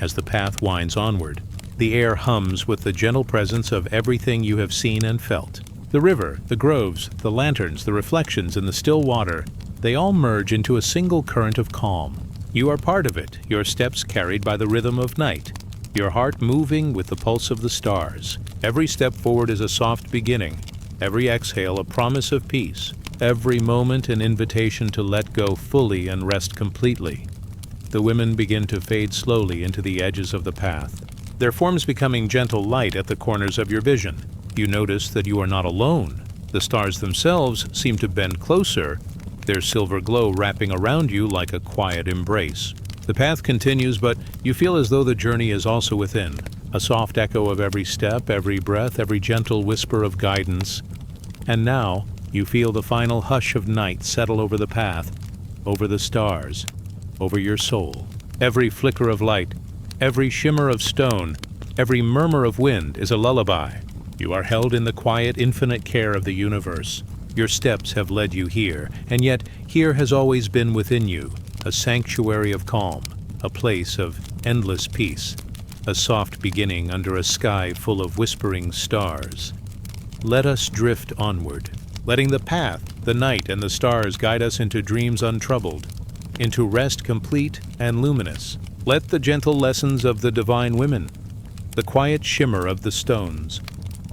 As the path winds onward, the air hums with the gentle presence of everything you have seen and felt. The river, the groves, the lanterns, the reflections in the still water, they all merge into a single current of calm. You are part of it, your steps carried by the rhythm of night, your heart moving with the pulse of the stars. Every step forward is a soft beginning, every exhale a promise of peace, every moment an invitation to let go fully and rest completely. The women begin to fade slowly into the edges of the path, their forms becoming gentle light at the corners of your vision. You notice that you are not alone. The stars themselves seem to bend closer, their silver glow wrapping around you like a quiet embrace. The path continues, but you feel as though the journey is also within, a soft echo of every step, every breath, every gentle whisper of guidance. And now, you feel the final hush of night settle over the path, over the stars, over your soul. Every flicker of light, every shimmer of stone, every murmur of wind is a lullaby. You are held in the quiet, infinite care of the universe. Your steps have led you here, and yet here has always been within you, a sanctuary of calm, a place of endless peace, a soft beginning under a sky full of whispering stars. Let us drift onward, letting the path, the night, and the stars guide us into dreams untroubled, into rest complete and luminous. Let the gentle lessons of the divine women, the quiet shimmer of the stones,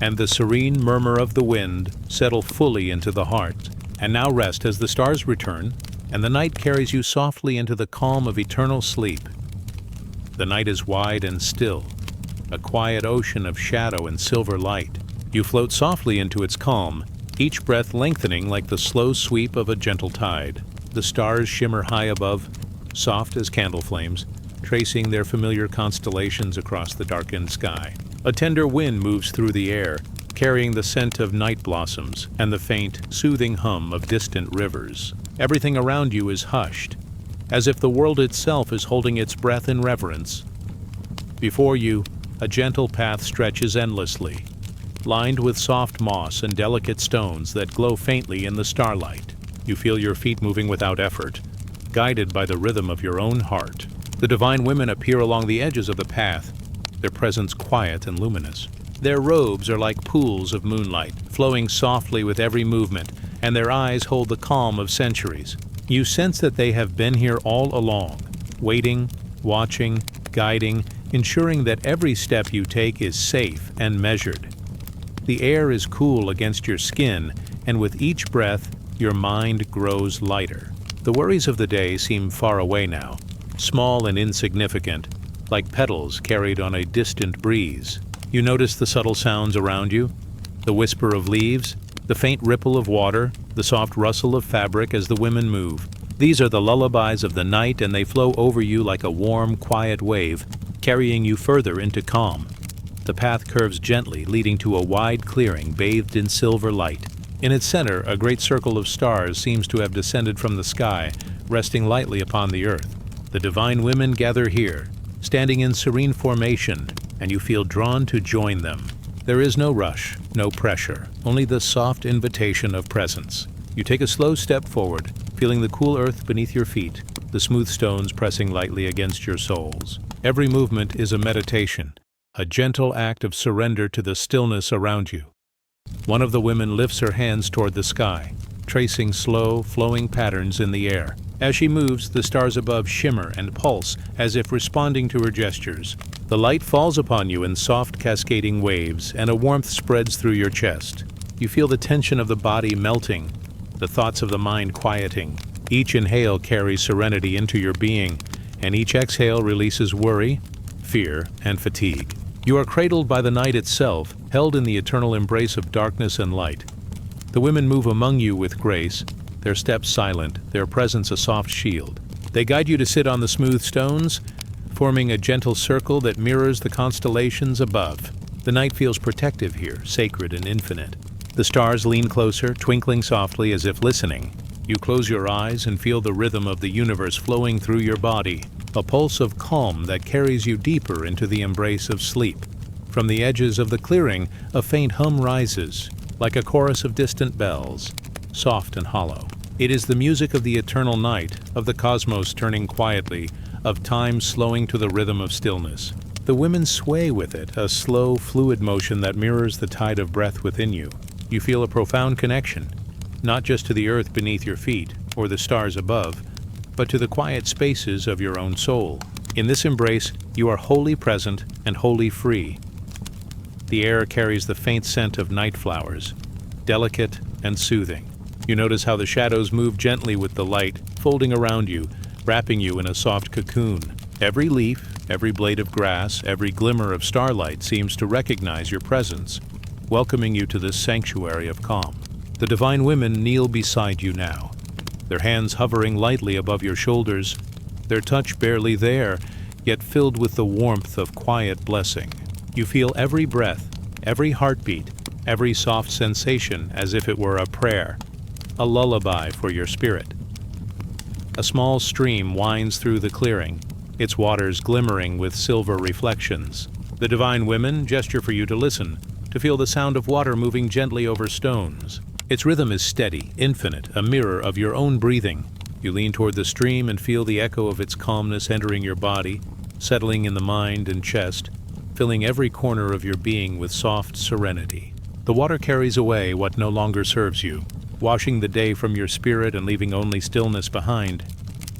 and the serene murmur of the wind settle fully into the heart. And now rest as the stars return, and the night carries you softly into the calm of eternal sleep. The night is wide and still, a quiet ocean of shadow and silver light. You float softly into its calm, each breath lengthening like the slow sweep of a gentle tide. The stars shimmer high above, soft as candle flames, tracing their familiar constellations across the darkened sky. A tender wind moves through the air, carrying the scent of night blossoms and the faint, soothing hum of distant rivers. Everything around you is hushed, as if the world itself is holding its breath in reverence. Before you, a gentle path stretches endlessly, lined with soft moss and delicate stones that glow faintly in the starlight. You feel your feet moving without effort, guided by the rhythm of your own heart. The divine women appear along the edges of the path, their presence quiet and luminous. Their robes are like pools of moonlight, flowing softly with every movement, and their eyes hold the calm of centuries. You sense that they have been here all along, waiting, watching, guiding, ensuring that every step you take is safe and measured. The air is cool against your skin, and with each breath, your mind grows lighter. The worries of the day seem far away now, small and insignificant, like petals carried on a distant breeze. You notice the subtle sounds around you, the whisper of leaves, the faint ripple of water, the soft rustle of fabric as the women move. These are the lullabies of the night, and they flow over you like a warm, quiet wave, carrying you further into calm. The path curves gently, leading to a wide clearing bathed in silver light. In its center, a great circle of stars seems to have descended from the sky, resting lightly upon the earth. The divine women gather here, standing in serene formation, and you feel drawn to join them. There is no rush, no pressure, only the soft invitation of presence. You take a slow step forward, feeling the cool earth beneath your feet, the smooth stones pressing lightly against your soles. Every movement is a meditation, a gentle act of surrender to the stillness around you. One of the women lifts her hands toward the sky, tracing slow, flowing patterns in the air. As she moves, the stars above shimmer and pulse as if responding to her gestures. The light falls upon you in soft, cascading waves, and a warmth spreads through your chest. You feel the tension of the body melting, the thoughts of the mind quieting. Each inhale carries serenity into your being, and each exhale releases worry, fear, and fatigue. You are cradled by the night itself, held in the eternal embrace of darkness and light. The women move among you with grace, their steps silent, their presence a soft shield. They guide you to sit on the smooth stones, forming a gentle circle that mirrors the constellations above. The night feels protective here, sacred and infinite. The stars lean closer, twinkling softly as if listening. You close your eyes and feel the rhythm of the universe flowing through your body, a pulse of calm that carries you deeper into the embrace of sleep. From the edges of the clearing, a faint hum rises, like a chorus of distant bells, soft and hollow. It is the music of the eternal night, of the cosmos turning quietly, of time slowing to the rhythm of stillness. The women sway with it, a slow, fluid motion that mirrors the tide of breath within you. You feel a profound connection, not just to the earth beneath your feet or the stars above, but to the quiet spaces of your own soul. In this embrace, you are wholly present and wholly free. The air carries the faint scent of night flowers, delicate and soothing. You notice how the shadows move gently with the light, folding around you, wrapping you in a soft cocoon. Every leaf, every blade of grass, every glimmer of starlight seems to recognize your presence, welcoming you to this sanctuary of calm. The divine women kneel beside you now, their hands hovering lightly above your shoulders, their touch barely there, yet filled with the warmth of quiet blessing. You feel every breath, every heartbeat, every soft sensation as if it were a prayer, a lullaby for your spirit. A small stream winds through the clearing, its waters glimmering with silver reflections. The divine women gesture for you to listen, to feel the sound of water moving gently over stones. Its rhythm is steady, infinite, a mirror of your own breathing. You lean toward the stream and feel the echo of its calmness entering your body, settling in the mind and chest, filling every corner of your being with soft serenity. The water carries away what no longer serves you, washing the day from your spirit and leaving only stillness behind.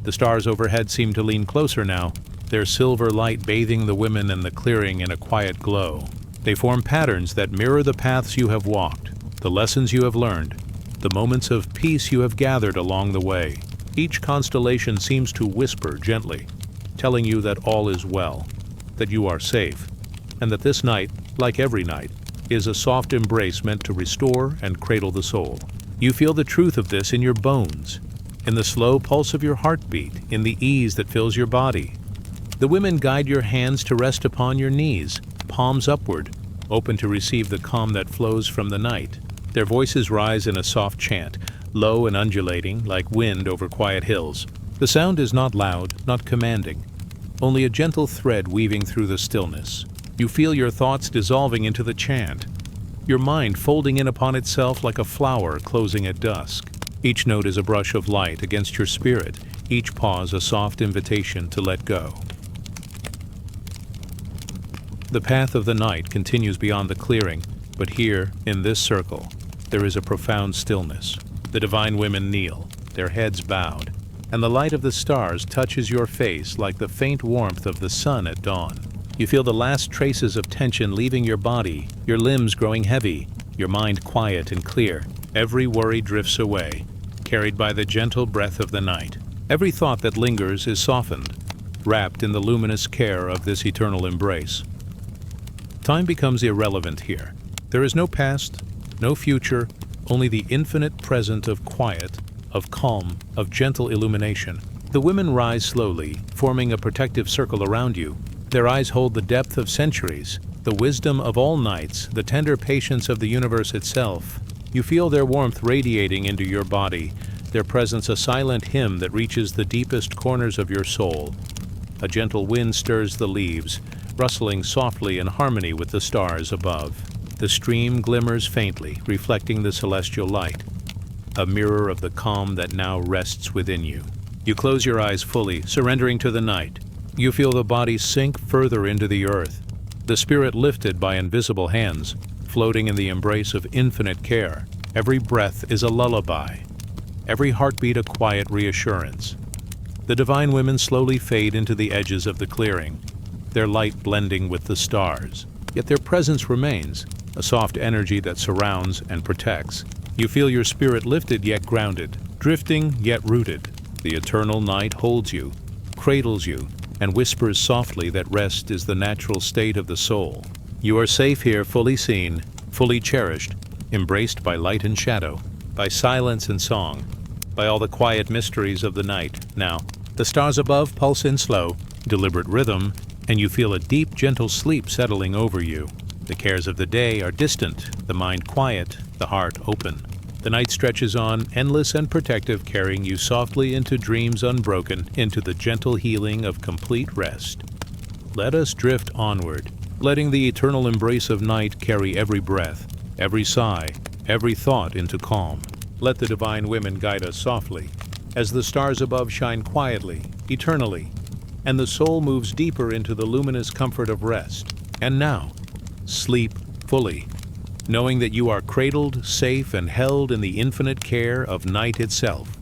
The stars overhead seem to lean closer now, their silver light bathing the women and the clearing in a quiet glow. They form patterns that mirror the paths you have walked, the lessons you have learned, the moments of peace you have gathered along the way. Each constellation seems to whisper gently, telling you that all is well, that you are safe, and that this night, like every night, is a soft embrace meant to restore and cradle the soul. You feel the truth of this in your bones, in the slow pulse of your heartbeat, in the ease that fills your body. The women guide your hands to rest upon your knees, palms upward, open to receive the calm that flows from the night. Their voices rise in a soft chant, low and undulating, like wind over quiet hills. The sound is not loud, not commanding, only a gentle thread weaving through the stillness. You feel your thoughts dissolving into the chant, your mind folding in upon itself like a flower closing at dusk. Each note is a brush of light against your spirit, each pause a soft invitation to let go. The path of the night continues beyond the clearing, but here, in this circle, there is a profound stillness. The divine women kneel, their heads bowed, and the light of the stars touches your face like the faint warmth of the sun at dawn. You feel the last traces of tension leaving your body, your limbs growing heavy, your mind quiet and clear. Every worry drifts away, carried by the gentle breath of the night. Every thought that lingers is softened, wrapped in the luminous care of this eternal embrace. Time becomes irrelevant here. There is no past, no future, only the infinite present of quiet, of calm, of gentle illumination. The women rise slowly, forming a protective circle around you. Their eyes hold the depth of centuries, the wisdom of all nights, the tender patience of the universe itself. You feel their warmth radiating into your body, their presence a silent hymn that reaches the deepest corners of your soul. A gentle wind stirs the leaves, rustling softly in harmony with the stars above. The stream glimmers faintly, reflecting the celestial light, a mirror of the calm that now rests within you. You close your eyes fully, surrendering to the night. You feel the body sink further into the earth, the spirit lifted by invisible hands, floating in the embrace of infinite care. Every breath is a lullaby, every heartbeat a quiet reassurance. The divine women slowly fade into the edges of the clearing, their light blending with the stars. Yet their presence remains, a soft energy that surrounds and protects. You feel your spirit lifted yet grounded, drifting yet rooted. The eternal night holds you, cradles you, and whispers softly that rest is the natural state of the soul. You are safe here, fully seen, fully cherished, embraced by light and shadow, by silence and song, by all the quiet mysteries of the night. Now, the stars above pulse in slow, deliberate rhythm, and you feel a deep, gentle sleep settling over you. The cares of the day are distant, the mind quiet, the heart open. The night stretches on, endless and protective, carrying you softly into dreams unbroken, into the gentle healing of complete rest. Let us drift onward, letting the eternal embrace of night carry every breath, every sigh, every thought into calm. Let the divine women guide us softly, as the stars above shine quietly, eternally, and the soul moves deeper into the luminous comfort of rest. And now, sleep fully, knowing that you are cradled, safe, and held in the infinite care of night itself.